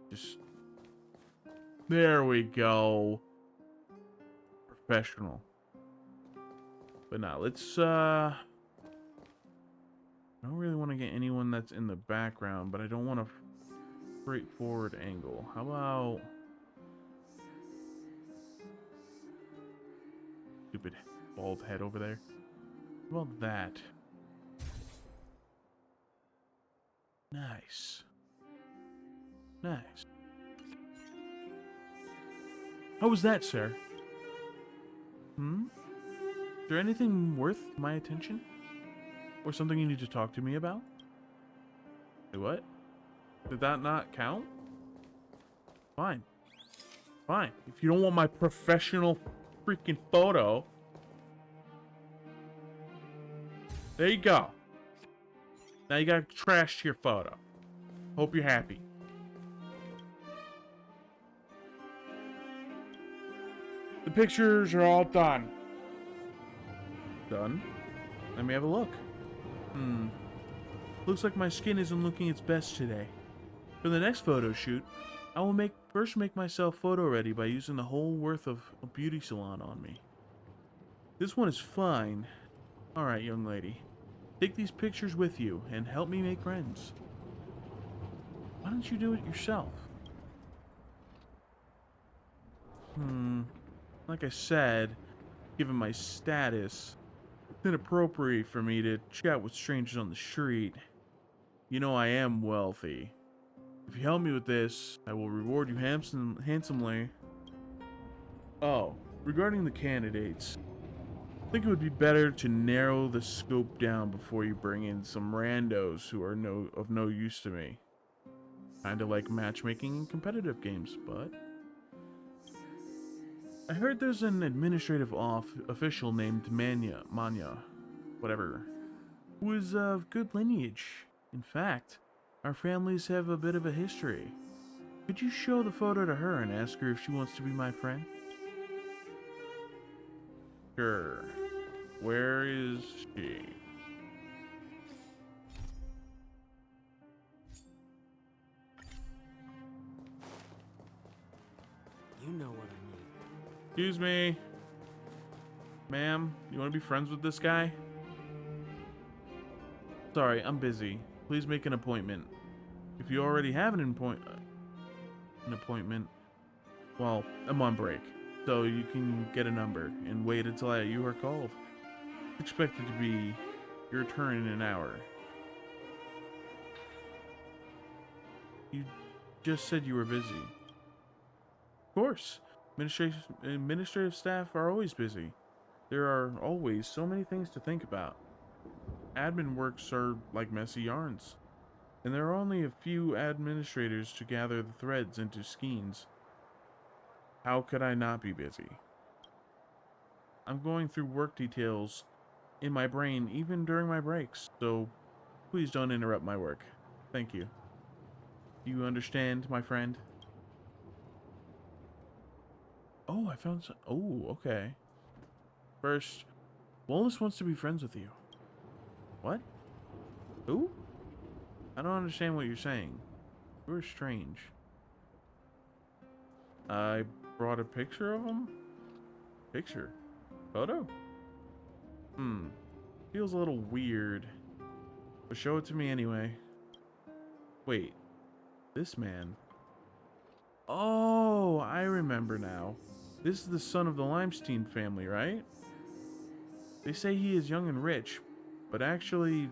Just... There we go. Professional. But now, let's, I don't really want to get anyone that's in the background, but I don't want a straightforward angle. How about... Stupid bald head over there. How about that? Nice. Nice. How was that, sir? Is there anything worth my attention? Or something you need to talk to me about? Wait, what? Did that not count? Fine. Fine. If you don't want my professional freaking photo... There you go. Now you got trash to your photo. Hope you're happy. The pictures are all done. Done? Let me have a look. Looks like my skin isn't looking its best today. For the next photo shoot, I will first make myself photo ready by using the whole worth of a beauty salon on me. This one is fine. Alright, young lady. Take these pictures with you and help me make friends. Why don't you do it yourself? Like I said, given my status, it's inappropriate for me to chat with strangers on the street. You know I am wealthy. If you help me with this, I will reward you handsomely. Oh, regarding the candidates, I think it would be better to narrow the scope down before you bring in some randos who are of no use to me. Kinda like matchmaking in competitive games, but... I heard there's an administrative official named Manya, whatever, who is of good lineage. In fact, our families have a bit of a history. Could you show the photo to her and ask her if she wants to be my friend? Sure. Where is she? You know what I mean. Excuse me. Ma'am, you want to be friends with this guy? Sorry, I'm busy. Please make an appointment. If you already have an appointment, Well, I'm on break, so you can get a number and wait until you are called. Expected to be your turn in an hour. You just said you were busy. Of course. Administrative staff are always busy. There are always so many things to think about. Admin works are like messy yarns, and there are only a few administrators to gather the threads into skeins. How could I not be busy? I'm going through work details in my brain even during my breaks, so please don't interrupt my work. Thank you. Do you understand, my friend? Oh, I found some. Oh, okay. First, Wallace wants to be friends with you. What? Who? I don't understand what you're saying. You're strange. I brought a picture of him? Picture? Photo? Feels a little weird. But show it to me anyway. Wait. This man. Oh, I remember now. This is the son of the Limestein family, right? They say he is young and rich, but actually,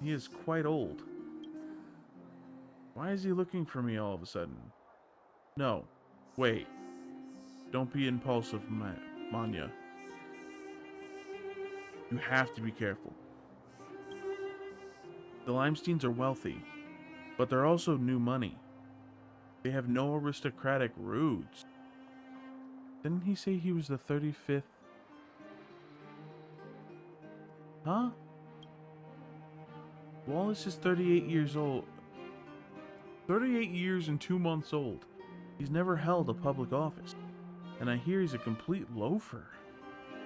he is quite old. Why is he looking for me all of a sudden? No. Wait. Don't be impulsive, Manya. You have to be careful. The Limesteins are wealthy, but they're also new money. They have no aristocratic roots. Didn't he say he was the 35th? Huh? Wallace is 38 years old. 38 years and 2 months old. He's never held a public office. And I hear he's a complete loafer.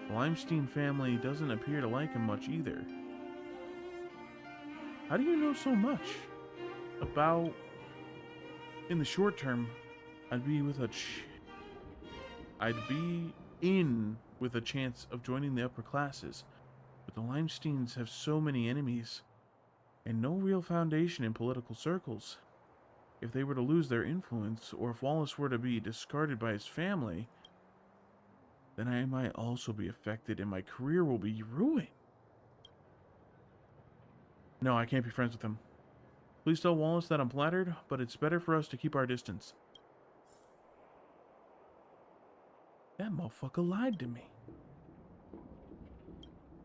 The Limestein family doesn't appear to like him much either. How do you know so much? About... In the short term, I'd be in with a chance of joining the upper classes. But the Limesteins have so many enemies, and no real foundation in political circles. If they were to lose their influence, or if Wallace were to be discarded by his family, then I might also be affected and my career will be ruined. No, I can't be friends with him. Please tell Wallace that I'm flattered, but it's better for us to keep our distance. That motherfucker lied to me.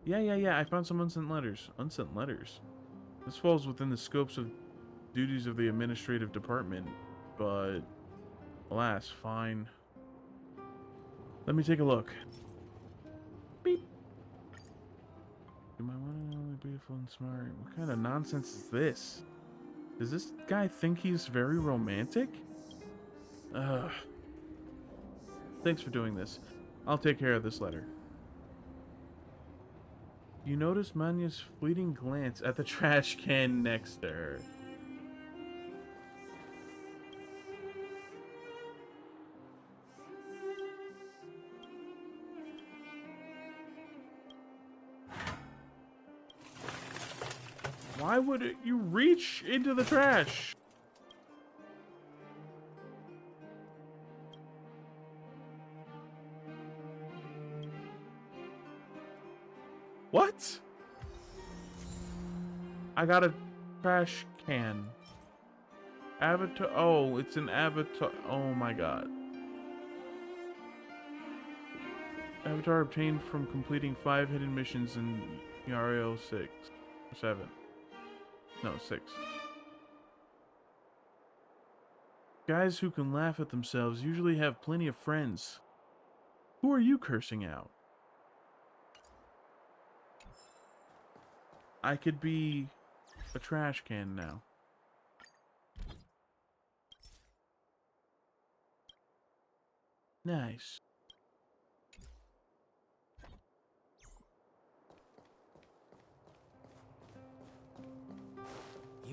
Yeah, I found some unsent letters. Unsent letters? This falls within the scopes of duties of the administrative department, but alas, fine. Let me take a look. Beep. My one and only beautiful and smart. What kind of nonsense is this? Does this guy think he's very romantic? Ugh. Thanks for doing this. I'll take care of this letter. You notice Manya's fleeting glance at the trash can next to her. Why would you reach into the trash? What? I got a trash can. Avatar. Oh, it's an avatar. Oh my god. Avatar obtained from completing 5 hidden missions in Yario 6 or 7. No, 6. Guys who can laugh at themselves usually have plenty of friends. Who are you cursing out? I could be a trash can now. Nice.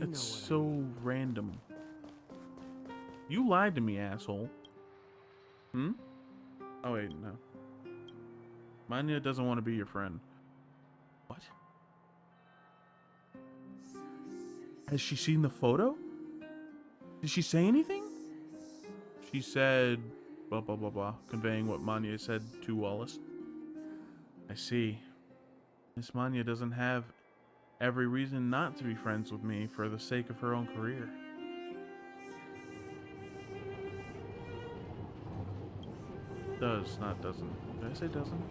It's so random. You lied to me, asshole. Hmm? Oh wait, no. Manya doesn't want to be your friend. What? Has she seen the photo? Did she say anything? She said blah blah blah blah, conveying what Manya said to Wallace. I see. Miss Manya doesn't have every reason not to be friends with me for the sake of her own career. Does, not doesn't. Did I say doesn't?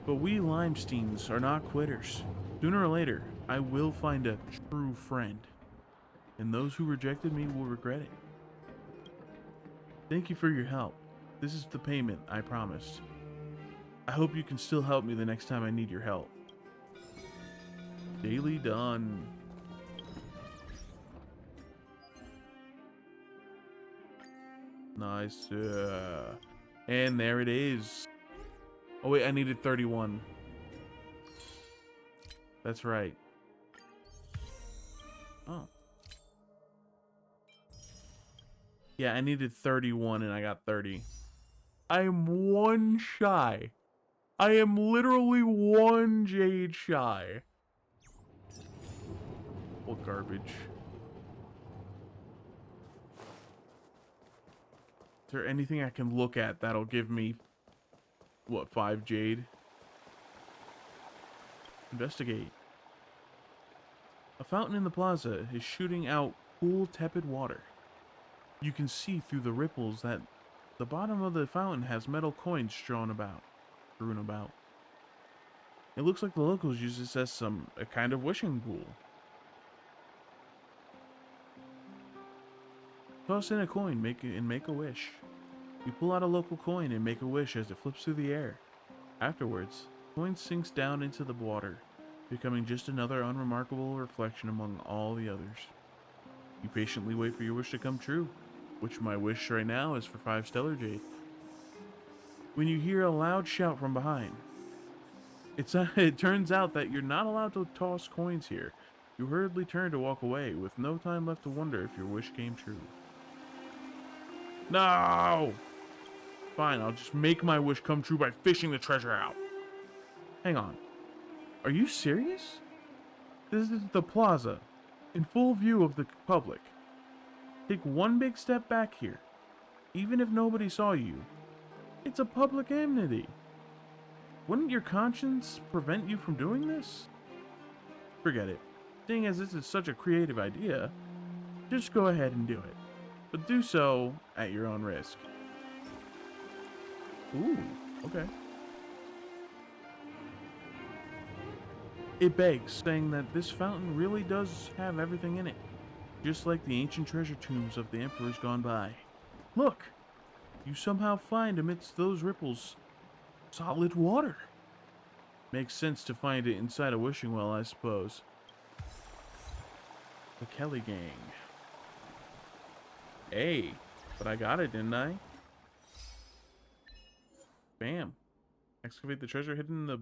But we Limesteins are not quitters. Sooner or later, I will find a true friend. And those who rejected me will regret it. Thank you for your help. This is the payment I promised. I hope you can still help me the next time I need your help. Daily done. Nice. And there it is. Oh wait, I needed 31. That's right. Oh. Yeah, I needed 31 and I got 30. I am one shy. I am literally one jade shy. What garbage. Is there anything I can look at that'll give me, what, 5 jade? Investigate. A fountain in the plaza is shooting out cool, tepid water. You can see through the ripples that the bottom of the fountain has metal coins strewn about. It looks like the locals use this as a kind of wishing pool. Toss in a coin, make a wish. You pull out a local coin and make a wish as it flips through the air. Afterwards, the coin sinks down into the water, becoming just another unremarkable reflection among all the others. You patiently wait for your wish to come true, which my wish right now is for 5 stellar jade. When you hear a loud shout from behind, it turns out that you're not allowed to toss coins here. You hurriedly turn to walk away, with no time left to wonder if your wish came true. No! Fine, I'll just make my wish come true by fishing the treasure out. Hang on. Are you serious? This is the plaza, in full view of the public. Take one big step back here. Even if nobody saw you, it's a public amenity. Wouldn't your conscience prevent you from doing this? Forget it. Seeing as this is such a creative idea, just go ahead and do it. But do so at your own risk. Ooh, okay. It begs, saying that this fountain really does have everything in it, just like the ancient treasure tombs of the emperors gone by. Look! You somehow find amidst those ripples solid water. Makes sense to find it inside a wishing well, I suppose. The Kelly gang. Hey, but I got it, didn't I? Bam. Excavate the treasure hidden in the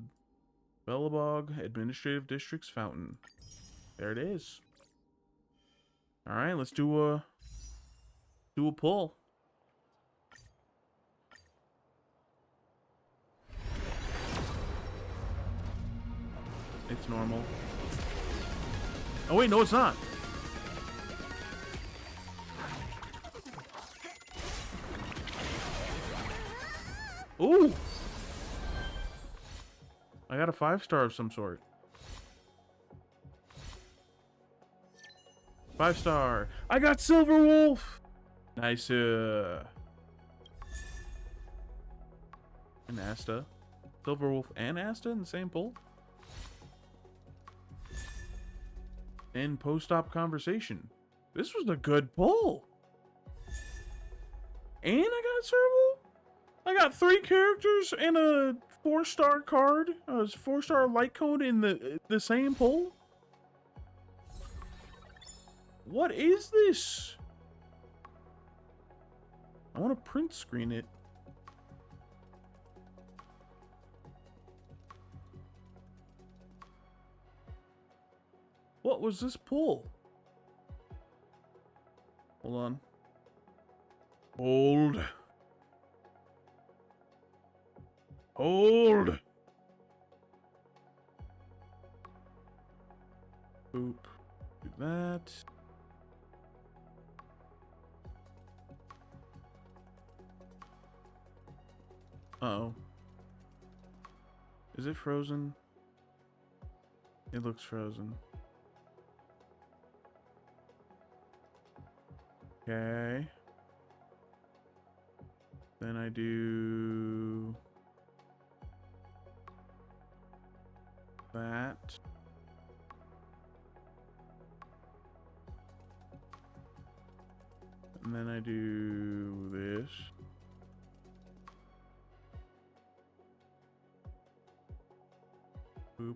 Bellabog Administrative District's fountain. There it is. Alright, let's do a pull. It's normal. Oh wait, no it's not. Ooh! I got a 5-star of some sort. 5-star. I got Silver Wolf! Nice. And Asta. Silver Wolf and Asta in the same pull? And post-op conversation. This was a good pull. And I got Serval? I got 3 characters and a 4-star card, a 4-star light code in the same pull? What is this? I want to print screen it. What was this pull? Hold on. Hold. Hold. Boop. Do that. Uh-oh. Is it frozen? It looks frozen. Okay. Then I do that. And then I do this. Boop.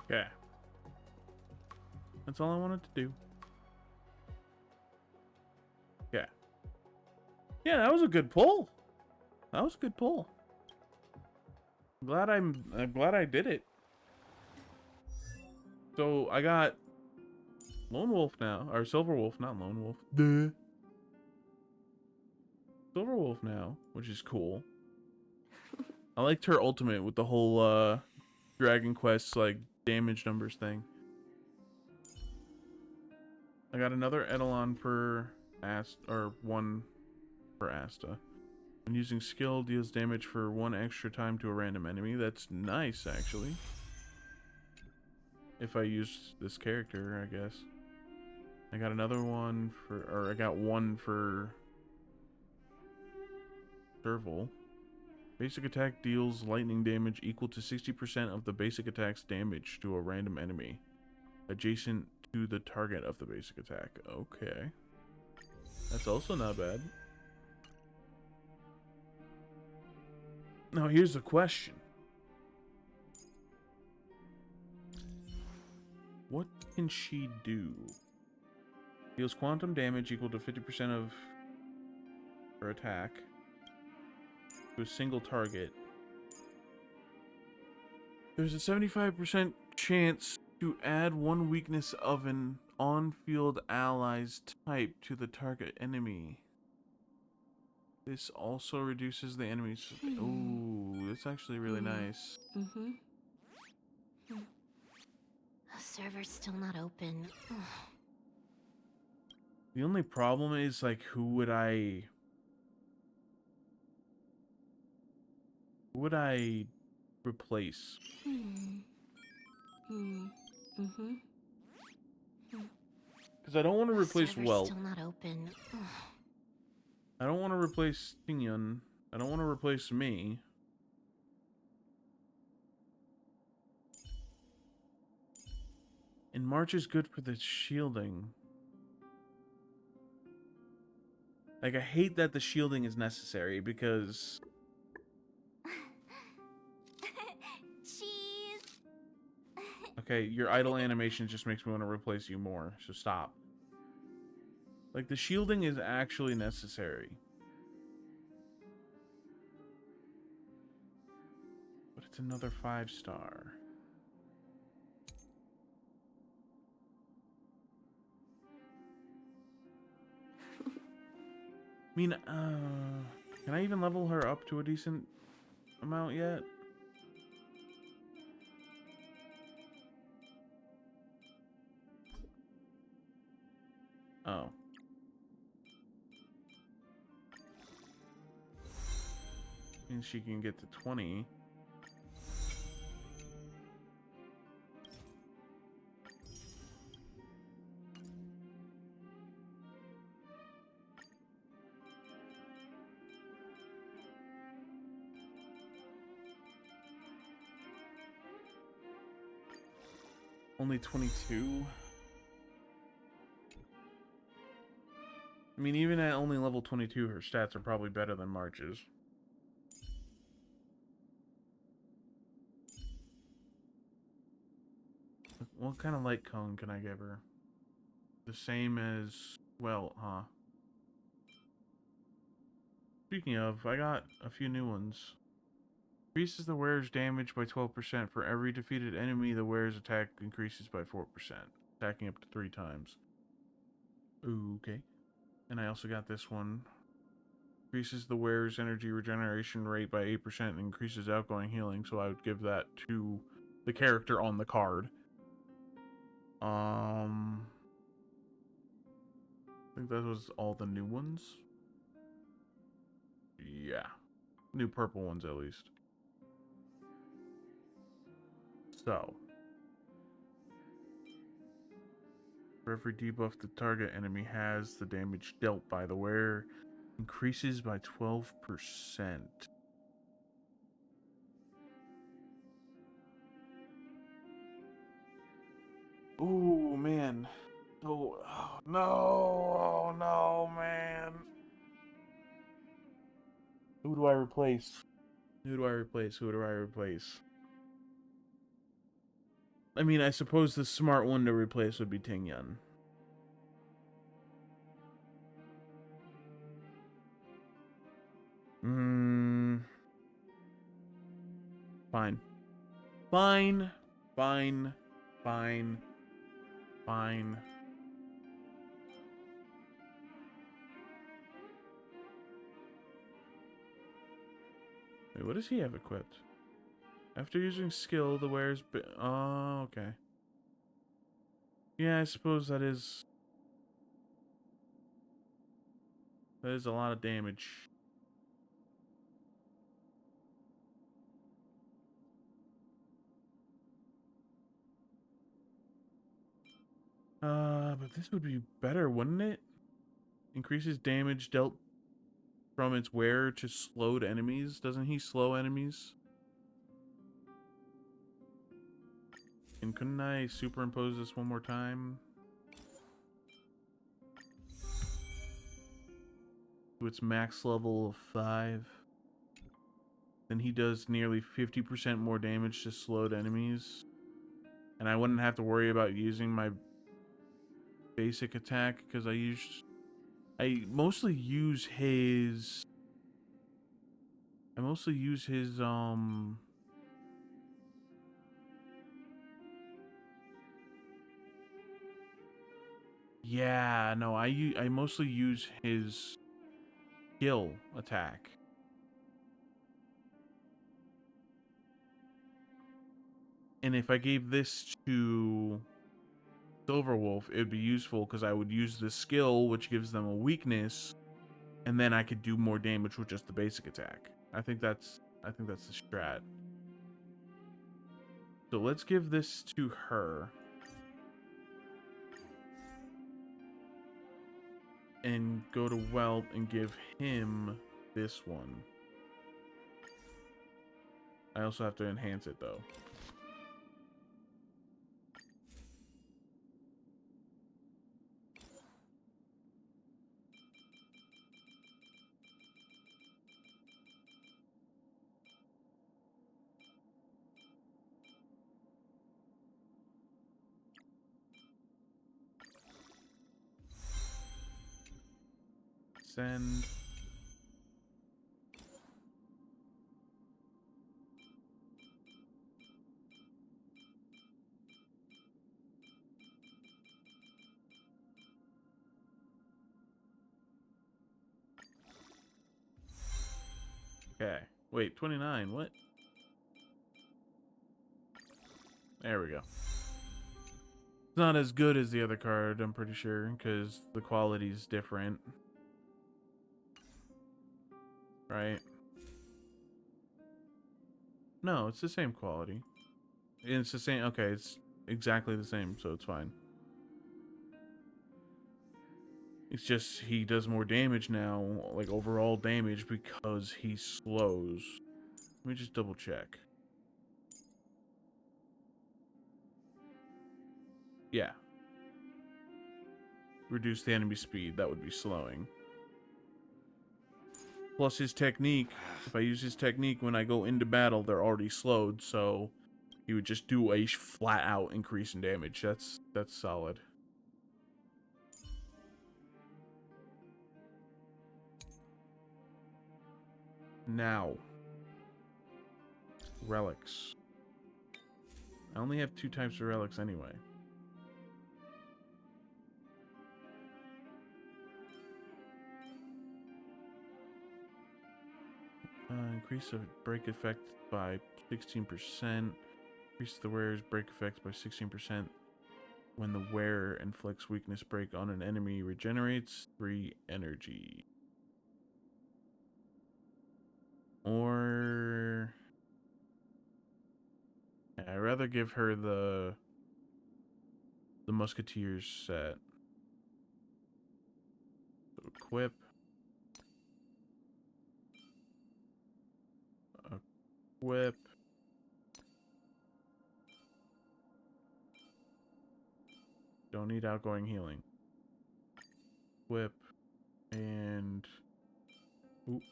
Okay. That's all I wanted to do. Yeah. Yeah, that was a good pull. That was a good pull. I'm glad I did it. So I got Lone Wolf now, or Silver Wolf, not Lone Wolf. Duh. Silver Wolf now, which is cool. I liked her ultimate with the whole Dragon Quest like damage numbers thing. I got another Eidolon for one for Asta. When using skill, deals damage for 1 extra time to a random enemy. That's nice, actually. If I use this character, I guess. I got another one I got one for Serval. Basic attack deals lightning damage equal to 60% of the basic attack's damage to a random enemy adjacent to the target of the basic attack. Okay. That's also not bad. Now here's the question. What can she do? Deals quantum damage equal to 50% of her attack to a single target. There's a 75% chance to add 1 weakness of an on-field ally's type to the target enemy. This also reduces the enemy's... Ooh, that's actually really nice. The server's still not open. Ugh. The only problem is, like, who would I replace? Because I don't want to replace Welt. Still not open. Ugh. I don't want to replace Tingyun. I don't want to replace me. And March is good for the shielding. Like, I hate that the shielding is necessary because... Cheese. Okay, your idle animation just makes me want to replace you more, so stop. Like, the shielding is actually necessary. But it's another 5-star. I mean, can I even level her up to a decent amount yet? Oh. Means she can get to 20. Only 22? I mean, even at only level 22, her stats are probably better than March's. What kind of light cone can I give her? The same as... well, huh? Speaking of, I got a few new ones. Increases the wearer's damage by 12%. For every defeated enemy, the wearer's attack increases by 4%. Attacking up to 3 times. Ooh, okay. And I also got this one. Increases the wearer's energy regeneration rate by 8% and increases outgoing healing, so I would give that to the character on the card. I think that was all the new ones. Yeah. New purple ones, at least. So. For every debuff the target enemy has, the damage dealt by the wearer increases by 12%. Ooh, man. Oh, no. Oh, no, man. Who do I replace? Who do I replace? Who do I replace? I mean, I suppose the smart one to replace would be Ting Yun. Fine. Fine. Fine. Fine. Fine. Wait, what does he have equipped? After using skill, the wearer's... Oh, okay. Yeah, I suppose that is... That is a lot of damage. But this would be better, wouldn't it? Increases damage dealt from its wearer to slowed enemies. Doesn't he slow enemies? And couldn't I superimpose this one more time? To its max level of 5. Then he does nearly 50% more damage to slowed enemies. And I wouldn't have to worry about using my basic attack because I mostly use his yeah, no, I mostly use his skill attack. And if I gave this to Silverwolf, it would be useful because I would use the skill, which gives them a weakness, and then I could do more damage with just the basic attack. I think that's the strat. So let's give this to her. And go to Whelp and give him this one. I also have to enhance it though. Send. Okay. Wait, 29. What? There we go. It's not as good as the other card, I'm pretty sure, because the quality's different. Right? No, it's the same quality. It's the same. Okay, it's exactly the same, so it's fine. It's just he does more damage now, like overall damage, because he slows. Let me just double check. Yeah. Reduce the enemy speed, that would be slowing. Plus his technique, if I use his technique when I go into battle, they're already slowed, so he would just do a flat out increase in damage. That's solid. Now, relics. I only have 2 types of relics anyway. Increase the break effect by 16%. Increase the wearer's break effect by 16%. When the wearer inflicts weakness break on an enemy, regenerates 3 energy. Or... yeah, I'd rather give her the Musketeers set. So equip. Equip. Don't need outgoing healing. Equip. And... oop.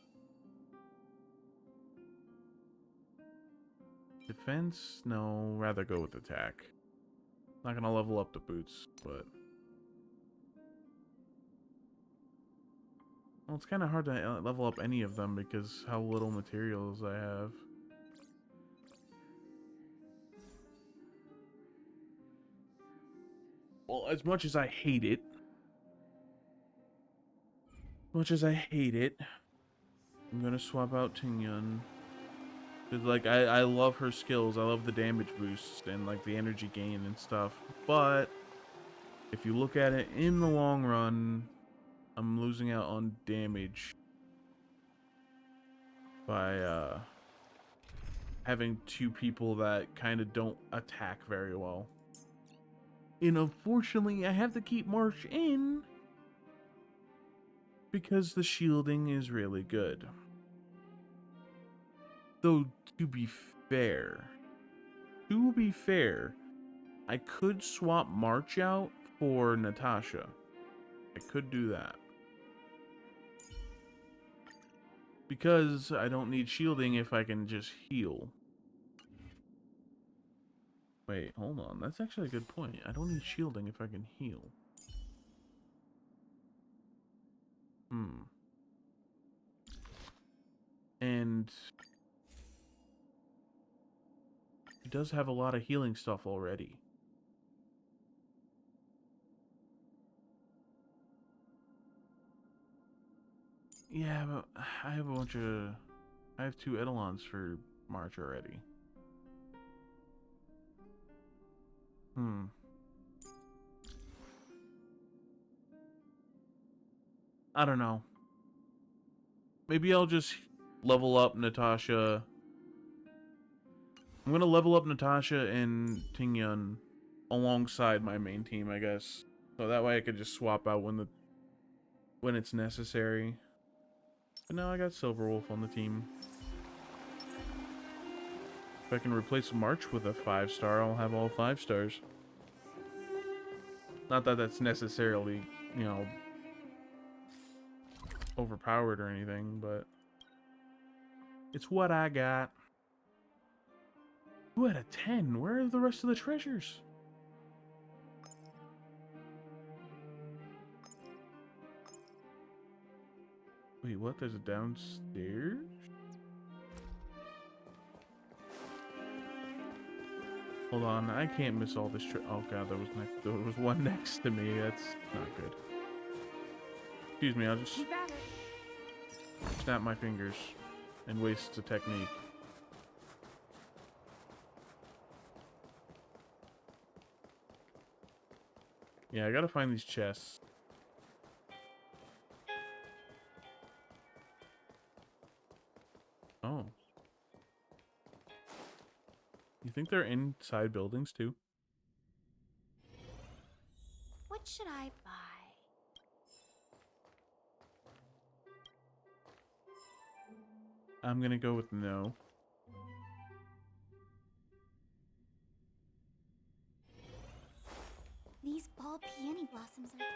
Defense? No, rather go with attack. Not gonna level up the boots, but... well, it's kind of hard to level up any of them because how little materials I have. Well, as much as I hate it... I'm gonna swap out Tingyun. Like, I love her skills. I love the damage boost and, like, the energy gain and stuff. But, if you look at it in the long run, I'm losing out on damage by, having 2 people that kind of don't attack very well. And unfortunately, I have to keep March in because the shielding is really good. Though, to be fair, I could swap March out for Natasha. I could do that. Because I don't need shielding if I can just heal. Wait, hold on. That's actually a good point. I don't need shielding if I can heal. And... he does have a lot of healing stuff already. Yeah, but I have a bunch of... I have 2 Eidolons for March already. I don't know. Maybe I'll just level up Natasha. I'm gonna level up Natasha and Tingyun alongside my main team, I guess. So that way I could just swap out when it's necessary. But now I got Silverwolf on the team. If I can replace March with a 5-star, I'll have all 5 stars. Not that that's necessarily, you know, overpowered or anything, but it's what I got. 2 out of 10. Where are the rest of the treasures? Wait, what? There's a downstairs? Hold on, I can't miss all this. Oh god, there was one next to me. That's not good. Excuse me, I'll just snap my fingers and waste a technique. Yeah, I gotta find these chests. Oh. You think they're inside buildings too? What should I buy? I'm gonna go with no. These ball peony blossoms are gorgeous.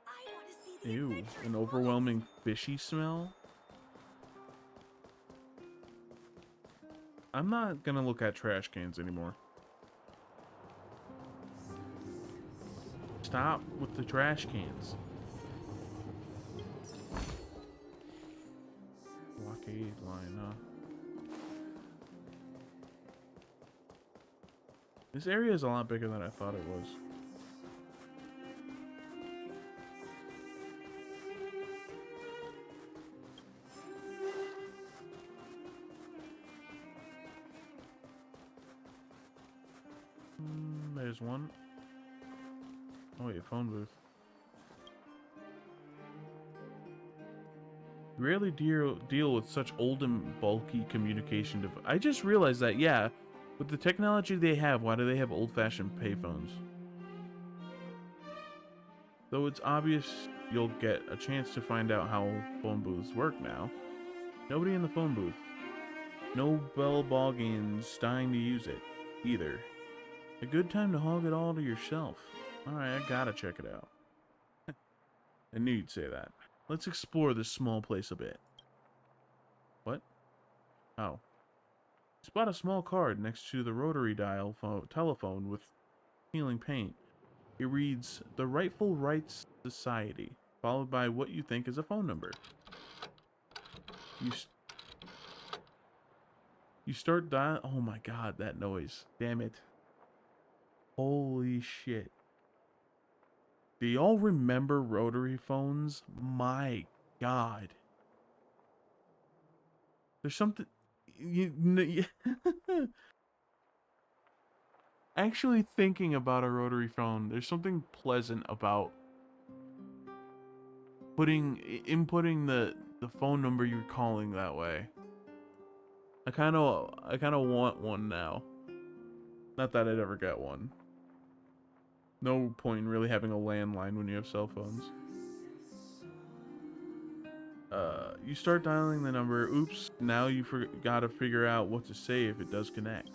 I want to see the Ew, adventurous an overwhelming fishy smell? I'm not gonna look at trash cans anymore. Stop with the trash cans. Blockade line, huh? This area is a lot bigger than I thought it was. there's one. Oh wait, phone booth. You rarely deal with such old and bulky communication devices. I just realized that, yeah, with the technology they have, why do they have old-fashioned payphones? Though it's obvious you'll get a chance to find out how phone booths work now. Nobody in the phone booth. No Bellbogians dying to use it, either. A good time to hog it all to yourself. Alright, I gotta check it out. I knew you'd say that. Let's explore this small place a bit. What? Oh. Spot a small card next to the rotary dial telephone with peeling paint. It reads, The Rightful Rights Society, followed by what you think is a phone number. You start dial. Oh my god, that noise. Damn it. Holy shit. Do y'all remember rotary phones? My god. There's something... Actually thinking about a rotary phone, there's something pleasant about inputting the phone number you're calling that way. I kind of want one now. Not that I'd ever get one. No point in really having a landline when you have cell phones. You start dialing the number. Oops, now you gotta figure out what to say if it does connect.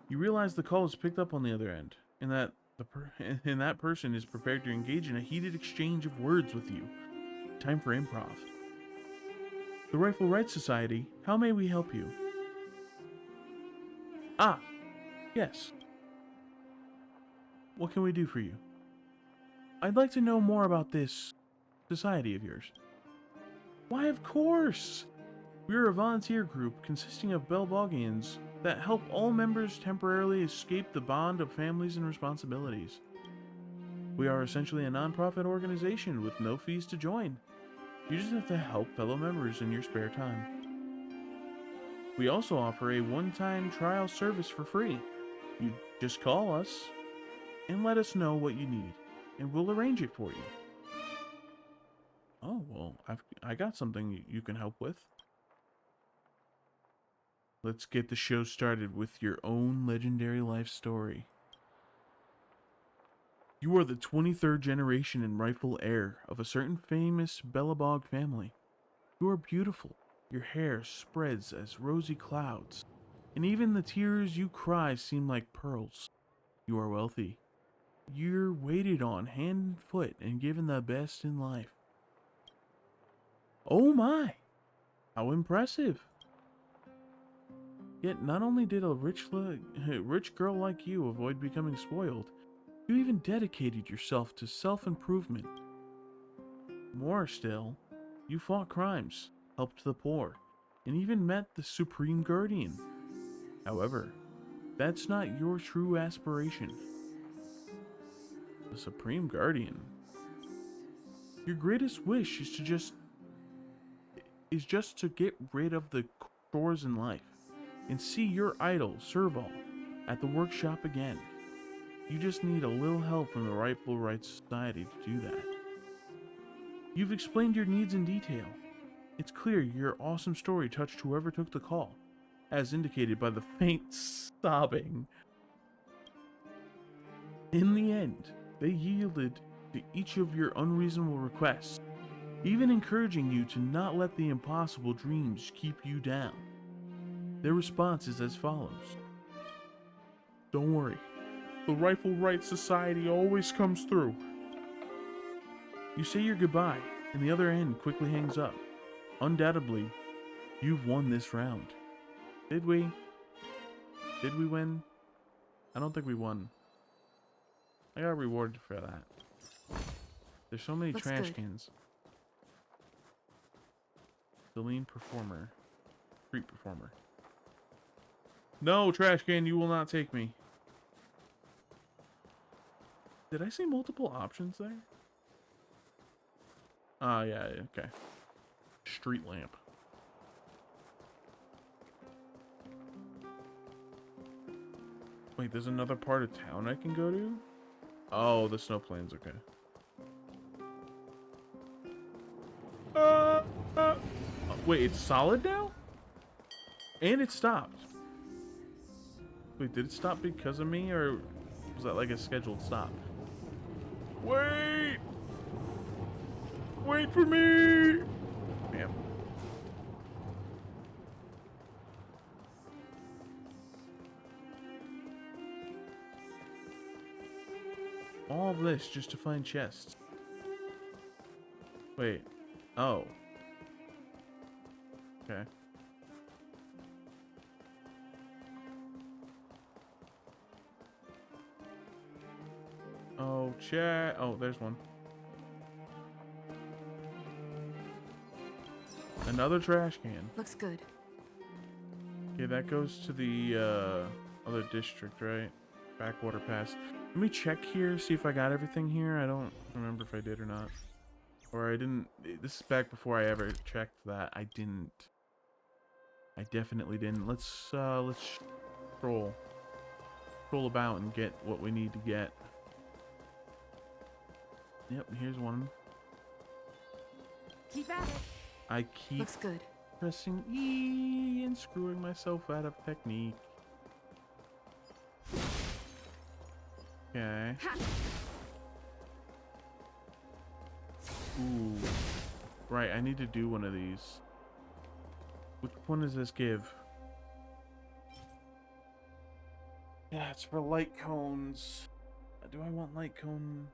You realize the call is picked up on the other end, and that that person is prepared to engage in a heated exchange of words with you. Time for improv. The Rightful Rights Society, how may we help you? Ah, yes. What can we do for you? I'd like to know more about this society of yours. Why, of course! We're a volunteer group consisting of Bellbogians that help all members temporarily escape the bond of families and responsibilities. We are essentially a non-profit organization with no fees to join. You just have to help fellow members in your spare time. We also offer a one-time trial service for free. You just call us and let us know what you need, and we'll arrange it for you. Oh, well, I got something you can help with. Let's get the show started with your own legendary life story. You are the 23rd generation and rightful heir of a certain famous Bellabog family. You are beautiful. Your hair spreads as rosy clouds, and even the tears you cry seem like pearls. You are wealthy. You're waited on hand and foot and given the best in life. Oh my! How impressive! Yet not only did a rich girl like you avoid becoming spoiled, you even dedicated yourself to self-improvement. More still, you fought crimes, helped the poor, and even met the Supreme Guardian. However, that's not your true aspiration. The Supreme Guardian. Your greatest wish is just to get rid of the chores in life and see your idol, Serval, at the workshop again. You just need a little help from the Rightful Rights Society to do that. You've explained your needs in detail. It's clear your awesome story touched whoever took the call, as indicated by the faint sobbing. In the end, they yielded to each of your unreasonable requests, even encouraging you to not let the impossible dreams keep you down. Their response is as follows. Don't worry. The Rightful Rights Society always comes through. You say your goodbye, and the other end quickly hangs up. Undoubtedly, you've won this round. Did we? Did we win? I don't think we won. I got rewarded for that. There's so many trash cans. Celine performer. Street performer. No, trash can, you will not take me. Did I see multiple options there? Ah, yeah, okay. Street lamp. Wait. Wait, there's another part of town I can go to? Oh, the snow plains, okay. Wait, it's solid now? And it stopped. Wait, did it stop because of me, or was that like a scheduled stop? Wait! Wait for me! Damn. All of this just to find chests. Wait. Oh. Okay. Oh, chat. Oh, there's one. Another trash can. Looks good. Okay, that goes to the other district, right? Backwater Pass. Let me check here, see if I got everything here. I don't remember if I did or not. Or I didn't. This is back before I ever checked that. I didn't. I definitely didn't. Let's stroll about and get what we need to get. Yep, here's one. Keep at it. I keep Looks good. pressing E and screwing myself out of technique. Okay. Ooh. Right, I need to do one of these. Which one does this give? Yeah, it's for light cones. Do I want light cone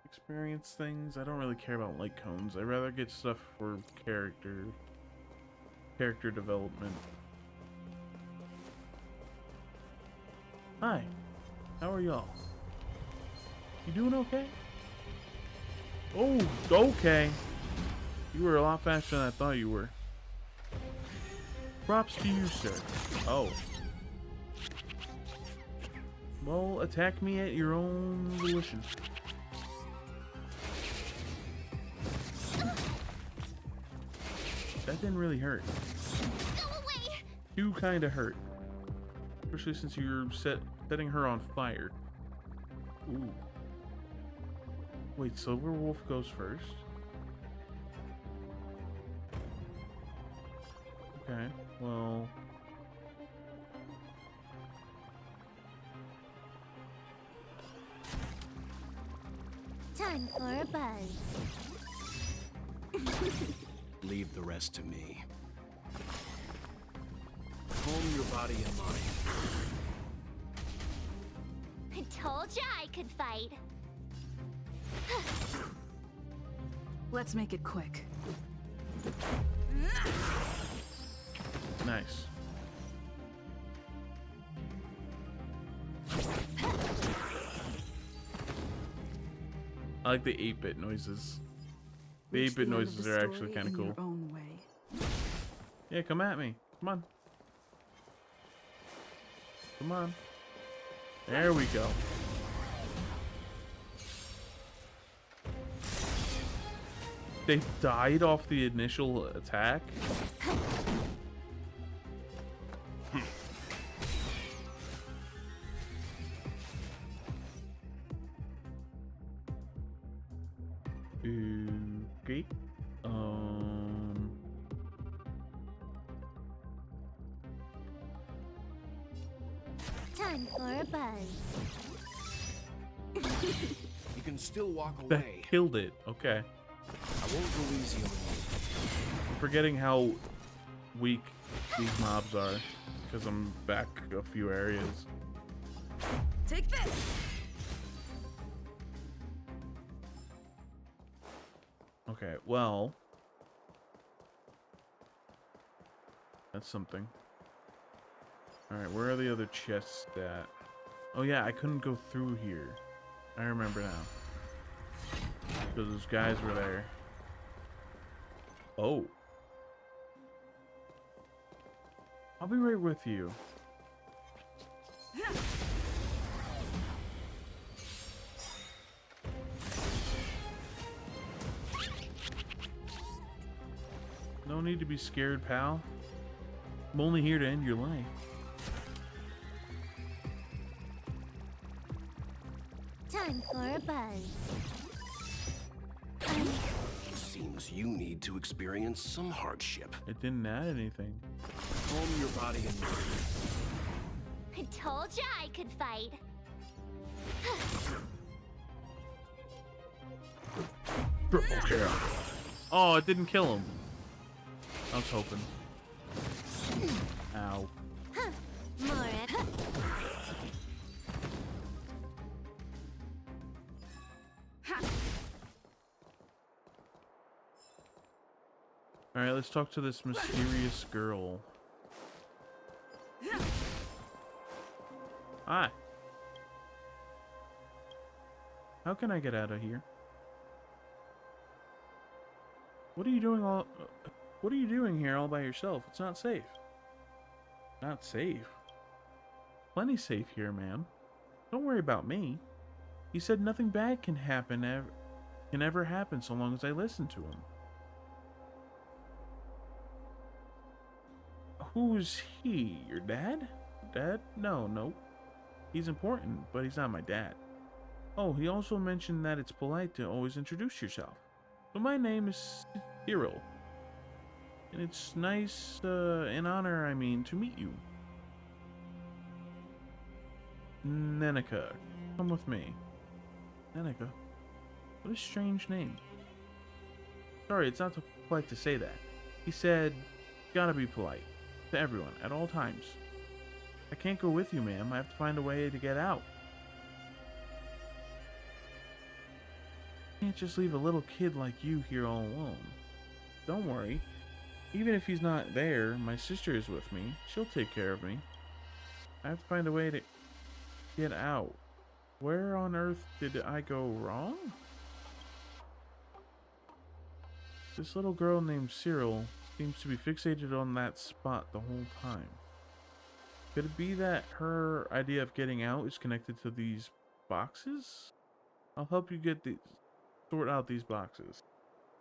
experience things? I don't really care about light cones. I'd rather get stuff for character development. Hi. How are y'all? You doing okay? Oh, okay. You were a lot faster than I thought you were. Props to you, sir. Oh. Well, attack me at your own volition. That didn't really hurt. You kind of hurt. Especially since you're setting her on fire. Ooh. Wait, Silver Wolf goes first? Okay, well... Time for a buzz. Leave the rest to me. Calm your body and mind. I told ya I could fight. Let's make it quick. Nice. I like the 8-bit noises. The 8-bit noises are actually kind of cool. Your own way. Yeah, come at me. Come on. Come on. There we go. They died off the initial attack? Okay. Time for a buzz. You can still walk That away. killed it. Okay. I won't go easy on you. I'm forgetting how weak these mobs are because I'm back a few areas. Take this. Okay, well, that's something. Alright, where are the other chests at? Oh yeah, I couldn't go through here. I remember now. Because those guys were there. Oh. I'll be right with you. No need to be scared, pal. I'm only here to end your life. time for a buzz. Seems you need to experience some hardship. It didn't add anything. Calm your body and mind. I told ya I could fight. Triple kill. Oh, it didn't kill him. I was hoping. Ow. More Alright, let's talk to this mysterious girl. Hi. How can I get out of here? What are you doing here all by yourself? It's not safe. Not safe? Plenty safe here, ma'am. Don't worry about me. He said nothing bad can ever happen so long as I listen to him. Who's he? Your dad? Dad? No. He's important, but he's not my dad. Oh, he also mentioned that it's polite to always introduce yourself. So my name is Cyril. And it's nice, in honor, I mean, to meet you. Nenica, come with me. Nenica? What a strange name. Sorry, it's not polite to say that. He said, gotta be polite. To everyone, at all times. I can't go with you, ma'am. I have to find a way to get out. I can't just leave a little kid like you here all alone. Don't worry. Even if he's not there, my sister is with me. She'll take care of me. I have to find a way to get out. Where on earth did I go wrong? This little girl named Cyril seems to be fixated on that spot the whole time. Could it be that her idea of getting out is connected to these boxes? I'll help you sort out these boxes.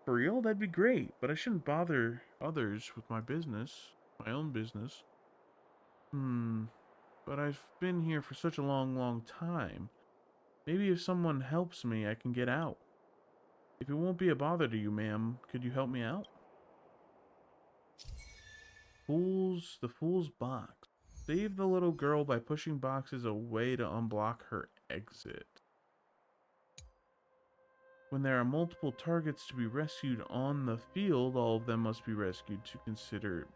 For real? That'd be great, but I shouldn't bother others with my business. My own business. But I've been here for such a long time. Maybe if someone helps me, I can get out. If it won't be a bother to you, ma'am, could you help me out? The Fool's Box. Save the little girl by pushing boxes away to unblock her exit. When there are multiple targets to be rescued on the field, all of them must be rescued to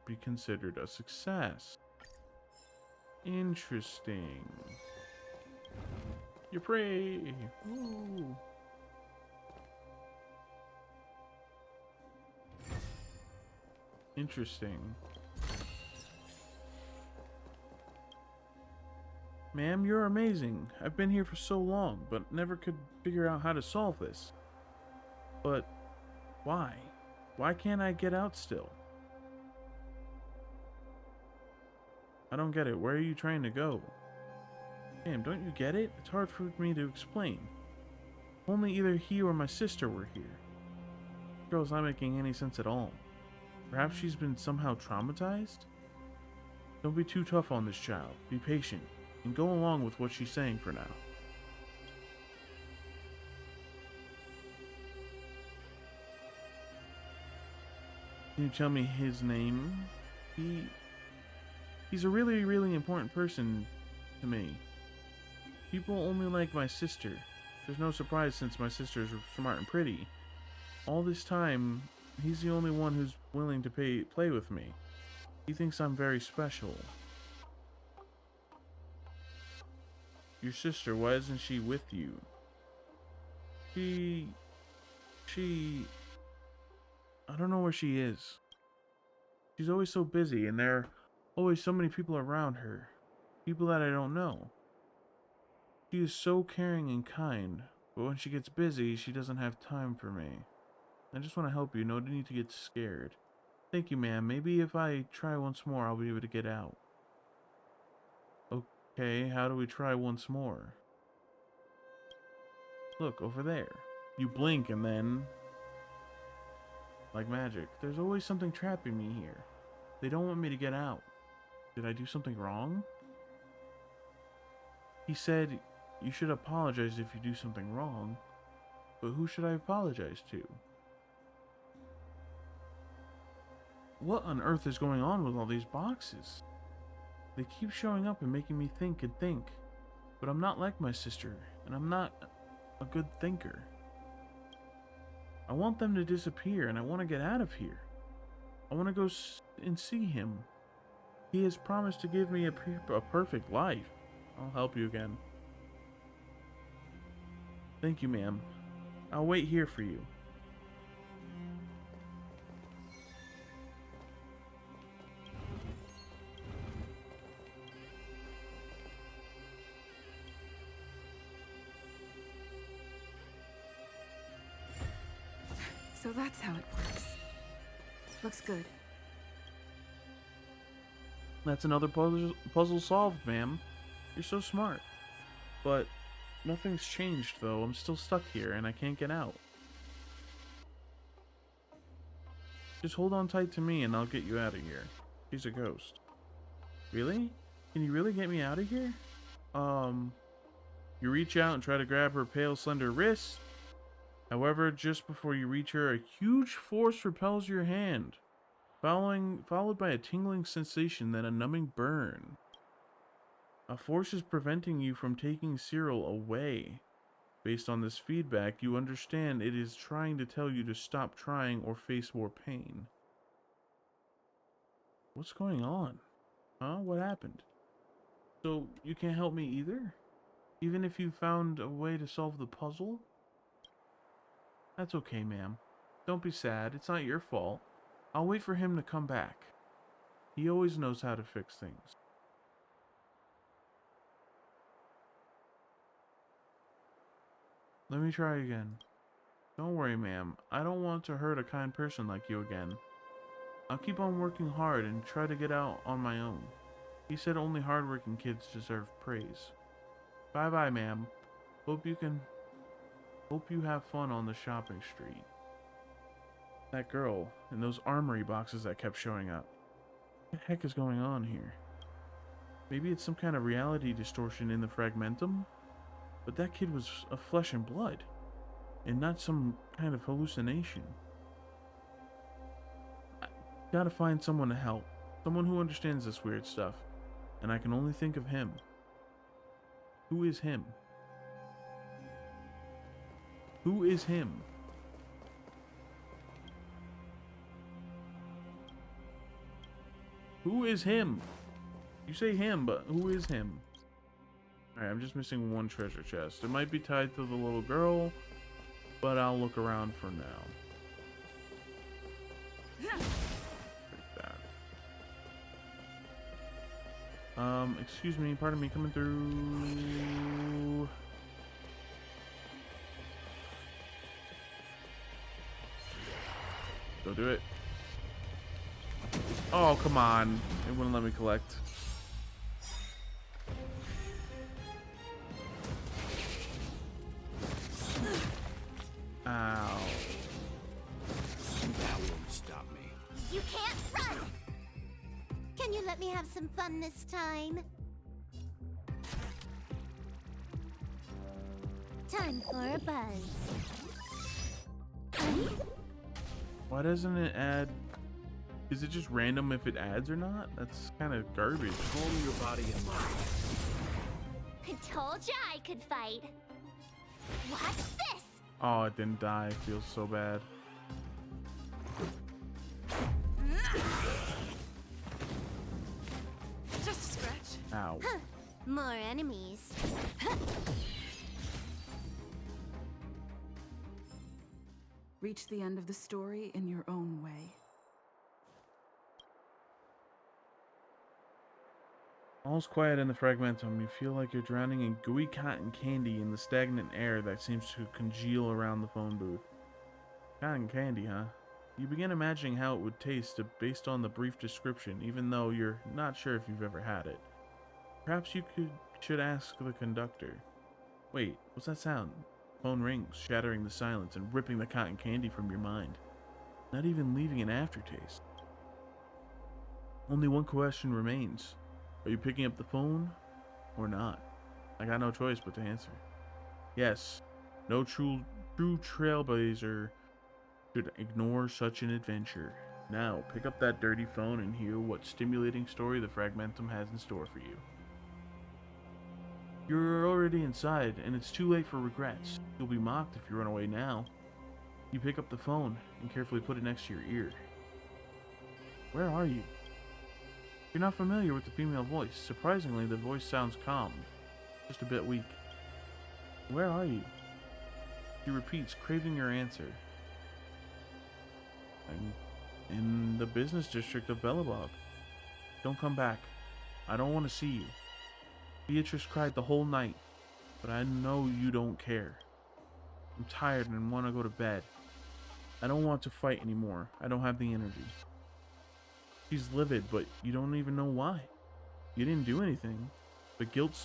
be considered a success. Interesting. You pray. Ooh. Interesting. Ma'am, you're amazing. I've been here for so long, but never could figure out how to solve this. But why? Why can't I get out still? I don't get it. Where are you trying to go? Ma'am, don't you get it? It's hard for me to explain. Only either he or my sister were here. This girl's not making any sense at all. Perhaps she's been somehow traumatized? Don't be too tough on this child. Be patient. And go along with what she's saying for now. Can you tell me his name? He's a really important person to me. People only like my sister. There's no surprise since my sister's smart and pretty. All this time, he's the only one who's willing to play with me. He thinks I'm very special. Your sister, why isn't she with you? She... I don't know where she is. She's always so busy, and there are always so many people around her. People that I don't know. She is so caring and kind, but when she gets busy, she doesn't have time for me. I just want to help you, no need to get scared. Thank you, ma'am. Maybe if I try once more, I'll be able to get out. Okay, how do we try once more? Look, over there. You blink and then... like magic. There's always something trapping me here. They don't want me to get out. Did I do something wrong? He said, You should apologize if you do something wrong. But who should I apologize to? What on earth is going on with all these boxes? They keep showing up and making me think and think. But I'm not like my sister, and I'm not a good thinker. I want them to disappear, and I want to get out of here. I want to go and see him. He has promised to give me a perfect life. I'll help you again. Thank you, ma'am. I'll wait here for you. So that's how it works. Looks good. That's another puzzle solved, ma'am. You're so smart. But nothing's changed, though. I'm still stuck here, and I can't get out. Just hold on tight to me, and I'll get you out of here. She's a ghost. Really? Can you really get me out of here? You reach out and try to grab her pale, slender wrist. However, just before you reach her, a huge force repels your hand, followed by a tingling sensation, then a numbing burn. A force is preventing you from taking Cyril away. Based on this feedback, you understand it is trying to tell you to stop trying or face more pain. What's going on? Huh? What happened? So, you can't help me either? Even if you found a way to solve the puzzle? That's okay, ma'am. Don't be sad. It's not your fault. I'll wait for him to come back. He always knows how to fix things. Let me try again. Don't worry, ma'am. I don't want to hurt a kind person like you again. I'll keep on working hard and try to get out on my own. He said only hardworking kids deserve praise. Bye-bye, ma'am. Hope you have fun on the shopping street. That girl and those armory boxes that kept showing up. What the heck is going on here? Maybe it's some kind of reality distortion in the fragmentum? But that kid was of flesh and blood, and not some kind of hallucination. I gotta find someone to help. Someone who understands this weird stuff. And I can only think of him. Who is him? Who is him? Who is him? You say him, but who is him? Alright, I'm just missing one treasure chest. It might be tied to the little girl, but I'll look around for now. Take that. Excuse me, pardon me, coming through. Go do it. Oh, come on. It wouldn't let me collect. Ow. That won't stop me. You can't run! Can you let me have some fun this time? Time for a buzz. Why doesn't it add? Is it just random if it adds or not? That's kind of garbage. Calm your body and mind. I told ya I could fight. Watch this! Oh, it didn't die. It feels so bad. Just a scratch. Ow. Huh. More enemies. Reach the end of the story in your own way. All's quiet in the fragmentum. You feel like you're drowning in gooey cotton candy in the stagnant air that seems to congeal around the phone booth. Cotton candy, huh? You begin imagining how it would taste based on the brief description, even though you're not sure if you've ever had it. Perhaps you should ask the conductor. Wait, what's that sound? Phone rings, shattering the silence and ripping the cotton candy from your mind. Not even leaving an aftertaste. Only one question remains. Are you picking up the phone or not? I got no choice but to answer. Yes, no true trailblazer should ignore such an adventure. Now, pick up that dirty phone and hear what stimulating story the Fragmentum has in store for you. You're already inside, and it's too late for regrets. You'll be mocked if you run away now. You pick up the phone and carefully put it next to your ear. Where are you? You're not familiar with the female voice. Surprisingly, the voice sounds calm, just a bit weak. Where are you? She repeats, craving your answer. I'm in the business district of Belobog. Don't come back. I don't want to see you. Beatrice cried the whole night, but I know you don't care. I'm tired and want to go to bed. I don't want to fight anymore. I don't have the energy. She's livid, but you don't even know why. You didn't do anything. But guilt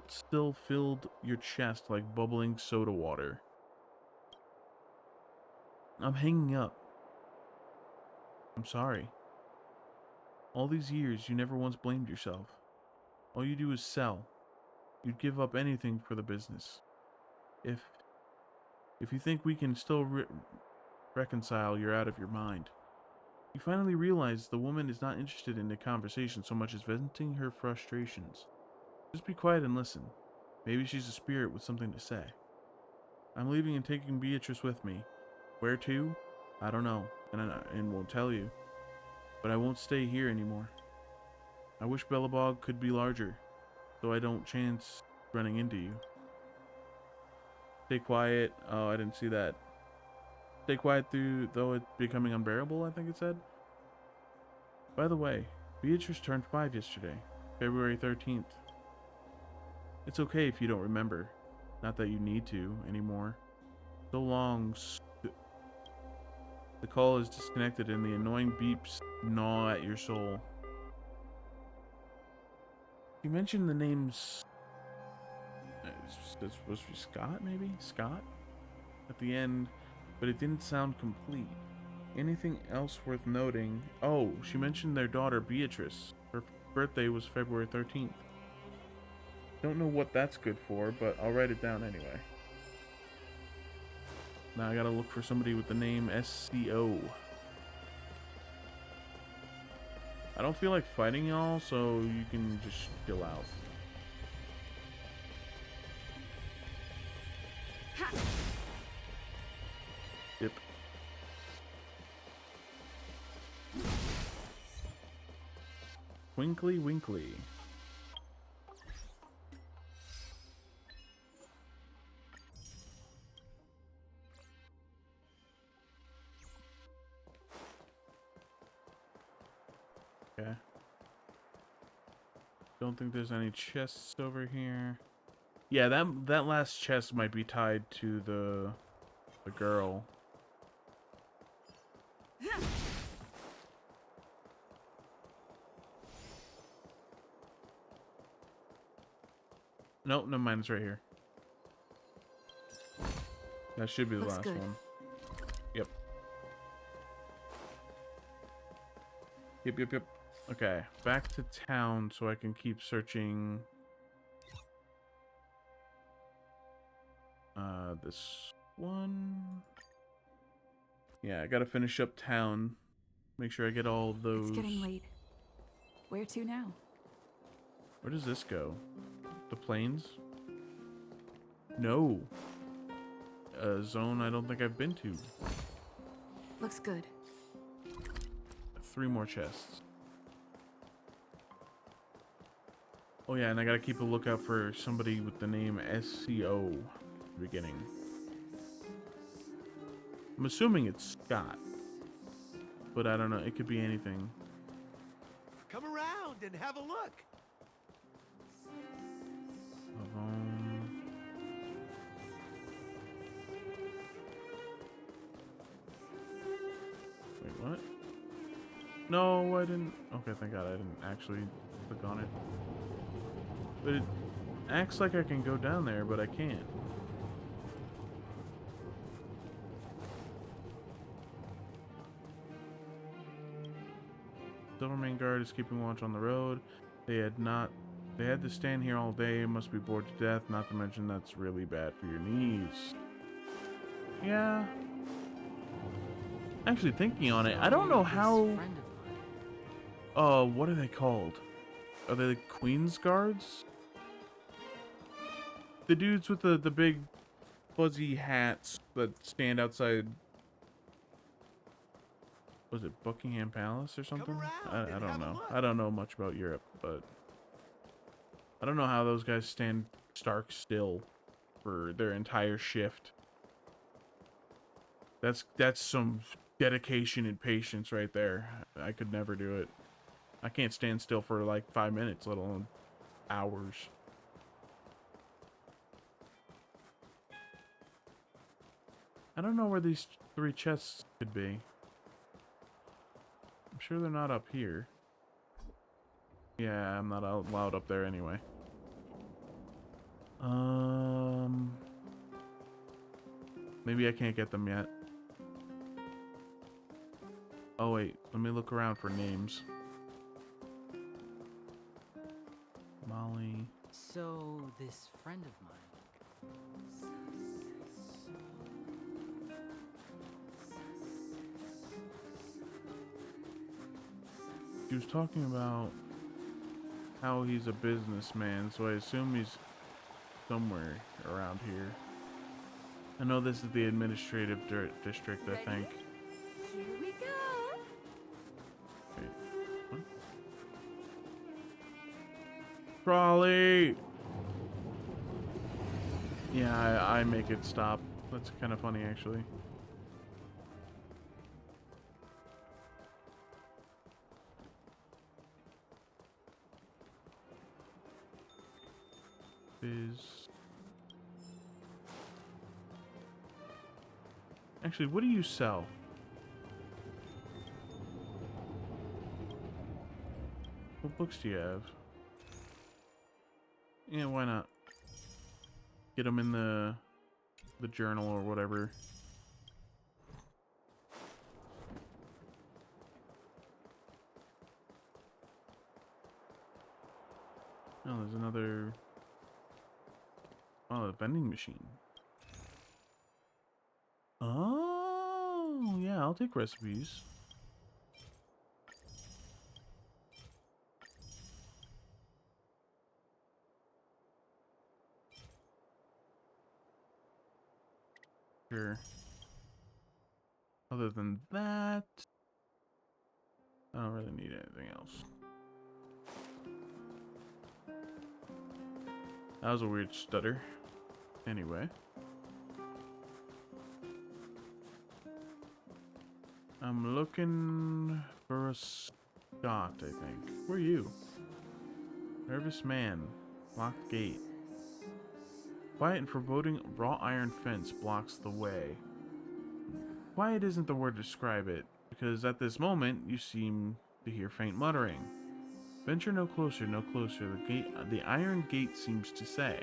still filled your chest like bubbling soda water. I'm hanging up. I'm sorry. All these years, you never once blamed yourself. All you do is sell. You'd give up anything for the business. If you think we can still reconcile, you're out of your mind. You finally realize the woman is not interested in the conversation so much as venting her frustrations. Just be quiet and listen. Maybe she's a spirit with something to say. I'm leaving and taking Beatrice with me. Where to? I don't know, and won't tell you. But I won't stay here anymore. I wish Belobog could be larger, so I don't chance running into you. Stay quiet. Oh, I didn't see that. Stay quiet though it's becoming unbearable, I think it said. By the way, Beatrice turned 5 yesterday, February 13th. It's okay if you don't remember. Not that you need to anymore. So long. The call is disconnected and the annoying beeps gnaw at your soul. You mentioned the names. It's supposed to be Scott, maybe? Scott? At the end, but it didn't sound complete. Anything else worth noting? Oh, she mentioned their daughter Beatrice. Her birthday was February 13th. Don't know what that's good for, but I'll write it down anyway. Now I gotta look for somebody with the name SCO. I don't feel like fighting y'all, so you can just chill out. Yep. Winkly Winkly. Okay. Don't think there's any chests over here. Yeah, that last chest might be tied to the girl. Nope, never mind, it's right here. That should be the last one. Yep. Yep. Okay, back to town so I can keep searching this one. Yeah, I gotta finish up town. Make sure I get all those. It's getting late. Where to now? Where does this go? The plains? No. A zone I don't think I've been to. Looks good. 3 more chests. Oh yeah, and I gotta keep a lookout for somebody with the name SCO at the beginning. I'm assuming it's Scott, but I don't know. It could be anything. Come around and have a look. Wait, what? No, I didn't. Okay, thank God I didn't actually click on it. But it acts like I can go down there, but I can't. Silvermane Guard is keeping watch on the road. They had not They had to stand here all day, must be bored to death, not to mention that's really bad for your knees. Yeah. Actually, thinking on it, I don't know how... what are they called? Are they the Queen's Guards? The dudes with the big fuzzy hats that stand outside... Was it Buckingham Palace or something? I don't know. I don't know much about Europe, but... I don't know how those guys stand stark still for their entire shift. That's some dedication and patience right there. I could never do it. I can't stand still for like 5 minutes, let alone hours. I don't know where these 3 chests could be. I'm sure they're not up here. Yeah, I'm not allowed up there anyway. Maybe I can't get them yet. Oh wait, let me look around for names. Molly. So, this friend of mine. He was talking about how he's a businessman, so I assume he's somewhere around here. I know this is the administrative district, I think. Here we go. Wait, what? Trolley! Yeah, I make it stop. That's kind of funny, actually. Actually, what do you sell? What books do you have? Yeah, why not? Get them in the journal or whatever. Oh, there's another... Oh, a vending machine. Oh, yeah, I'll take recipes. Sure. Other than that, I don't really need anything else. That was a weird stutter. Anyway. I'm looking for a Scott, I think. Where are you? Nervous man. Locked gate. Quiet and foreboding wrought iron fence blocks the way. Quiet isn't the word to describe it, because at this moment you seem to hear faint muttering. Venture no closer, no closer, the iron gate seems to say.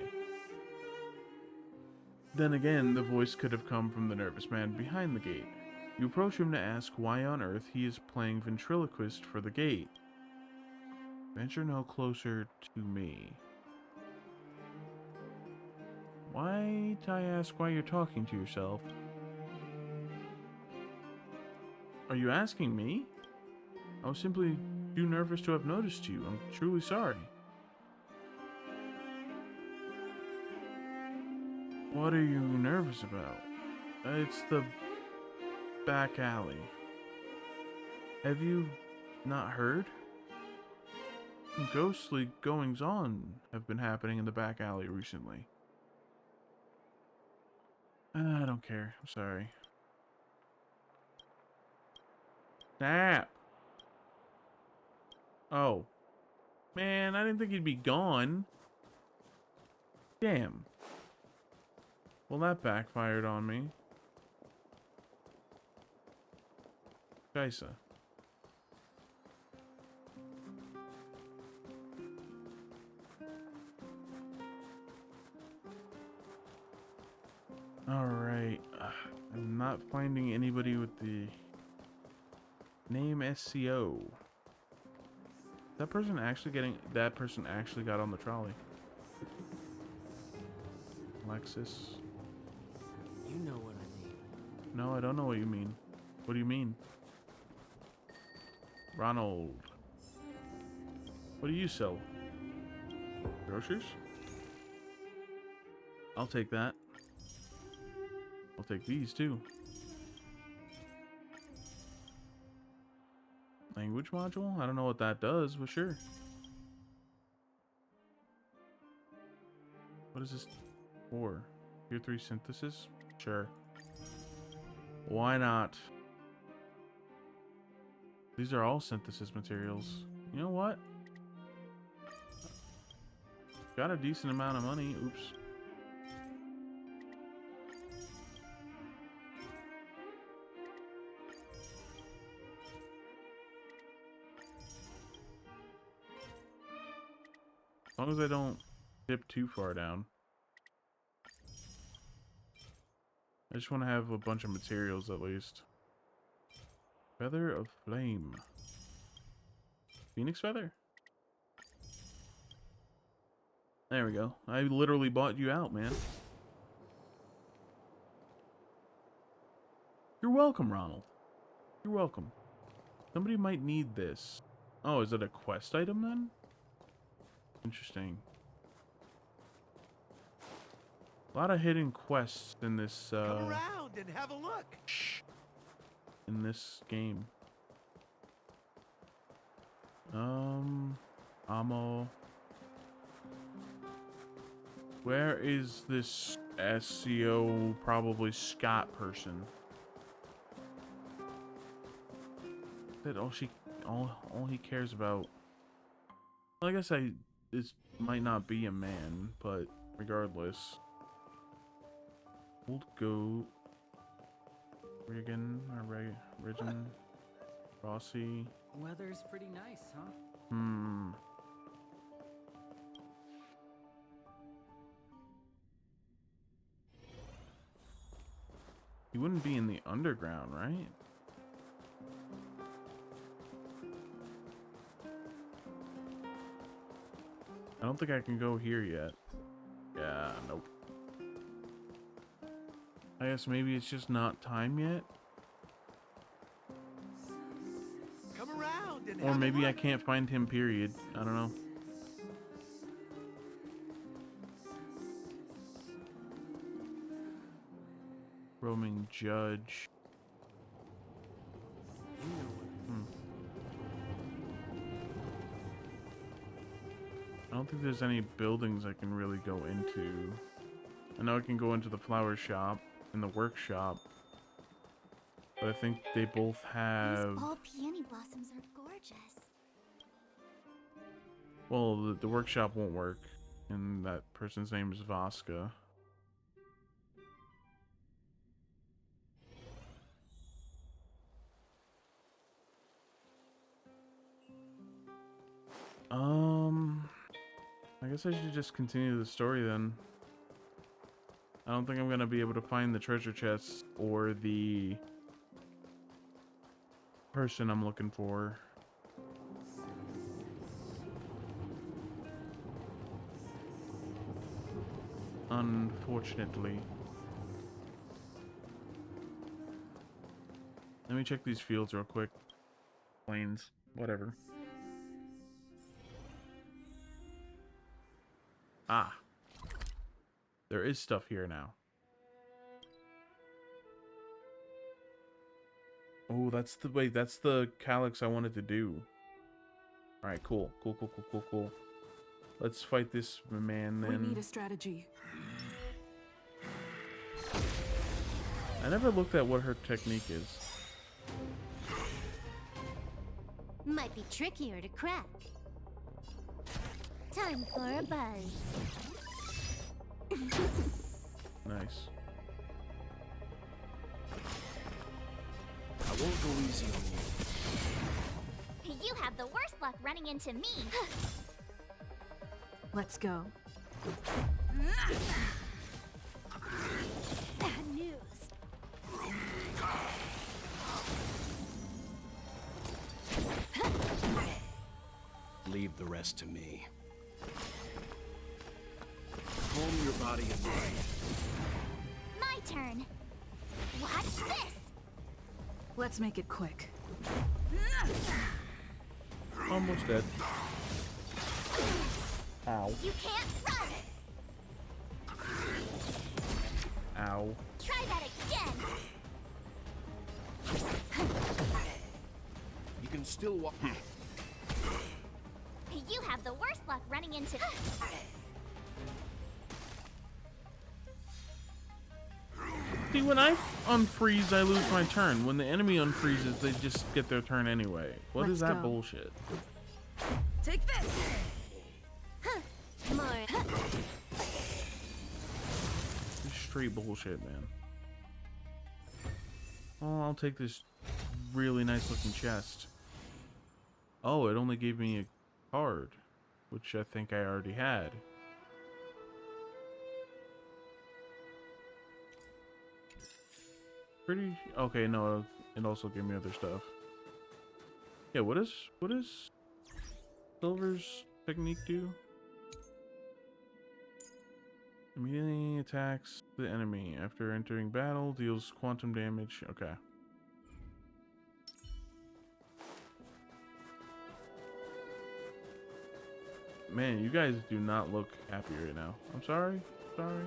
Then again, the voice could have come from the nervous man behind the gate. You approach him to ask why on earth he is playing ventriloquist for the gate. Venture no closer to me. Why'd I ask why you're talking to yourself? Are you asking me? I was simply too nervous to have noticed you. I'm truly sorry. What are you nervous about? It's the back alley. Have you not heard? Ghostly goings-on have been happening in the back alley recently. I don't care. I'm sorry. Snap! Oh. Man, I didn't think he'd be gone. Damn. Well, that backfired on me. Geisa. Alright. I'm not finding anybody with the name SCO. That person actually got on the trolley. Alexis. You know what I mean. No, I don't know what you mean. What do you mean? Ronald. What do you sell? Groceries? I'll take that. I'll take these too. Language module? I don't know what that does, but sure. What is this for? Tier 3 synthesis? Sure. Why not? These are all synthesis materials. You know what? Got a decent amount of money. Oops. As long as I don't dip too far down. I just want to have a bunch of materials at least. Feather of Flame. Phoenix Feather? There we go. I literally bought you out, man. You're welcome, Ronald. You're welcome. Somebody might need this. Oh, is it a quest item then? Interesting. A lot of hidden quests in this, Come around and have a look. in this game. Ammo. Where is this SEO, probably Scott person? That all he cares about. Well, I guess this might not be a man, but regardless. Old goat. Regan or Regan. Rossi. Weather's pretty nice, huh? He wouldn't be in the underground, right? I don't think I can go here yet. Yeah, nope. I guess maybe it's just not time yet. Come around and Or maybe I can't find him, period. I don't know. Roaming judge. I don't think there's any buildings I can really go into. I know I can go into the flower shop and the workshop, but I think they both have. These fall peony blossoms are gorgeous. Well, the workshop won't work, and that person's name is Vasca. I guess I should just continue the story then. I don't think I'm gonna be able to find the treasure chests or the person I'm looking for. Unfortunately. Let me check these fields real quick. Plains, whatever. Ah. There is stuff here now. Oh, that's the calyx I wanted to do. Alright, cool. Cool. Let's fight this man then. We need a strategy. I never looked at what her technique is. Might be trickier to crack. Time for a buzz. Nice. I won't go easy on you. You have the worst luck running into me. Let's go. Bad news. Leave the rest to me. Calm your body and mind. My turn. Watch this. Let's make it quick. Almost dead. Ow. You can't run. Ow. Try that again. You can still walk. You have the worst luck running into. See, when I unfreeze, I lose my turn. When the enemy unfreezes, they just get their turn anyway. What is Let's that go. bullshit? Take this. More. This straight bullshit, man. Oh, I'll take this really nice looking chest. Oh, it only gave me a card, which I think I already had. Pretty okay. No, it also gave me other stuff. Yeah, what is Silver's technique do? Immediately attacks the enemy after entering battle, deals quantum damage. Okay. Man, you guys do not look happy right now. I'm sorry. Sorry.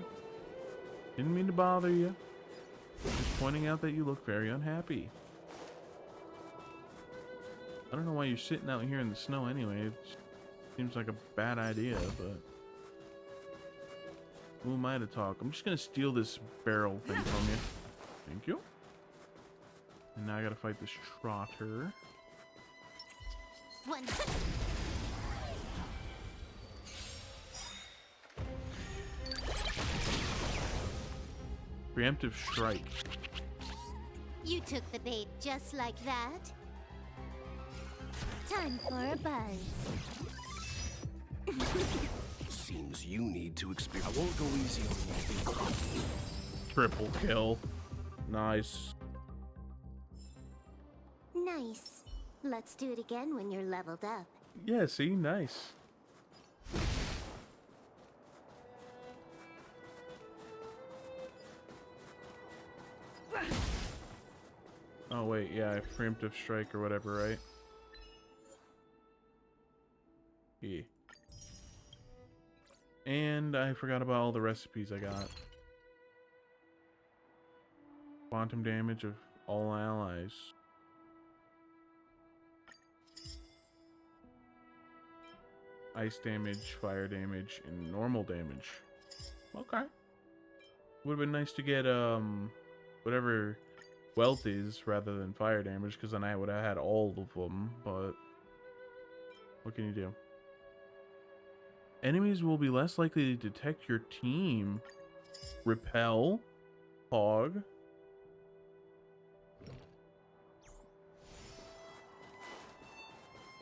Didn't mean to bother you. Just pointing out that you look very unhappy. I don't know why you're sitting out here in the snow anyway. It seems like a bad idea, but who am I to talk? I'm just gonna steal this barrel thing from you. Thank you. And now I gotta fight this trotter. One. Preemptive strike. You took the bait just like that. Time for a buzz. Seems you need to experience. I won't go easy on you. Triple kill. Nice. Nice. Let's do it again when you're leveled up. Yeah, see? Nice. Oh wait, yeah, preemptive strike or whatever, right? Yeah. And I forgot about all the recipes I got. Quantum damage of all allies. Ice damage, fire damage, and normal damage. Okay. Would have been nice to get whatever wealth is rather than fire damage, because then I would have had all of them, but what can you do? Enemies will be less likely to detect your team. Repel. Hog.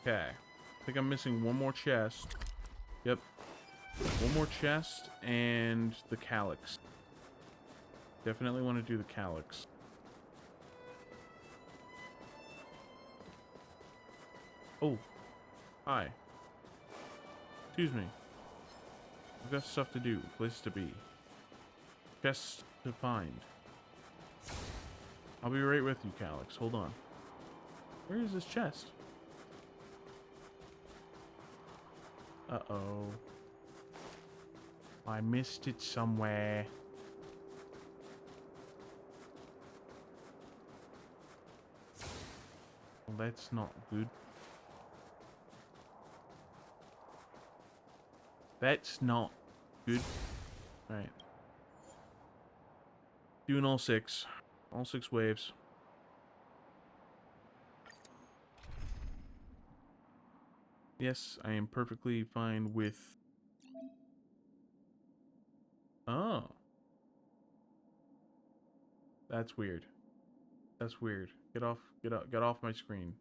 Okay. I think I'm missing one more chest. Yep. One more chest and the calyx. Definitely want to do the calyx. Oh. Hi. Excuse me. I've got stuff to do, places to be. Chests to find. I'll be right with you, Calyx. Hold on. Where is this chest? Uh-oh. I missed it somewhere. Well, that's not good. That's not good. Right. Doing all six. All 6 waves. Yes, I am perfectly fine with... Oh. That's weird. That's weird. Get off my screen.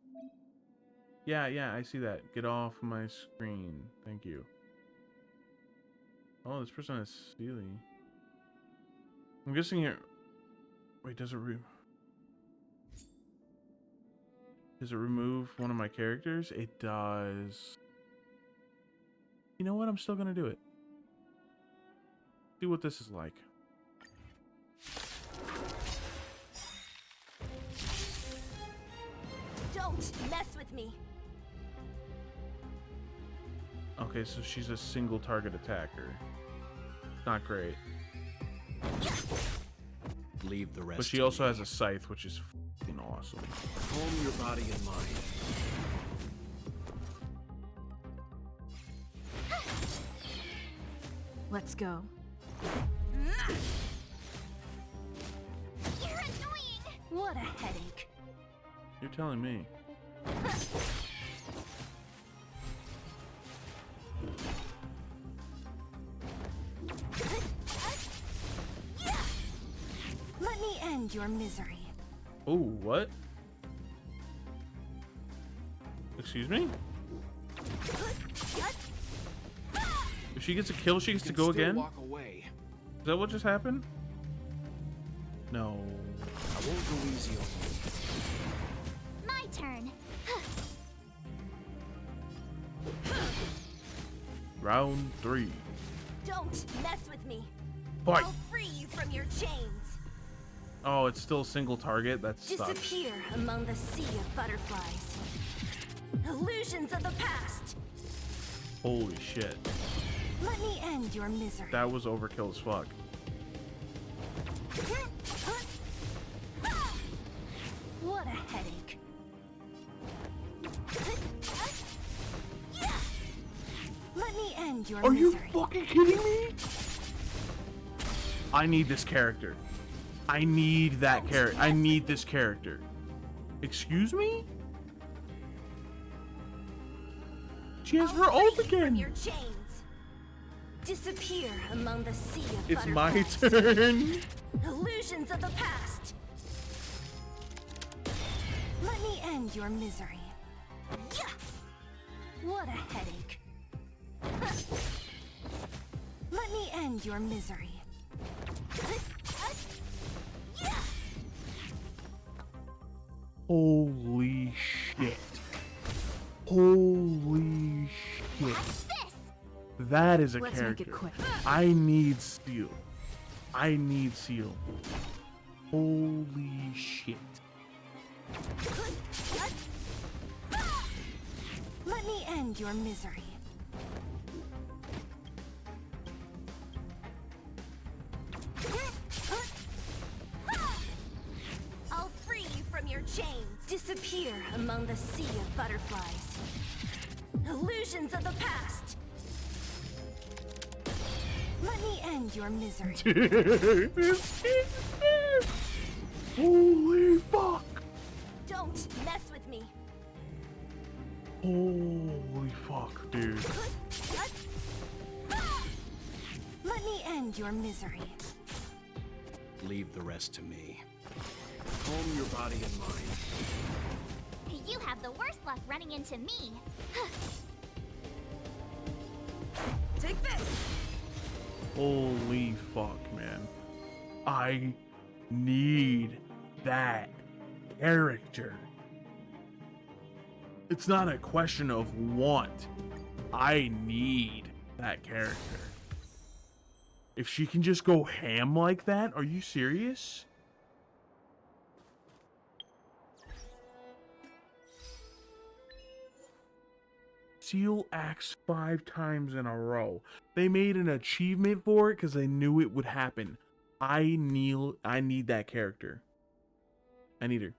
Yeah, I see that. Get off my screen. Thank you. Oh, this person has Sealy. I'm guessing here... Wait, does it remove one of my characters? It does. You know what? I'm still gonna do it. See what this is like. Don't mess with me. Okay, so she's a single target attacker. Not great. Leave the rest. But she to also me. has a scythe, which is fucking awesome. Calm your body and mind. Let's go. You're annoying! What a headache. You're telling me. Let me end your misery. Oh, what? Excuse me? If she gets a kill, she gets to go again? Walk away. Is that what just happened? No. I won't go easy on you. My turn. Round 3. Don't mess with me. Fight. I'll free you from your chains. Oh, it's still a single target? That sucks. Disappear among the sea of butterflies. Illusions of the past. Holy shit. Let me end your misery. That was overkill as fuck. What a headache. Let me end your Are you misery. fucking kidding me? I need this character. I need that character. I need this character. Excuse me? She has her ult again. Your chains. Disappear among the sea of It's my butterflies. turn. Illusions of the past. Let me end your misery. Yeah. What a headache. Let me end your misery. Yeah. Holy shit. Holy shit. That is a Let's character. make it quick. I need Seal. I need Seal. Holy shit. Let me end your misery. I'll free you from your chains. Disappear among the sea of butterflies. Illusions of the past. Let me end your misery. Holy fuck. Don't mess with me. Holy fuck, dude. Let me end your misery. Leave the rest to me. Calm your body and mind. You have the worst luck running into me. Take this. Holy fuck, man. I need that character. It's not a question of want. I need that character. If she can just go ham like that, are you serious? Seal acts 5 times in a row. They made an achievement for it because they knew it would happen. I need that character. I need her.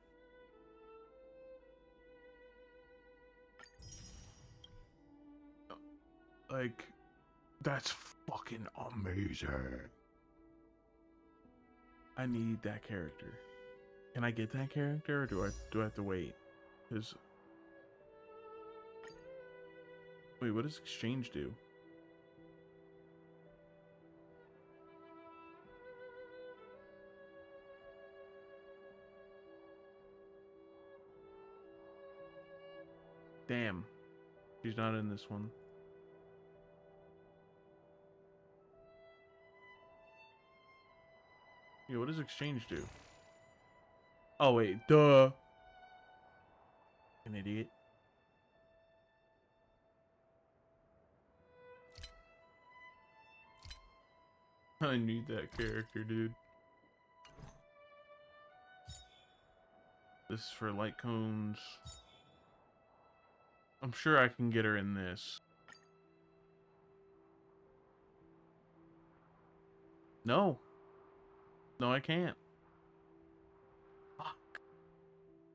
Like, that's fucking amazing. I need that character. Can I get that character, or do I have to wait? Cause wait, what does exchange do? Damn, she's not in this one. Yeah, what does exchange do? Oh wait, duh. An idiot. I need that character, dude. This is for light cones. I'm sure I can get her in this. No. No, I can't. Fuck.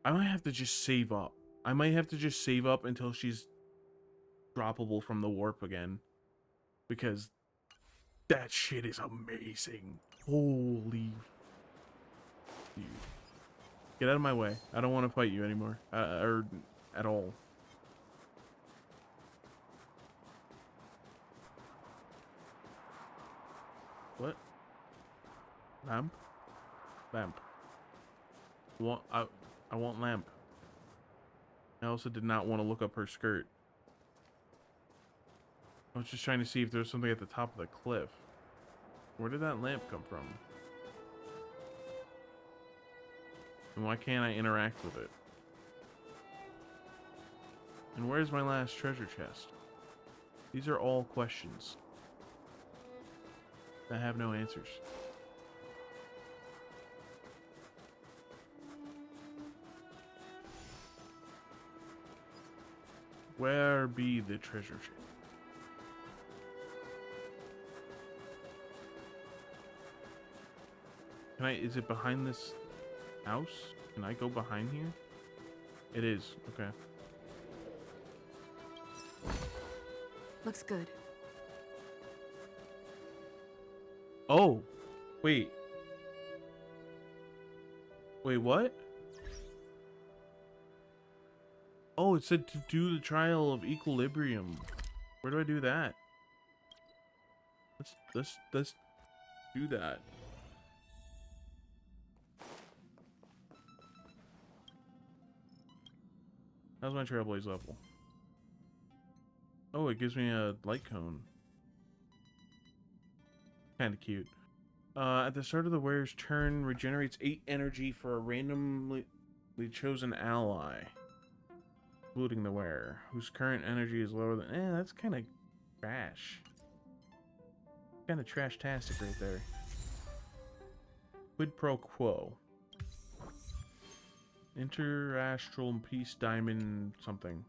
I might have to just save up. I might have to just save up until she's droppable from the warp again. Because that shit is amazing. Holy. Dude. Get out of my way. I don't want to fight you anymore. Or at all. What? Lamp? Lamp. I want lamp. I also did not want to look up her skirt. I was just trying to see if there was something at the top of the cliff. Where did that lamp come from? And why can't I interact with it? And where's my last treasure chest? These are all questions that have no answers. Where be the treasure chest? Is it behind this house? Can I go behind here? It is, okay. Looks good. Oh, wait. Wait, what? Oh, it said to do the trial of equilibrium. Where do I do that? Let's do that. How's my Trailblaze level? Oh, it gives me a light cone. Kinda cute. At the start of the wearer's turn, regenerates 8 energy for a randomly chosen ally, including the wearer, whose current energy is lower than... that's kinda trash. Kinda trash-tastic right there. Quid pro quo. Interastral Peace Diamond something.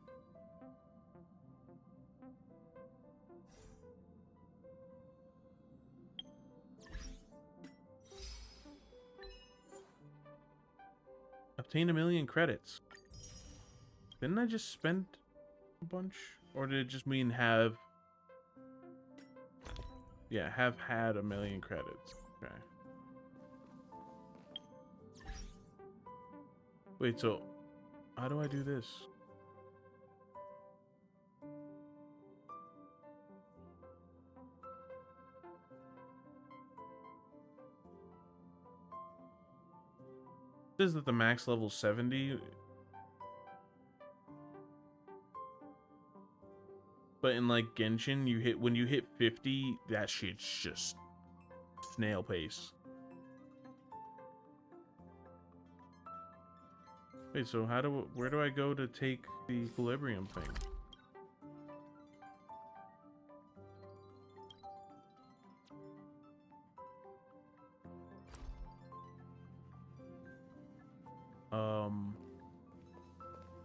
Obtain 1,000,000 credits. Didn't I just spend a bunch? Or did it just mean have... Yeah, have had 1,000,000 credits. Okay. Wait, so how do I do this? It says that the max level 70. But in like Genshin, when you hit 50, that shit's just snail pace. Wait, so where do I go to take the equilibrium thing?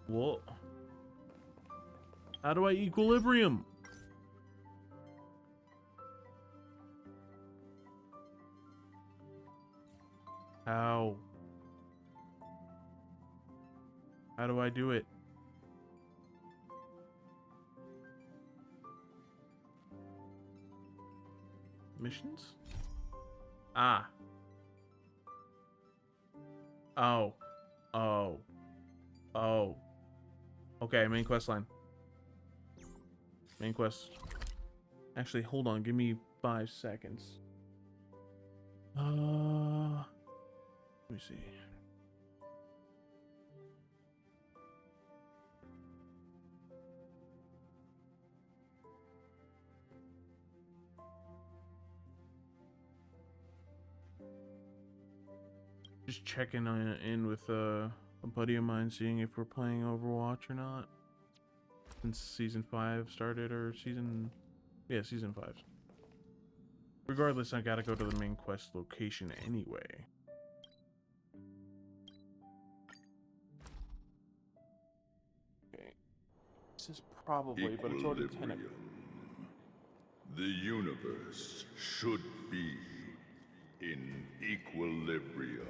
What? How do I equilibrium? How? How do I do it? Missions? Ah. Oh. Oh. Oh. Okay, main quest line. Main quest. Actually, hold on. Give me 5 seconds. Let me see. Just checking in with a buddy of mine, seeing if we're playing Overwatch or not. Since season 5 started, or season 5. Regardless, I gotta go to the main quest location anyway. Okay. This is probably, but it's already 10 o'clock. The universe should be in equilibrium.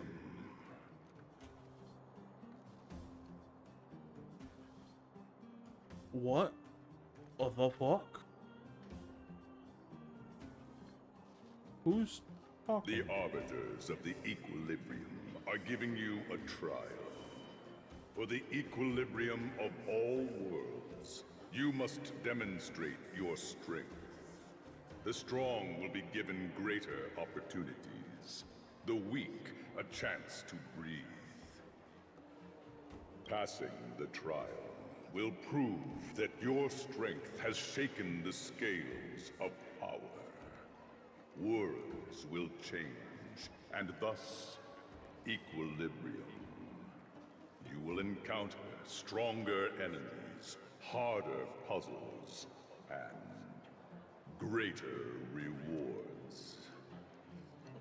What? What the fuck? Who's talking? The arbiters of the equilibrium are giving you a trial. For the equilibrium of all worlds, you must demonstrate your strength. The strong will be given greater opportunities. The weak, a chance to breathe. Passing the trial will prove that your strength has shaken the scales of power. Worlds will change, and thus, equilibrium. You will encounter stronger enemies, harder puzzles, and greater rewards.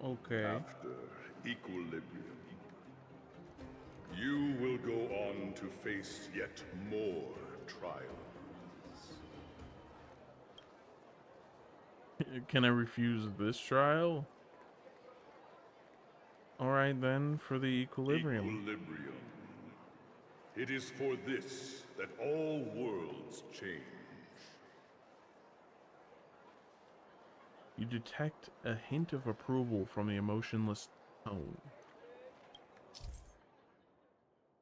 Okay. After equilibrium, you will go on to face yet more trials. Can I refuse this trial? Alright then, for the equilibrium. Equilibrium. It is for this that all worlds change. You detect a hint of approval from the emotionless tone.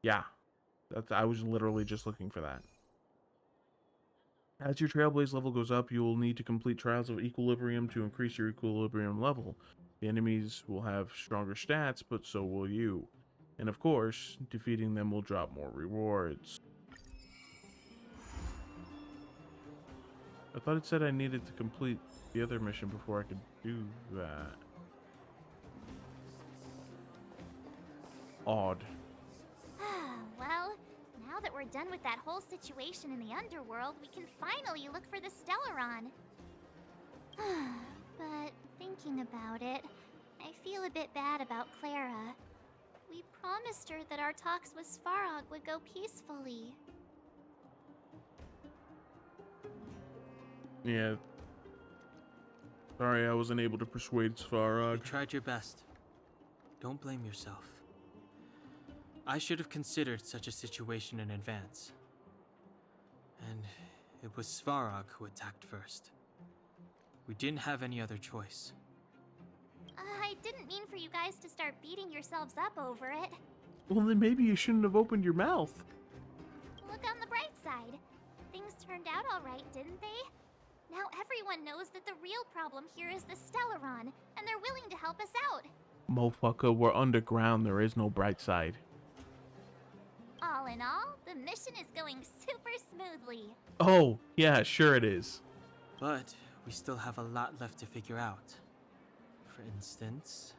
Yeah, I was literally just looking for that. As your Trailblaze level goes up, you will need to complete Trials of Equilibrium to increase your Equilibrium level. The enemies will have stronger stats, but so will you. And of course, defeating them will drop more rewards. I thought it said I needed to complete the other mission before I could do that. Odd. Well, now that we're done with that whole situation in the underworld, we can finally look for the Stellaron. But thinking about it, I feel a bit bad about Clara. We promised her that our talks with Svarog would go peacefully. Yeah. Sorry I wasn't able to persuade Svarog. You tried your best. Don't blame yourself. I should have considered such a situation in advance. And it was Svarog who attacked first. We didn't have any other choice. I didn't mean for you guys to start beating yourselves up over it. Well, then maybe you shouldn't have opened your mouth. Look on the bright side. Things turned out all right, didn't they? Now everyone knows that the real problem here is the Stellaron, and they're willing to help us out. Motherfucker, we're underground. There is no bright side. All in all, the mission is going super smoothly. Oh, yeah, sure it is. But we still have a lot left to figure out. For instance...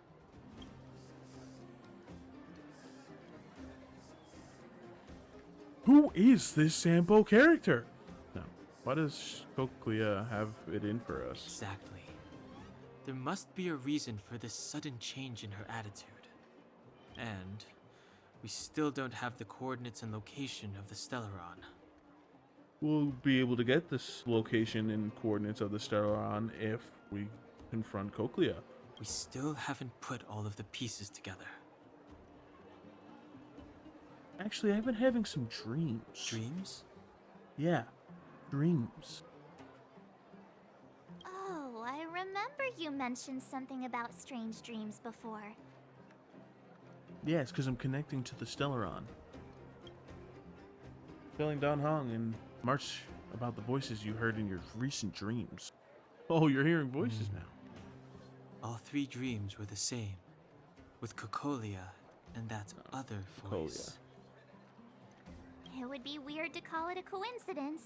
Who is this Sampo character? No. Why does Cochlea have it in for us? Exactly. There must be a reason for this sudden change in her attitude. And we still don't have the coordinates and location of the Stellaron. We'll be able to get this location and coordinates of the Stellaron if we confront Cochlea. We still haven't put all of the pieces together. Actually, I've been having some dreams. Dreams? Yeah, dreams. Oh, I remember you mentioned something about strange dreams before. Yeah, it's because I'm connecting to the Stellaron. Telling Don Hong and March about the voices you heard in your recent dreams. Oh, you're hearing voices now. All three dreams were the same, with Cochlea and that other voice. It would be weird to call it a coincidence.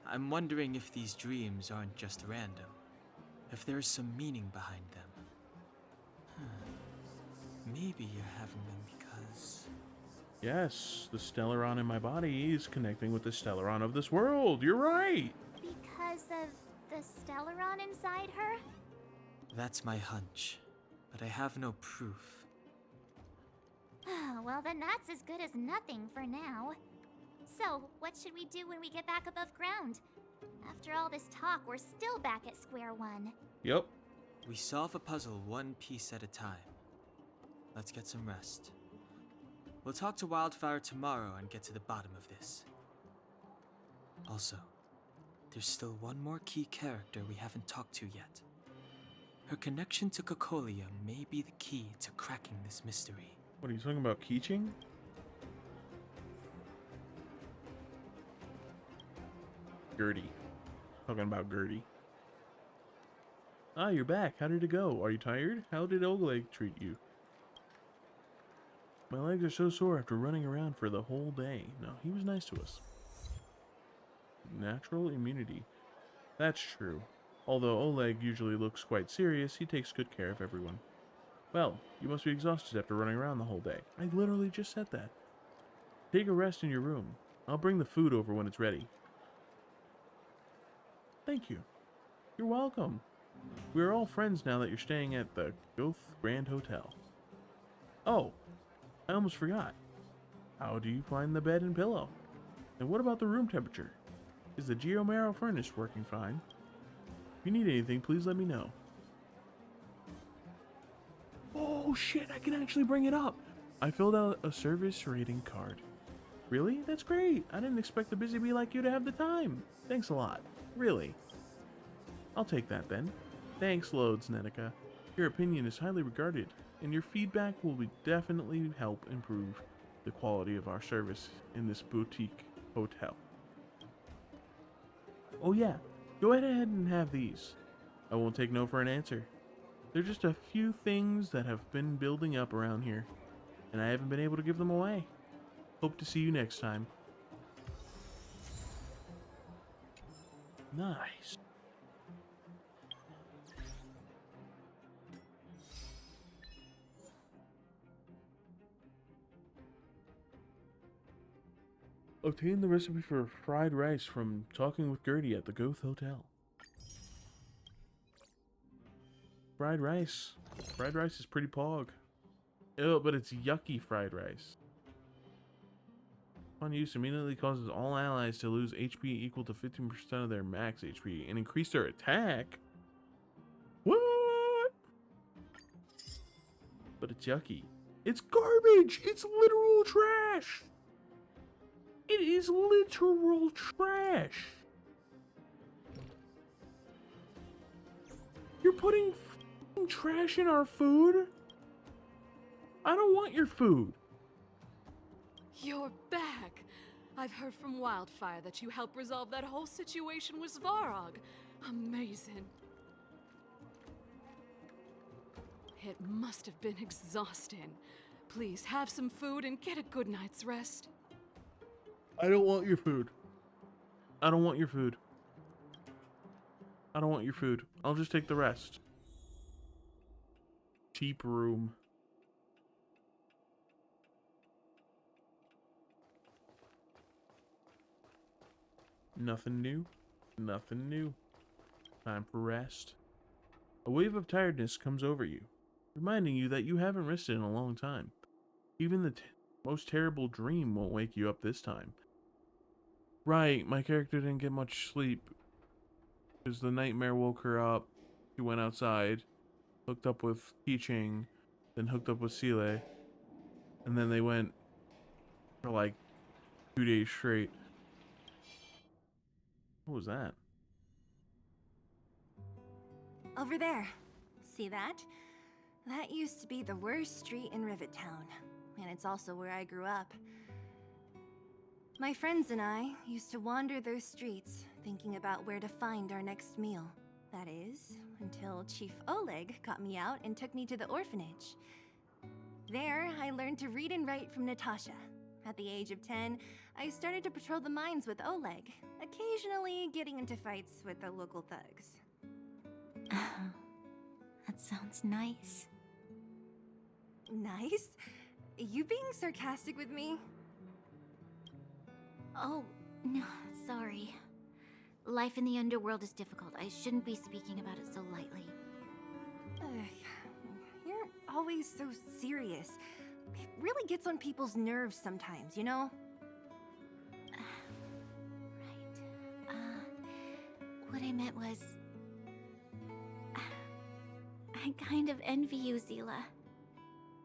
I'm wondering if these dreams aren't just random, if there's some meaning behind them. Maybe you're having them because... Yes, the Stellaron in my body is connecting with the Stellaron of this world. You're right. Because of the Stellaron inside her? That's my hunch, but I have no proof. Well, then that's as good as nothing for now. So, what should we do when we get back above ground? After all this talk, we're still back at square one. Yep. We solve a puzzle one piece at a time. Let's get some rest. We'll talk to Wildfire tomorrow and get to the bottom of this. Also, there's still one more key character we haven't talked to yet. Her connection to Cocolia may be the key to cracking this mystery. What are you talking about, Keeching? Gertie. Talking about Gertie. Ah, you're back. How did it go? Are you tired? How did Oleg treat you? My legs are so sore after running around for the whole day. No, he was nice to us. Natural immunity. That's true. Although Oleg usually looks quite serious, he takes good care of everyone. Well, you must be exhausted after running around the whole day. I literally just said that. Take a rest in your room. I'll bring the food over when it's ready. Thank you. You're welcome. We are all friends now that you're staying at the Goth Grand Hotel. Oh, I almost forgot. How do you find the bed and pillow? And what about the room temperature? Is the Geomarrow furnace working fine? If you need anything, please let me know. Oh shit, I can actually bring it up. I filled out a service rating card. Really? That's great. I didn't expect a busy bee like you to have the time. Thanks a lot. Really. I'll take that then. Thanks loads, Netica. Your opinion is highly regarded, and your feedback will definitely help improve the quality of our service in this boutique hotel. Oh yeah, go ahead and have these. I won't take no for an answer. They're just a few things that have been building up around here, and I haven't been able to give them away. Hope to see you next time. Nice. Obtain the recipe for fried rice from talking with Gertie at the Goth Hotel. Fried rice. Fried rice is pretty pog. Ew, but it's yucky fried rice. Upon use, immediately causes all allies to lose HP equal to 15% of their max HP and increase their attack. What? But it's yucky. It's garbage! It's literal trash! It is literal trash! You're putting f***ing trash in our food? I don't want your food. You're back. I've heard from Wildfire that you helped resolve that whole situation with Svarog. Amazing. It must have been exhausting. Please have some food and get a good night's rest. I don't want your food. I don't want your food. I don't want your food. I'll just take the rest. Cheap room. Nothing new. Nothing new. Time for rest. A wave of tiredness comes over you, reminding you that you haven't rested in a long time. Even the most terrible dream won't wake you up this time. Right, my character didn't get much sleep because the nightmare woke her up. She went outside, hooked up with Keeching, then hooked up with Sile, and then they went for like 2 days straight. What was that? Over there. See that? That used to be the worst street in Rivet Town, and it's also where I grew up. My friends and I used to wander those streets, thinking about where to find our next meal. That is, until Chief Oleg got me out and took me to the orphanage. There, I learned to read and write from Natasha. At the age of 10, I started to patrol the mines with Oleg, occasionally getting into fights with the local thugs. That sounds nice. Nice? You being sarcastic with me? Oh, no, sorry. Life in the underworld is difficult. I shouldn't be speaking about it so lightly. You're always so serious. It really gets on people's nerves sometimes, you know? What I meant was... I kind of envy you, Zila.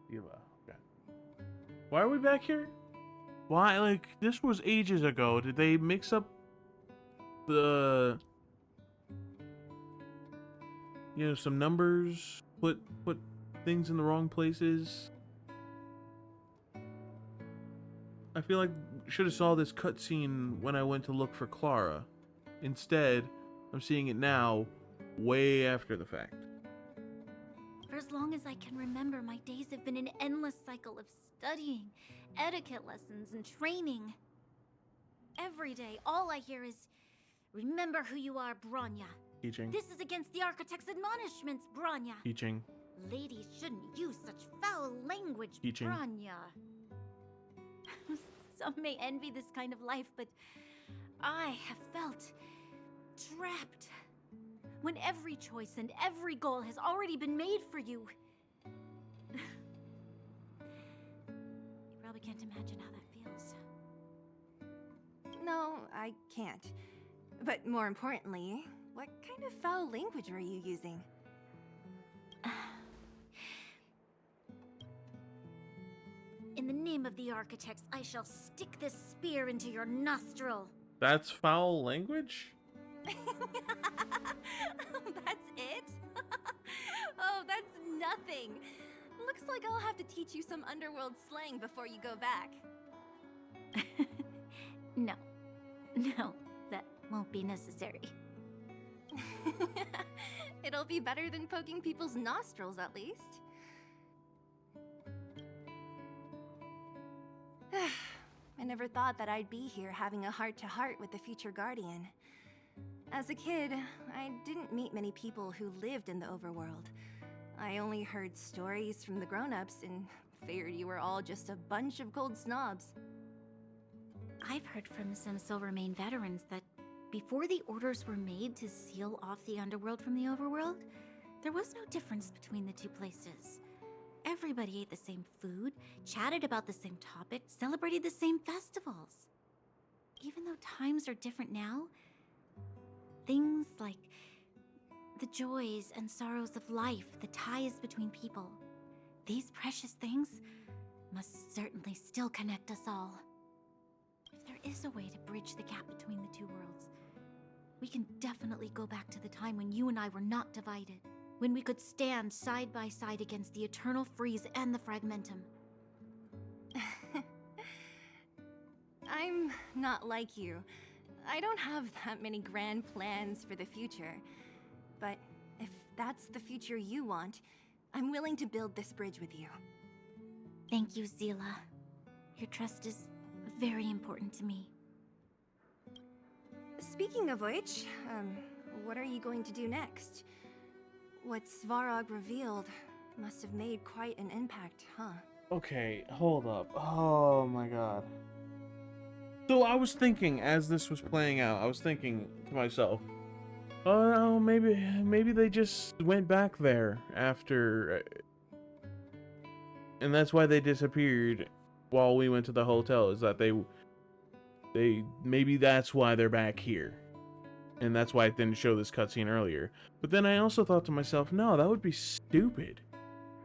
Zila, okay. Why are we back here? Why, like, this was ages ago. Did they mix up the... You know, some numbers? Put things in the wrong places? I feel like I should have saw this cutscene when I went to look for Clara. Instead, I'm seeing it now, way after the fact. For as long as I can remember, my days have been an endless cycle of studying, etiquette lessons, and training. Every day, all I hear is, remember who you are, Bronya. Teaching. This is against the Architect's admonishments, Bronya. Teaching. Ladies shouldn't use such foul language, Teaching. Bronya. Some may envy this kind of life, but I have felt trapped. When every choice and every goal has already been made for you. You probably can't imagine how that feels. No, I can't. But more importantly, what kind of foul language were you using? In the name of the Architects, I shall stick this spear into your nostril. That's foul language? That's it? Oh, that's nothing. Looks like I'll have to teach you some underworld slang before you go back. No, that won't be necessary. It'll be better than poking people's nostrils, at least. I never thought that I'd be here having a heart-to-heart with the future Guardian. As a kid, I didn't meet many people who lived in the overworld. I only heard stories from the grown-ups and figured you were all just a bunch of cold snobs. I've heard from some Silvermane veterans that before the orders were made to seal off the underworld from the overworld, there was no difference between the two places. Everybody ate the same food, chatted about the same topics, celebrated the same festivals. Even though times are different now, things like the joys and sorrows of life, the ties between people, these precious things must certainly still connect us all. If there is a way to bridge the gap between the two worlds, we can definitely go back to the time when you and I were not divided, when we could stand side by side against the Eternal Freeze and the Fragmentum. I'm not like you. I don't have that many grand plans for the future. But if that's the future you want, I'm willing to build this bridge with you. Thank you, Zila. Your trust is very important to me. Speaking of which, what are you going to do next? What Svarog revealed must have made quite an impact, huh? Okay, hold up. Oh my god. So I was thinking, as this was playing out, I was thinking to myself, oh no, maybe they just went back there after, and that's why they disappeared while we went to the hotel, is that maybe that's why they're back here. And that's why it didn't show this cutscene earlier. But then I also thought to myself, no, that would be stupid.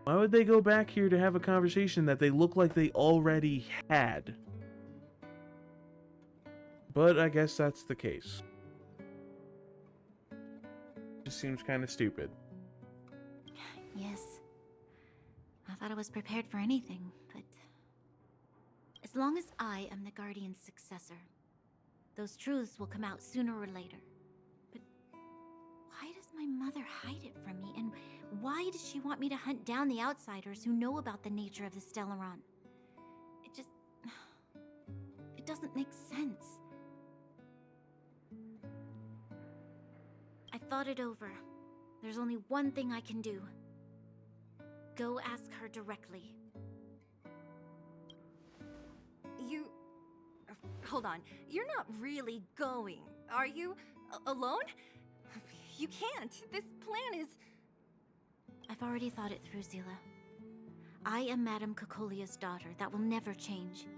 Why would they go back here to have a conversation that they look like they already had? But I guess that's the case. Just seems kind of stupid. Yes. I thought I was prepared for anything, but... as long as I am the Guardian's successor, those truths will come out sooner or later. But why does my mother hide it from me? And why does she want me to hunt down the outsiders who know about the nature of the Stellaron? It doesn't make sense. I thought it over. There's only one thing I can do. Go ask her directly. Hold on. You're not really going, are you? Alone? You can't. This plan is... I've already thought it through, Zila. I am Madame Cocolia's daughter. That will never change.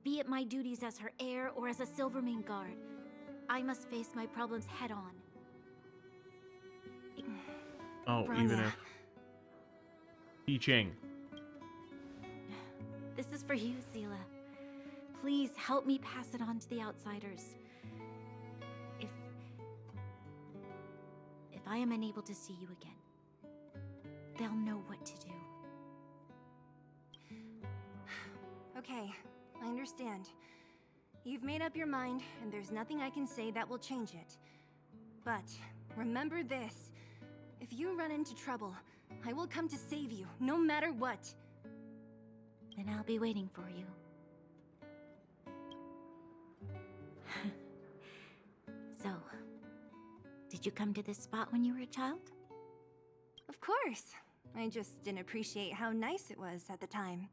Be it my duties as her heir or as a Silvermane guard, I must face my problems head on. Oh, Bronya, even if... I Ching. this is for you, Zila. Please help me pass it on to the outsiders. If I am unable to see you again, they'll know what to do. Okay, I understand. You've made up your mind, and there's nothing I can say that will change it. But remember this. If you run into trouble, I will come to save you, no matter what. Then I'll be waiting for you. So, did you come to this spot when you were a child? Of course. I just didn't appreciate how nice it was at the time.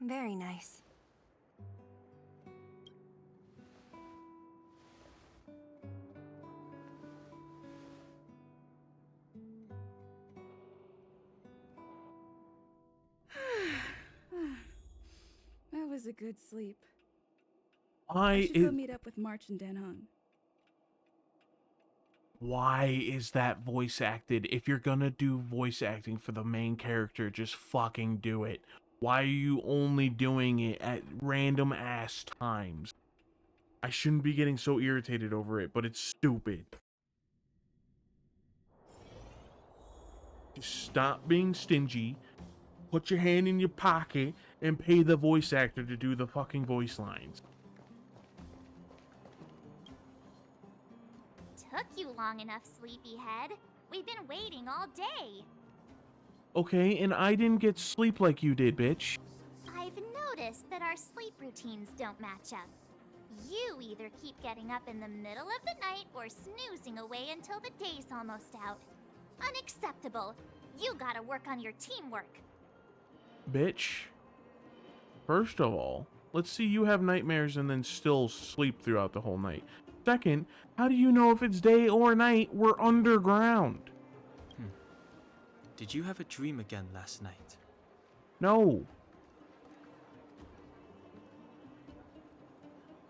Very nice. That was a good sleep. Why I should go meet up with March and Dan Hung. Why is that voice acted? If you're gonna do voice acting for the main character, just fucking do it. Why are you only doing it at random ass times? I shouldn't be getting so irritated over it, but it's stupid. Just stop being stingy, put your hand in your pocket, and pay the voice actor to do the fucking voice lines. Took you long enough, sleepyhead. We've been waiting all day. Okay, and I didn't get sleep like you did, bitch. I've noticed that our sleep routines don't match up. You either keep getting up in the middle of the night or snoozing away until the day's almost out. Unacceptable. You gotta work on your teamwork. Bitch. First of all, let's see you have nightmares and then still sleep throughout the whole night. Second, how do you know if it's day or night? We're underground. Did you have a dream again last night? No.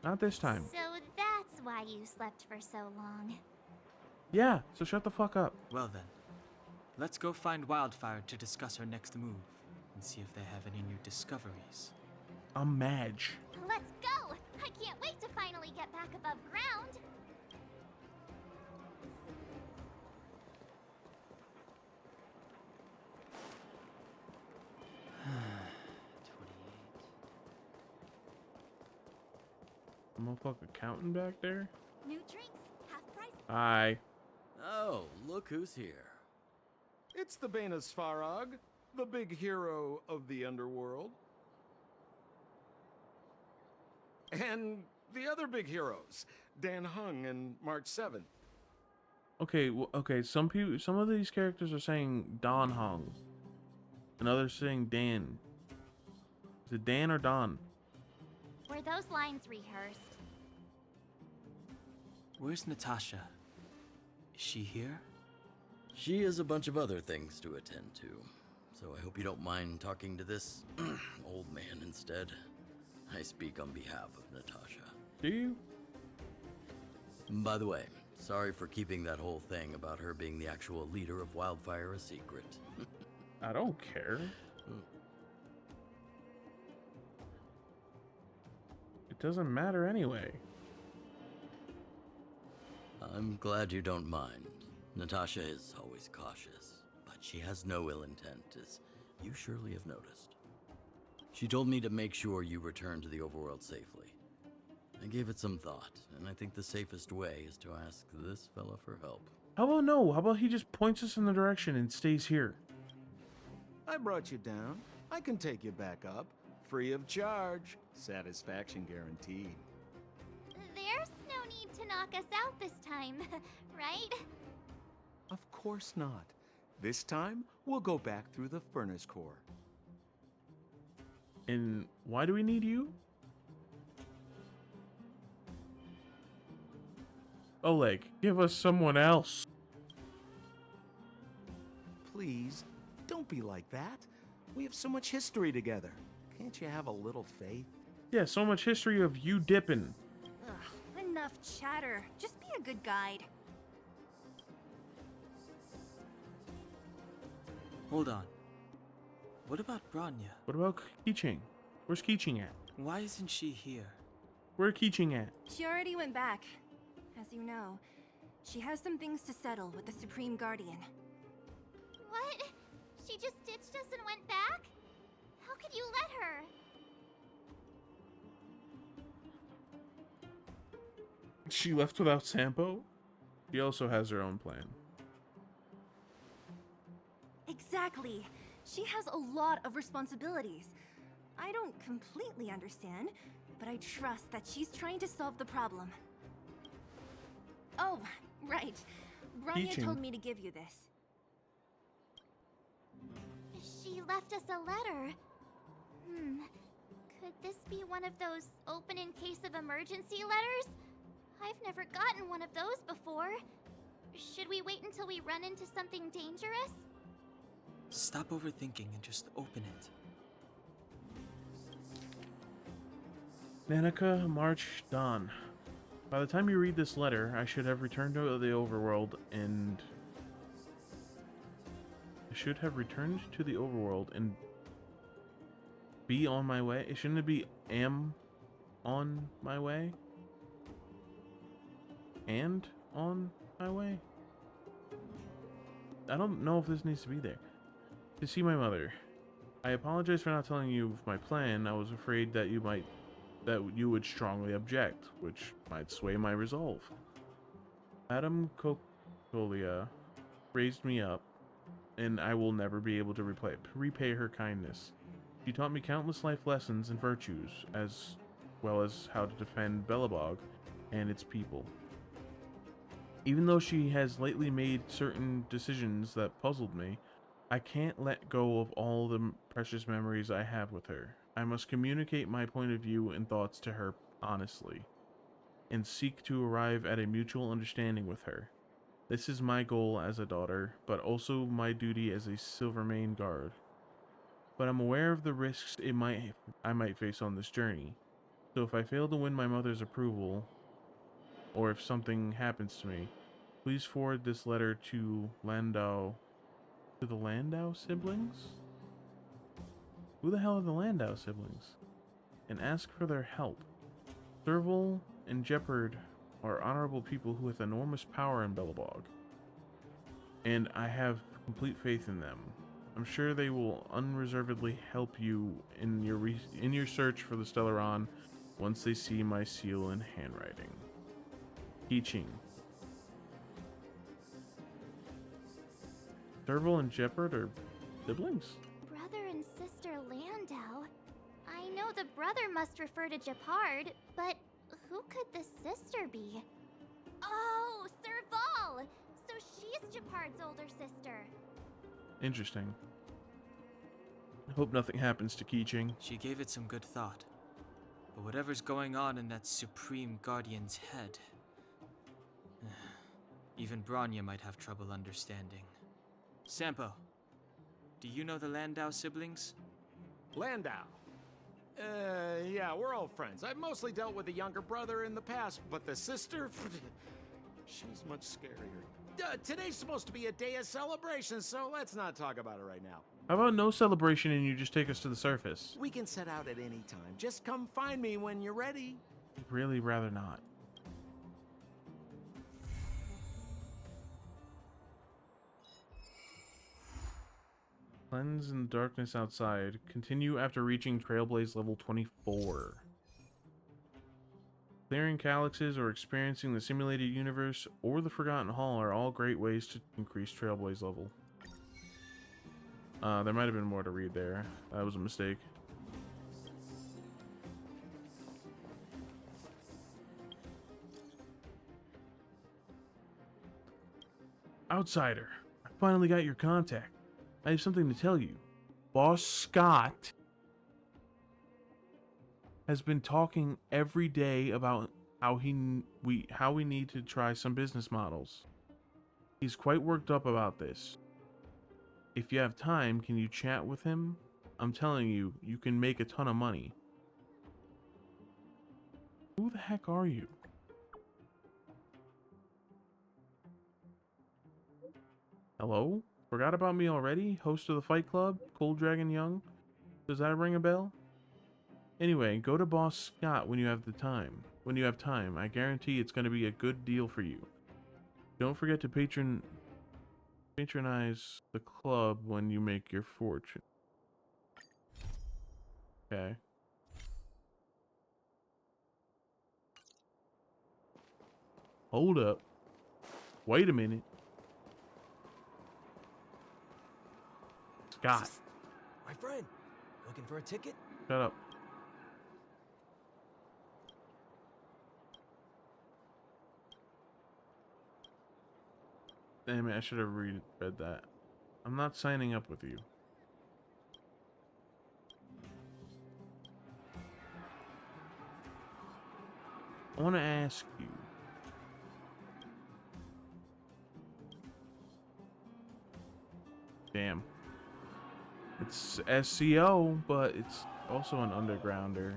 Not this time. So that's why you slept for so long. Yeah, so shut the fuck up. Well then, let's go find Wildfire to discuss her next move and see if they have any new discoveries. I'm Madge. Let's go! I can't wait to finally get back above ground! Motherfucker counting back there? New drinks, half price. Hi. Oh, look who's here. It's the Bane of Svarog, the big hero of the underworld. And the other big heroes, Dan Hung and March 7th. Okay, okay. Some of these characters are saying Don Hung, and others saying Dan. Is it Dan or Don? Were those lines rehearsed? Where's Natasha? Is she here? She has a bunch of other things to attend to, so I hope you don't mind talking to this old man instead. I speak on behalf of Natasha. Do you? By the way, sorry for keeping that whole thing about her being the actual leader of Wildfire a secret. I don't care. It doesn't matter anyway. I'm glad you don't mind. Natasha is always cautious, but she has no ill intent, as you surely have noticed. She told me to make sure you return to the overworld safely. I gave it some thought, and I think the safest way is to ask this fella for help. How about no? How about he just points us in the direction and stays here? I brought you down. I can take you back up. Free of charge. Satisfaction guaranteed. There's no need to knock us out this time, right? Of course not. This time, we'll go back through the furnace core. And why do we need you? Oleg, give us someone else. please, don't be like that. We have so much history together. Can't you have a little faith? Yeah, so much history of you dipping. Ugh, enough chatter. Just be a good guide. Hold on. What about Bronya? What about Keeching? Where's Keeching at? Why isn't she here? Where Keeching at? She already went back. As you know, she has some things to settle with the Supreme Guardian. What? She just ditched us and went back? How could you let her? She left without Sampo? She also has her own plan. Exactly. She has a lot of responsibilities. I don't completely understand, but I trust that she's trying to solve the problem. Oh, right. Bronya Teaching. told me to give you this. She left us a letter. Could this be one of those open in case of emergency letters? I've never gotten one of those before. Should we wait until we run into something dangerous? Stop overthinking and just open it. Nanika, March, Dawn. By the time you read this letter, I should have returned to the overworld and... be on my way. Shouldn't it be am on my way? And on my way? I don't know if this needs to be there. To see my mother. I apologize for not telling you of my plan. I was afraid that you would strongly object, which might sway my resolve. Madame Cocolia raised me up, and I will never be able to repay her kindness. She taught me countless life lessons and virtues, as well as how to defend Belobog and its people. Even though she has lately made certain decisions that puzzled me, I can't let go of all the precious memories I have with her. I must communicate my point of view and thoughts to her honestly, and seek to arrive at a mutual understanding with her. This is my goal as a daughter, but also my duty as a Silvermane guard. But I'm aware of the risks I might face on this journey, so if I fail to win my mother's approval, or if something happens to me, please forward this letter to the Landau siblings? Who the hell are the Landau siblings? And ask for their help. Serval and Jeopard are honorable people who have enormous power in Belobog, and I have complete faith in them. I'm sure they will unreservedly help you in your search for the Stellaron once they see my seal and handwriting. Teaching. Serval and Jeopard are siblings? Brother and sister Landau? I know the brother must refer to Jeopard, but who could the sister be? Oh, Serval! So she's Jeopard's older sister. Interesting. I hope nothing happens to Keeching. She gave it some good thought. But whatever's going on in that Supreme Guardian's head... even Bronya might have trouble understanding. Sampo, do you know the Landau siblings? Landau? Yeah, we're old friends. I've mostly dealt with the younger brother in the past, but the sister... she's much scarier. Today's supposed to be a day of celebration, so let's not talk about it right now. How about no celebration and you just take us to the surface? We can set out at any time. Just come find me when you're ready. I'd really rather not. Cleanse in the darkness outside. Continue after reaching Trailblaze level 24. Clearing calyxes or experiencing the simulated universe or the Forgotten Hall are all great ways to increase Trailblaze level. There might have been more to read there. That was a mistake. Outsider, I finally got your contact. I have something to tell you. Boss Scott has been talking every day about how we need to try some business models. He's quite worked up about this. if you have time, can you chat with him? I'm telling you, you can make a ton of money. Who the heck are you? Hello? Forgot about me already? Host of the Fight Club? Cold Dragon Young? Does that ring a bell? Anyway, go to Boss Scott when you have the time. When you have time, I guarantee it's going to be a good deal for you. Don't forget to patronize the club when you make your fortune. Okay. Hold up. Wait a minute. Scott. My friend, looking for a ticket? Shut up. Damn it, I should have read that. I'm not signing up with you. I want to ask you. Damn. It's SCO, but it's also an undergrounder.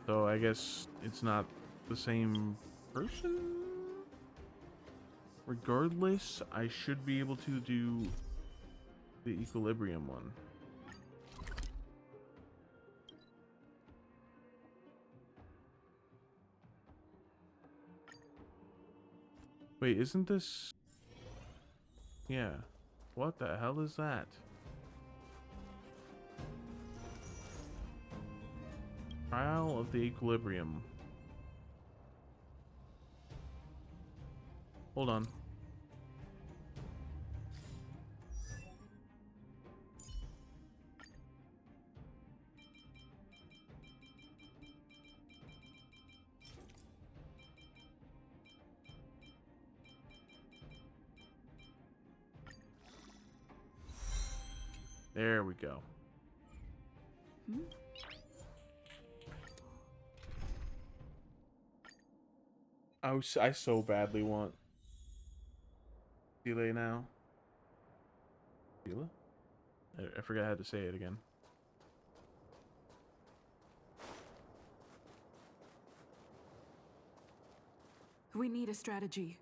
So I guess it's not the same person? Regardless, I should be able to do the Equilibrium one. Wait, isn't this... Yeah. What the hell is that? Trial of the Equilibrium. Hold on. There we go. I so badly want delay now. Sheila? I forgot how to say it again. We need a strategy.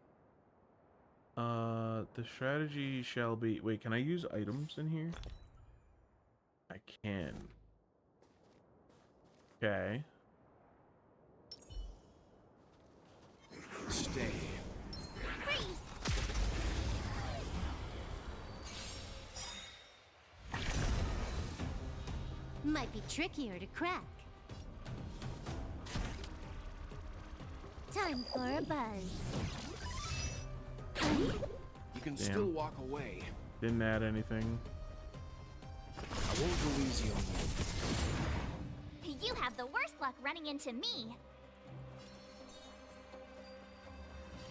The strategy shall be... Wait, can I use items in here? I can. Okay. Stay. Might be trickier to crack. Time for a buzz. You can Damn. still walk away. Didn't add anything. I won't go easy on you. You have the worst luck running into me.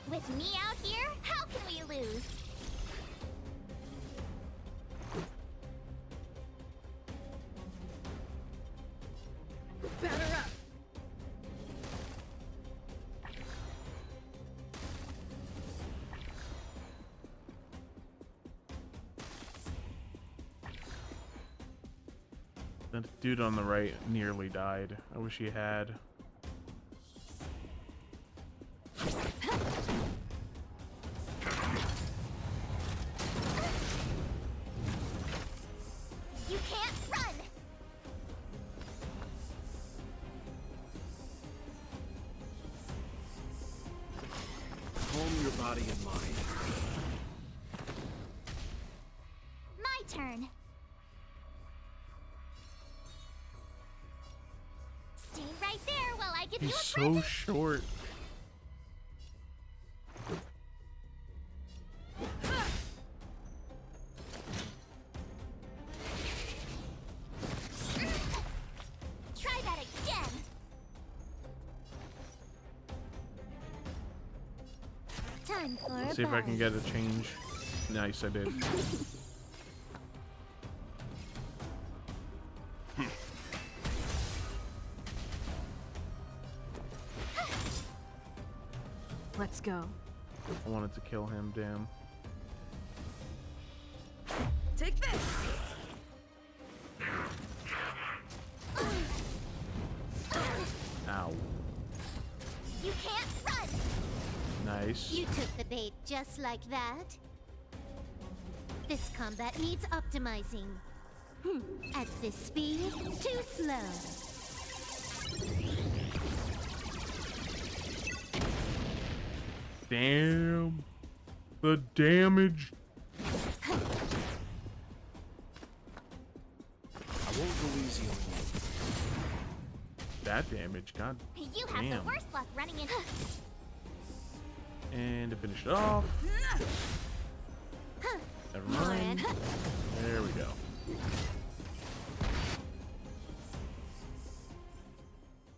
With me out here, how can we lose? Batter up! That dude on the right nearly died. I wish he had. You can't run! Calm your body and mind. My turn. Stay right there while I give you He's a so present. short. Try that again. Time for a Let's see if I can buzz. get a change. Nice, I did. Let's go. I wanted to kill him, damn. You can't run! Nice. You took the bait just like that. This combat needs optimizing. At this speed, too slow. Damn. The damage. I won't go easy on you. That damage, god You have damn. the worst luck running in. And to finish it off. Never mind. There we go.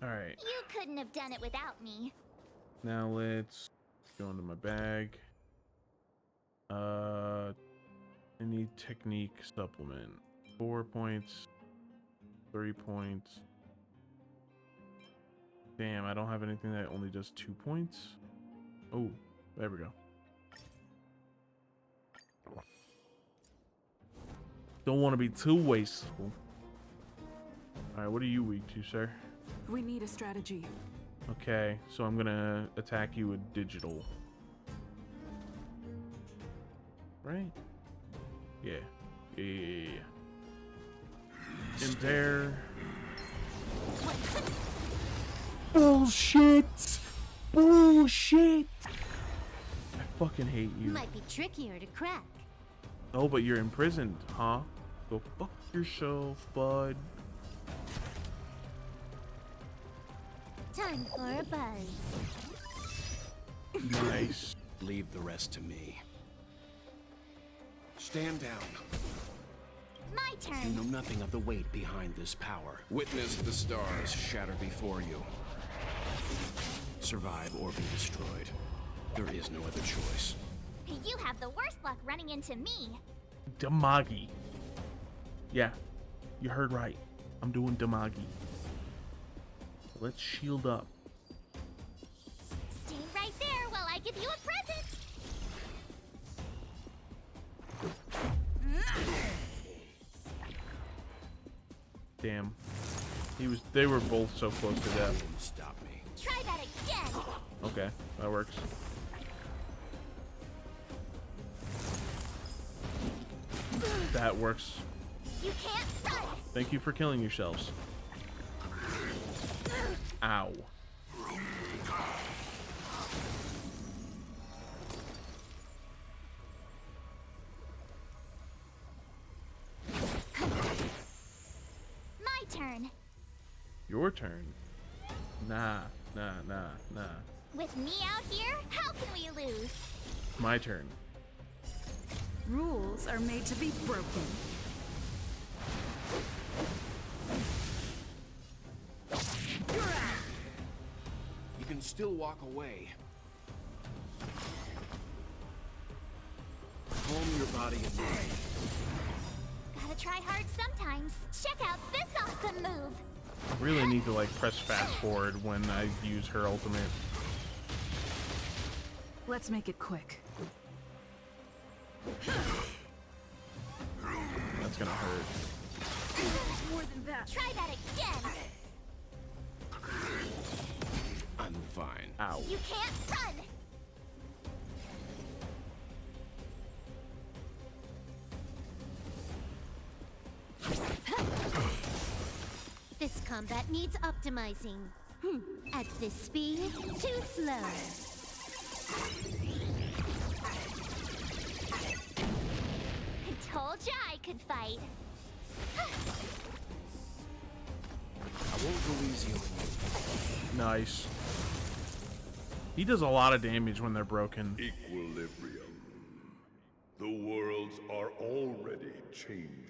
Alright. You couldn't have done it without me. Now let's go into my bag. I need technique supplement. 4 points. 3 points. Damn, I don't have anything that only does 2 points. Oh, there we go. Don't want to be too wasteful. Alright, what are you weak to, sir? We need a strategy. Okay, so I'm gonna attack you with digital. Right? Yeah. Yeah. Impair. Bullshit! Bullshit! I fucking hate you. Might be trickier to crack. Oh, but you're imprisoned, huh? Go fuck yourself, bud. Time for a buzz. Nice. Leave the rest to me. Stand down. My You turn. know nothing of the weight behind this power. Witness the stars shatter before you. Survive or be destroyed. There is no other choice. You have the worst luck running into me. Damagi. Yeah, you heard right. I'm doing Damagi. Let's shield up. Stay right there while I give you a present. Damn. They were both so close to death. Stop me. Try that again. Okay, that works. That works. You can't run. Thank you for killing yourselves. Ow. My turn. Your turn. Nah. With me out here, how can we lose? My turn. Rules are made to be broken. You can still walk away. Calm your body and mind. Gotta try hard sometimes. Check out this awesome move. I really need to like press fast forward when I use her ultimate. Let's make it quick. That's gonna hurt. More than that. Try that again. I'm fine. Ow. You can't run. This combat needs optimizing. At this speed, too slow. I told ya I could fight. I won't go easy on you. Nice. He does a lot of damage when they're broken. Equilibrium. The worlds are already changing.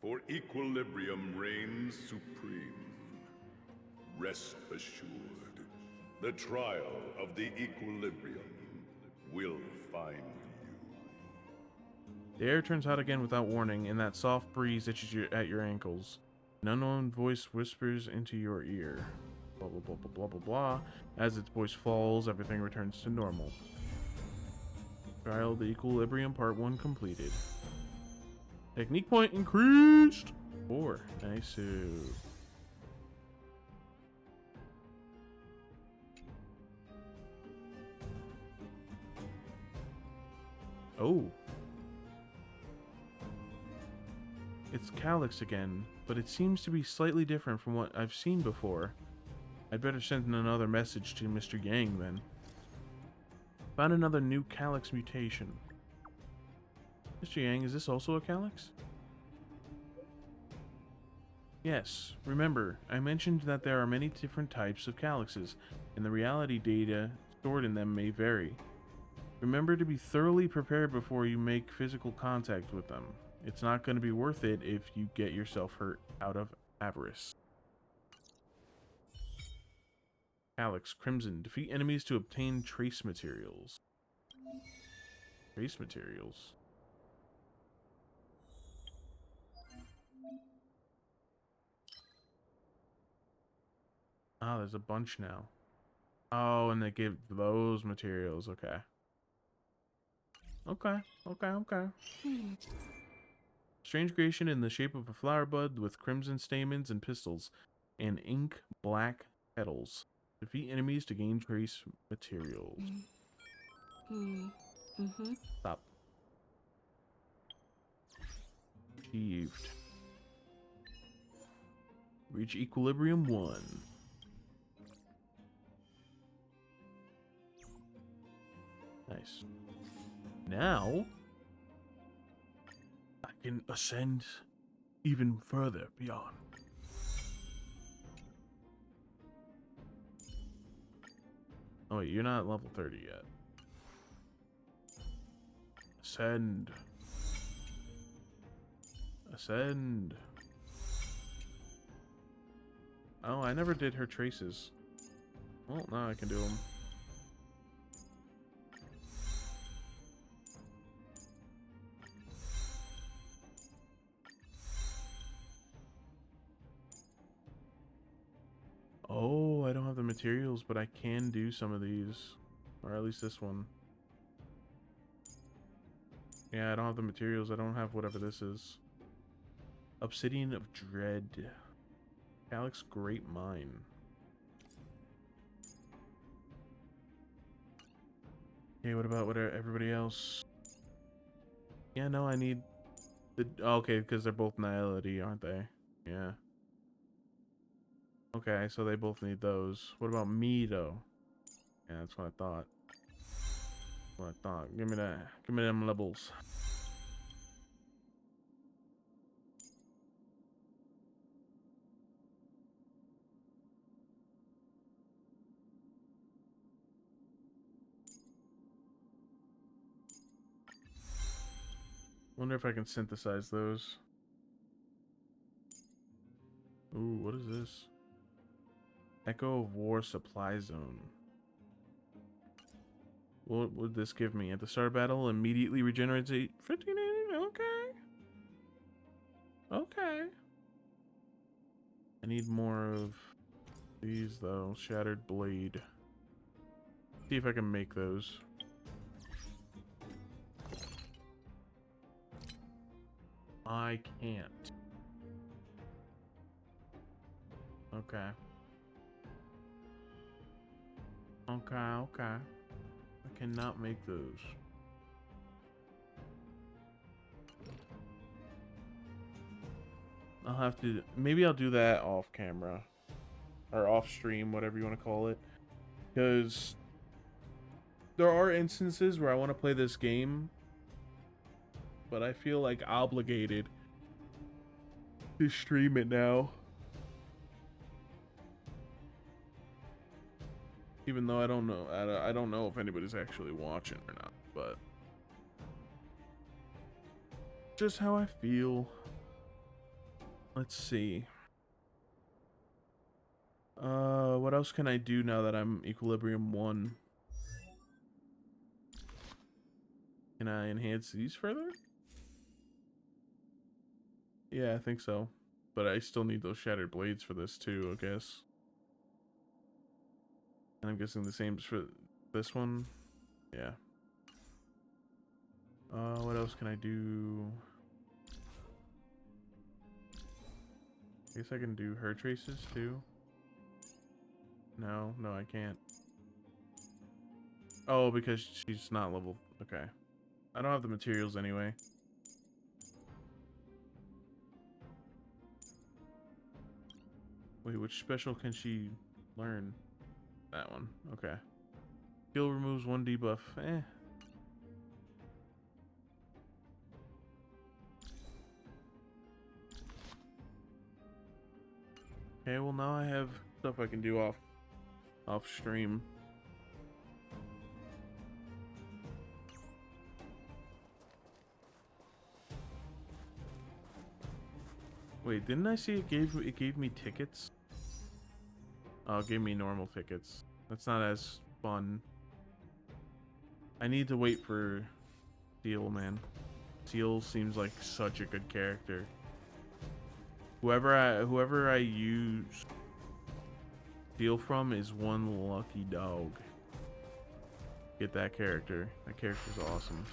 For equilibrium reigns supreme. Rest assured, the trial of the equilibrium will find you. The air turns hot again without warning, and that soft breeze itches at your ankles. An unknown voice whispers into your ear. Blah, blah, blah, blah, blah, blah, blah. As its voice falls, everything returns to normal. Trial of the Equilibrium Part 1 completed. Technique point increased! 4. Nice. Oh. It's Calyx again, but it seems to be slightly different from what I've seen before. I'd better send another message to Mr. Yang then. Found another new Calyx mutation. Mr. Yang, is this also a Calyx? Yes, remember, I mentioned that there are many different types of Calyxes, and the reality data stored in them may vary. Remember to be thoroughly prepared before you make physical contact with them. It's not going to be worth it if you get yourself hurt out of avarice. Calyx Crimson. Defeat enemies to obtain trace materials. Trace materials? Oh, there's a bunch now. Oh, and they give those materials. Okay. Okay. Strange creation in the shape of a flower bud with crimson stamens and pistils and ink black petals. Defeat enemies to gain trace materials. Stop. Achieved. Reach equilibrium 1. Nice. Now I can ascend even further beyond. Oh wait, you're not level 30 yet. Ascend. Ascend. Oh, I never did her traces. Well, now I can do them. Oh, I don't have the materials, but I can do some of these. Or at least this one. Yeah, I don't have the materials. I don't have whatever this is. Obsidian of Dread. Calyx Great Mine. Okay, what about everybody else? Yeah, no, I need the... Okay, because they're both Nihility, aren't they? Yeah. Okay, so they both need those. What about me, though? Yeah, that's what I thought. What I thought. Give me that. Give me them levels. Wonder if I can synthesize those. Ooh, what is this? Echo of War Supply Zone. What would this give me? At the start of battle, immediately regenerates 15. Okay. Okay. I need more of these, though. Shattered Blade. See if I can make those. I can't. Okay. Okay. I cannot make those. I'll have to... Maybe I'll do that off camera. Or off stream, whatever you want to call it. Because... there are instances where I want to play this game, but I feel like obligated to stream it now. Even though I don't know, I don't know if anybody's actually watching or not, but just how I feel. Let's see. What else can I do now that I'm Equilibrium 1? Can I enhance these further? Yeah, I think so. But I still need those Shattered Blades for this too, I guess. And I'm guessing the same for this one. Yeah. What else can I do? I guess I can do her traces too. No, I can't. Oh, because she's not level... Okay. I don't have the materials anyway. Wait, which special can she learn? That one. Okay. Skill removes 1 debuff. Eh. Okay, well now I have stuff I can do off stream. Wait, didn't I see it gave me tickets? Oh, it gave me normal tickets. That's not as fun. I need to wait for Seal, man. Seal seems like such a good character. Whoever I use Seal from is one lucky dog. Get that character. That character's awesome.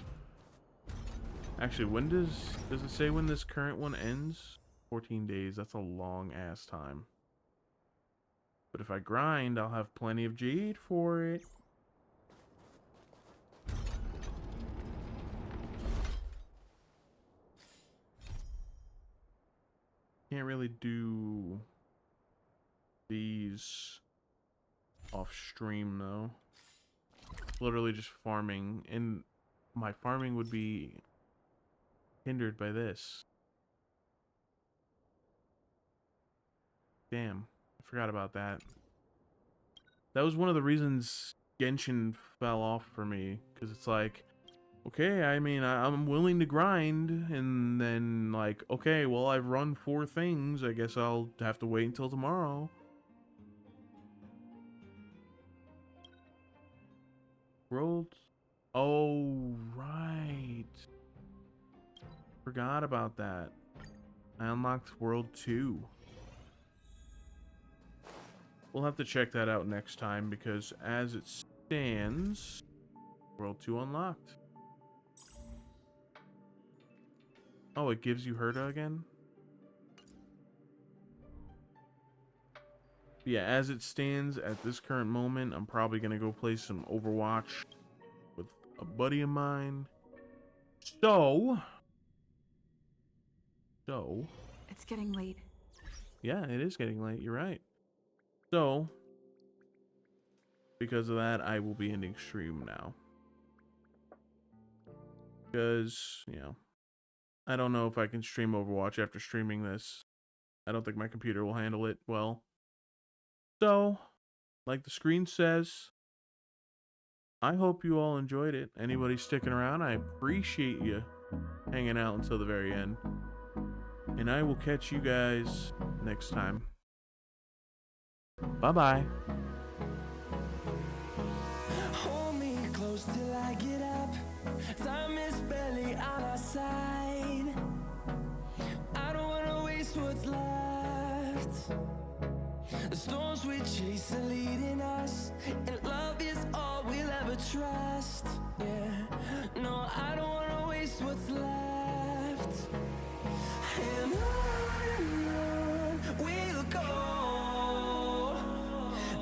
Actually, when does it say when this current one ends? 14 days. That's a long ass time. But if I grind, I'll have plenty of jade for it. Can't really do these off stream though. Literally just farming, and my farming would be hindered by this. Damn, I forgot about that. That was one of the reasons Genshin fell off for me, because it's like, okay, I mean, I'm willing to grind, and then like, okay, well, I've run 4 things, I guess I'll have to wait until tomorrow. World? Oh, right. Forgot about that. I unlocked World 2. We'll have to check that out next time, because as it stands, World 2 unlocked. Oh, it gives you Herta again? Yeah, as it stands at this current moment, I'm probably going to go play some Overwatch with a buddy of mine. So... It's getting late. Yeah, it is getting late. You're right. So, because of that, I will be ending stream now. Because, you know, I don't know if I can stream Overwatch after streaming this. I don't think my computer will handle it well. So, like the screen says, I hope you all enjoyed it. Anybody sticking around, I appreciate you hanging out until the very end. And I will catch you guys next time. Bye-bye. Hold me close till I get up. Time is barely on our side. I don't wanna waste what's left. The storms we chase are leading us, and love is all we'll ever trust. Yeah, no, I don't wanna waste what's left. And on we'll go,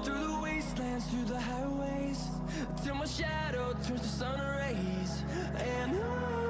through the wastelands, through the highways, till my shadow turns to sun rays. And on